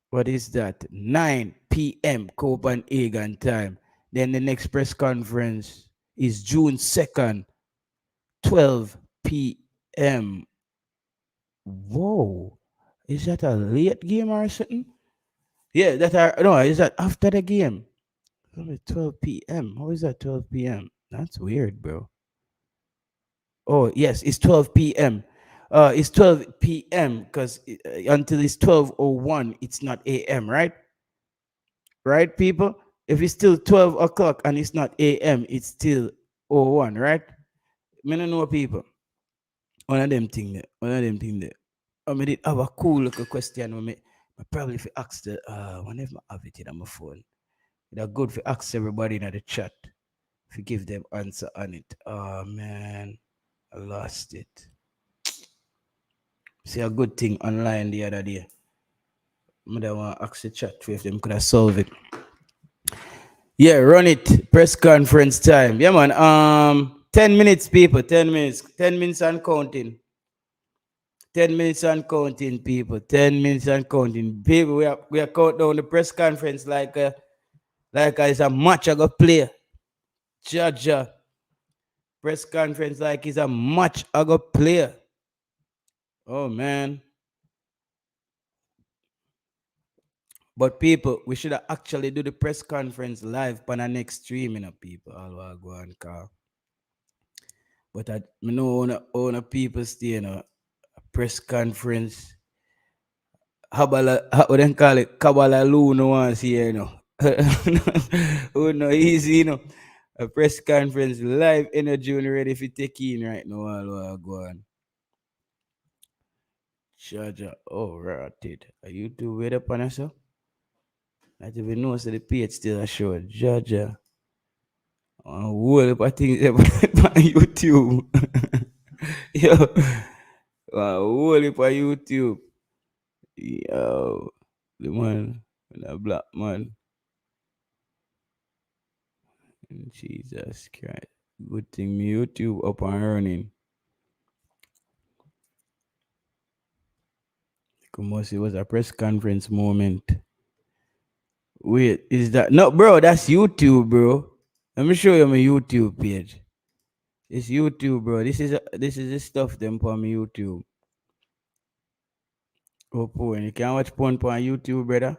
What is that? 9 p.m. Copenhagen time. Then the next press conference is June 2nd, 12 p.m. Whoa. Is that a late game or something? Yeah, no, is that after the game? 12 p.m. How is that 12 p.m.? That's weird, bro. Oh, yes, it's 12 p.m. It's 12 p.m. because until it's 12:01, it's not a.m., right? Right, people? If it's still 12 o'clock and it's not a.m., it's still 01, right? I don't know people. One of them thing there. One of them thing there. I mean, it have a cool little question. I probably if ask the whenever I have it on my phone. It's good for ask everybody in the chat. If you give them answer on it. Oh man, I lost it. See a good thing online the other day. I don't want to ask the chat if them could have solved it. Yeah, run it. Press conference time. Yeah, man. 10 minutes, people. 10 minutes. 10 minutes and counting. 10 minutes and counting, people. 10 minutes and counting. People, we are count down the press conference like it's a match I got play. Judge. Press conference like it's a match I got play. Oh man. But people, we should actually do the press conference live on the next stream, you know, people. All go and call. But I know all the people stay, you know, a press conference. What they call it? Kabalalu no one see, you know. Oh no, easy, you know. A press conference live energy when ready if you take in right now. All go on. Charger. Oh, right. Are you two wait up on us? I don't even know so the page still a show. Georgia. Whole heap of things on YouTube. Yo. Whole heap of YouTube. Yo. The man. The black man. Jesus Christ. Good thing me YouTube up and running. Come see, it was a press conference moment. Wait, is that no, bro? That's YouTube, bro. Let me show you my YouTube page. It's YouTube, bro. This is the stuff them on YouTube. Oh, porn. You can watch porn on YouTube, brother.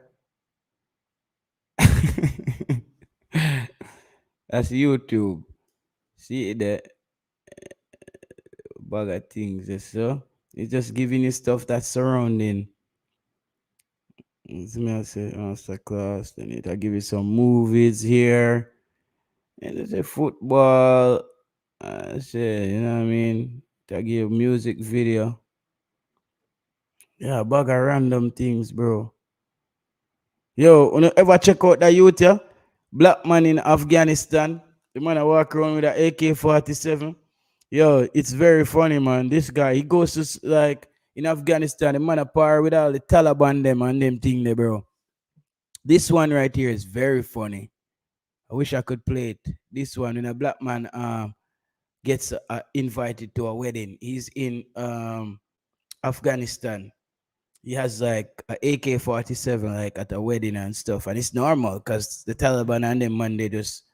That's YouTube. See the bag of things, so it's just giving you stuff that's surrounding. It's me, I say master class. Then it I give you some movies here, and there's a football. I say, you know what I mean? I give you music video. Yeah, bag of random things, bro. Yo, you ever check out that youth, yeah? Black man in Afghanistan. The man I walk around with an AK-47. Yo, it's very funny, man. This guy, he goes to like in Afghanistan, the man a par with all the Taliban them and them thing there, bro. This one right here is very funny. I wish I could play it. This one, when a black man gets invited to a wedding, he's in Afghanistan. He has like a AK-47 like at a wedding and stuff, and it's normal because the Taliban and them man they just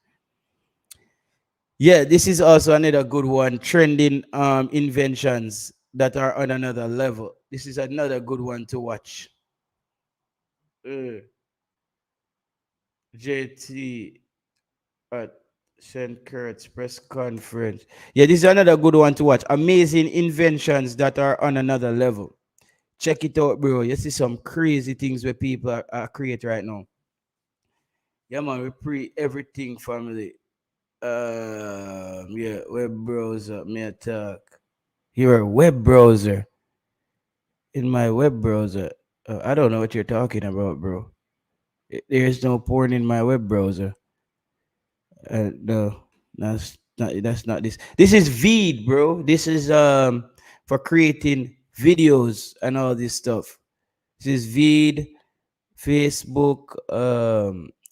yeah. This is also another good one. Trending inventions that are on another level. This is another good one to watch. JT at St. Kurt's press conference. Yeah, this is another good one to watch. Amazing inventions that are on another level. Check it out, bro. You see some crazy things where people are create right now. Yeah, man, we pre everything family. Yeah, web browser. Me talk. Your web browser. In my web browser. I don't know what you're talking about, bro. There's no porn in my web browser. No, that's not this. This is Veed, bro. This is for creating videos and all this stuff. This is Veed, Facebook.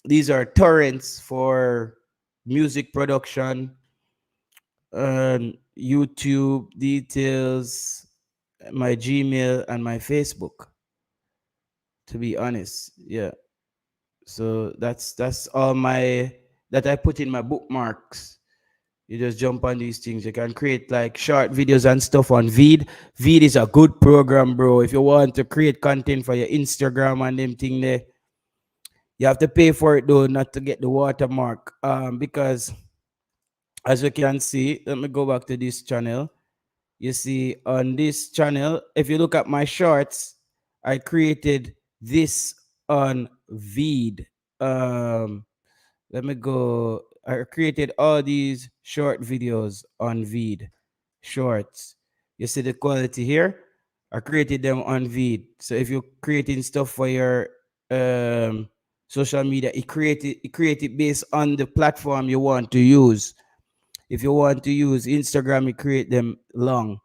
These are torrents for music production, YouTube details, my Gmail and my Facebook. To be honest, yeah. So that's all my that I put in my bookmarks. You just jump on these things. You can create like short videos and stuff on Veed. Veed is a good program, bro. If you want to create content for your Instagram and them thing there, you have to pay for it though, not to get the watermark. Because as you can see, let me go back to this channel. You see on this channel, if you look at my shorts, I created this on Veed. Let me go. I created all these short videos on Veed. Shorts. You see the quality here? I created them on Veed. So if you're creating stuff for your social media, it create it based on the platform you want to use. If you want to use Instagram, you create them long.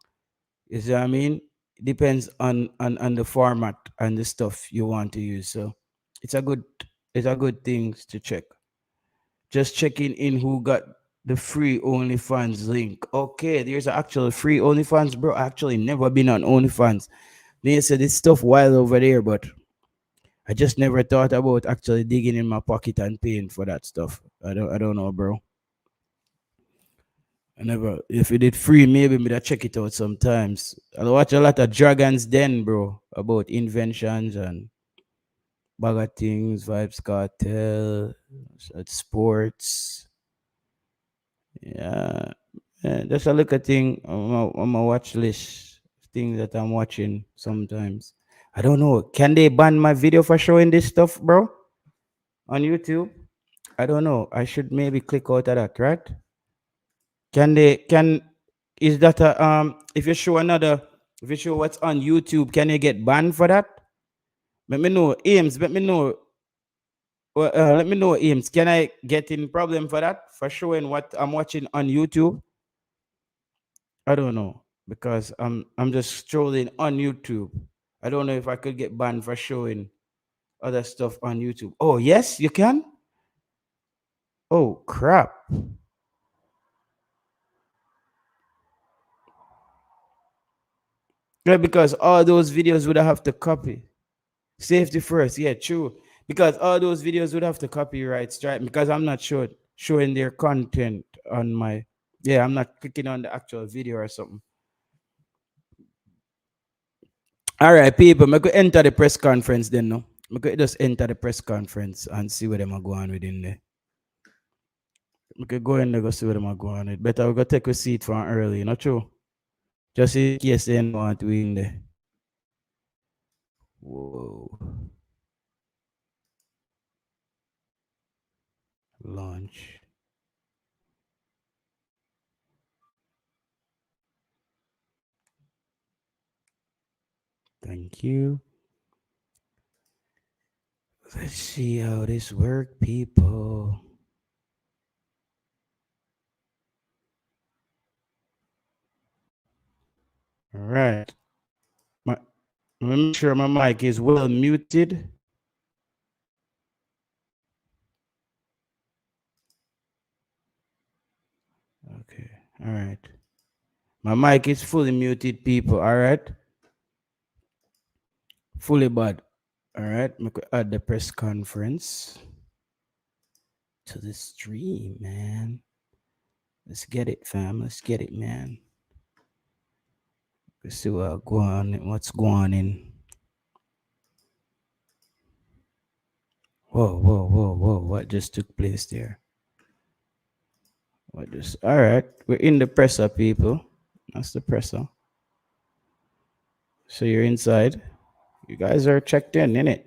You see what I mean? It depends on the format and the stuff you want to use. So it's a good it's a good thing to check. Just checking in who got the free OnlyFans link. Okay, there's an actual free OnlyFans, bro. I actually never been on OnlyFans. They said this stuff wild over there, but I just never thought about actually digging in my pocket and paying for that stuff. I don't know, bro. I never if it did free, maybe me that check it out sometimes. I watch a lot of Dragons Den, bro, about inventions and bag of things, Vibes Cartel, sports. Yeah, yeah, just a look at thing on my watch list. Things that I'm watching sometimes. I don't know. Can they ban my video for showing this stuff, bro? On YouTube? I don't know. I should maybe click out of that, right? Can they can is that a if you show what's on YouTube, can you get banned for that? Let me know. Ames, let me know. Well, let me know, Ames. Can I get in problem for that? For showing what I'm watching on YouTube? I don't know because I'm just strolling on YouTube. I don't know if I could get banned for showing other stuff on YouTube. Oh yes, you can. Oh crap! Yeah, because all those videos would have to copy. Safety first, yeah, true. Because all those videos would have to copyright strike because I'm not sure showing their content on my. Yeah, I'm not clicking on the actual video or something. All right, people, I could enter the press conference then, no? I could just enter the press conference and see where them are going within there. We could go in there, go see where them are going with. Better we go take a seat from early, not true? Just in case they don't want to in there. Whoa. Launch. Thank you. Let's see how this work, people. All right. Make sure my mic is well muted. Okay. All right. My mic is fully muted, people. All right. Fully bad. All right. I could add the press conference to the stream, man. Let's get it, fam. Let's get it, man. Let's see what's going in. Whoa. What just took place there? All right. We're in the presser, people. That's the presser. So you're inside. You guys are checked in, innit?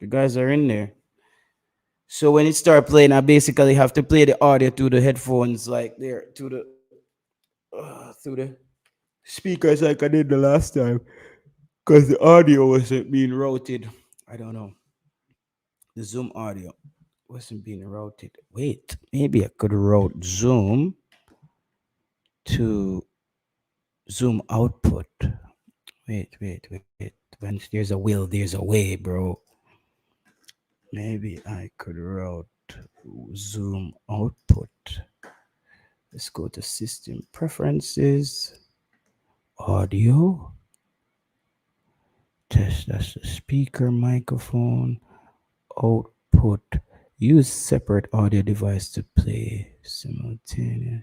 You guys are in there. So when it start playing, I basically have to play the audio through the headphones, like there, through the speakers, like I did the last time, because the audio wasn't being routed. I don't know. The Zoom audio wasn't being routed. Wait, maybe I could route Zoom to Zoom output. Wait. When there's a will, there's a way, bro. Maybe I could route Zoom output. Let's go to system preferences, audio. Test, that's the speaker, microphone, output. Use separate audio device to play simultaneous.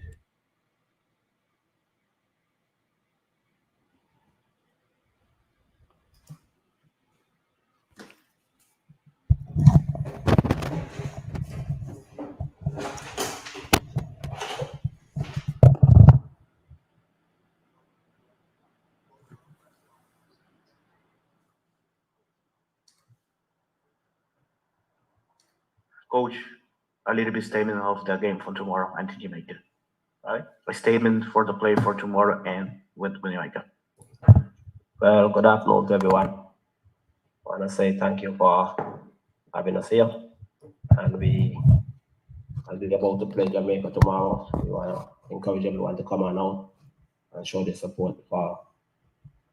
Coach, a little bit statement of the game for tomorrow and Jamaica. Right? A statement for the play for tomorrow and with Jamaica. Well, good afternoon to everyone. I want to say thank you for having us here. And we are about to play Jamaica tomorrow. We want to encourage everyone to come on out and show their support for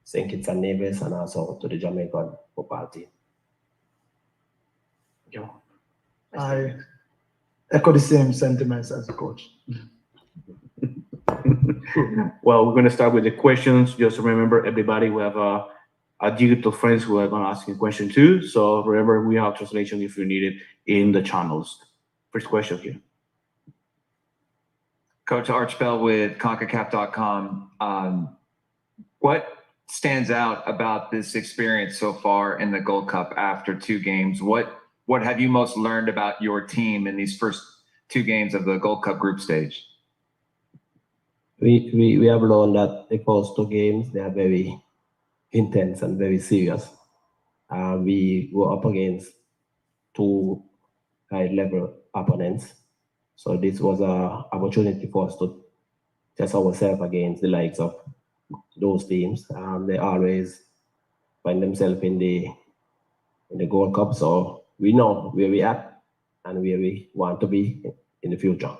St. Kitts and Nevis and also to the Jamaican football team. Thank you. I echo the same sentiments as the coach. Well, we're going to start with the questions. Just remember, everybody, we have our digital friends who are going to ask you a question too. So remember, we have translation if you need it in the channels. First question here. Coach Archbell with Concacaf.com. What stands out about this experience so far in the Gold Cup after 2 games? What have you most learned about your team in these first 2 games of the Gold Cup group stage? We have learned that the first 2 games, they are very intense and very serious. We were up against 2 high-level opponents. So this was an opportunity for us to test ourselves against the likes of those teams. They always find themselves in the Gold Cup. So we know where we at and where we want to be in the future.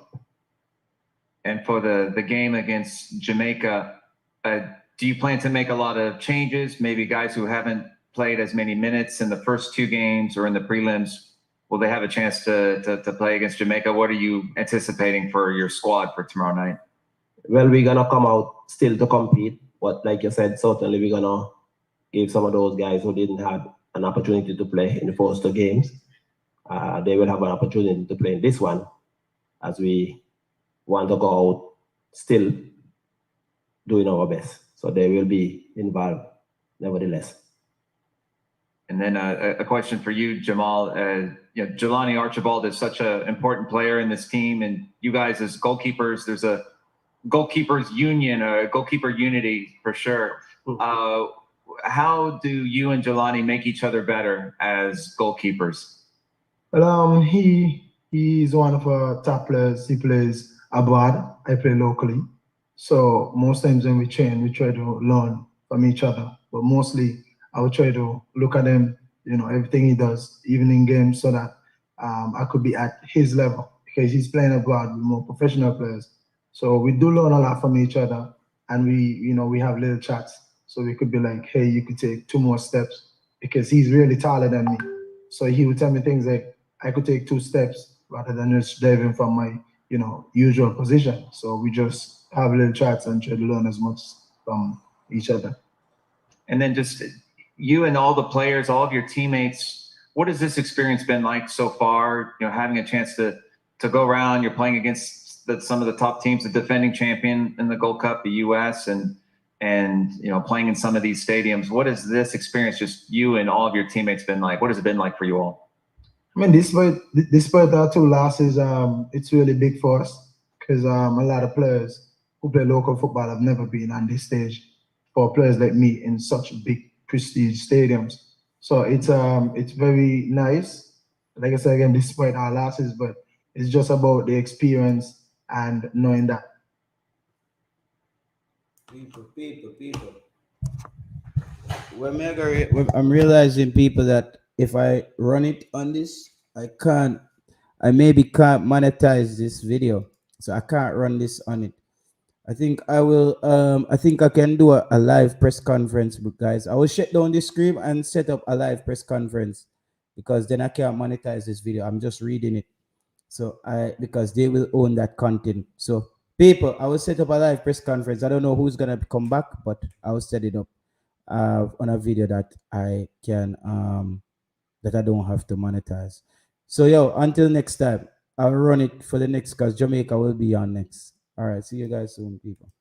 And for the game against Jamaica, do you plan to make a lot of changes? Maybe guys who haven't played as many minutes in the first 2 games or in the prelims, will they have a chance to play against Jamaica? What are you anticipating for your squad for tomorrow night? Well, we're going to come out still to compete. But like you said, certainly we're going to give some of those guys who didn't have an opportunity to play in the first 2 games. They will have an opportunity to play in this one as we want to go out still doing our best. So they will be involved nevertheless. And then a question for you, Jamal. Jelani Archibald is such an important player in this team, and you guys as goalkeepers, there's a goalkeepers union, a goalkeeper unity for sure. How do you and Jelani make each other better as goalkeepers? Well, he's one of our top players. He plays abroad. I play locally. So most times when we train, we try to learn from each other. But mostly I would try to look at him, everything he does, even in games, so that I could be at his level, because he's playing abroad with more professional players. So we do learn a lot from each other, and we have little chats. So we could be like, hey, you could take 2 more steps, because he's really taller than me. So he would tell me things like I could take 2 steps rather than just diving from my, usual position. So we just have little chats and try to learn as much from each other. And then just you and all the players, all of your teammates, what has this experience been like so far? Having a chance to go around, you're playing against some of the top teams, the defending champion in the Gold Cup, the U.S., and playing in some of these stadiums. What has this experience, just you and all of your teammates, been like? What has it been like for you all? I mean, despite our 2 losses, it's really big for us, because a lot of players who play local football have never been on this stage for players like me in such big prestige stadiums. So it's very nice. Like I said again, despite our losses, but it's just about the experience and knowing that. People. I'm realizing, people, that if I run it on this, I maybe can't monetize this video, so I can't run this on it. I think I will. I think I can do a live press conference, but guys, I will shut down this screen and set up a live press conference, because then I can't monetize this video. I'm just reading it, so because they will own that content. So people, I will set up a live press conference. I don't know who's gonna come back, but I will set it up on a video that I can that I don't have to monetize. So until next time, I'll run it for the next, because Jamaica will be on next. All right, see you guys soon, people.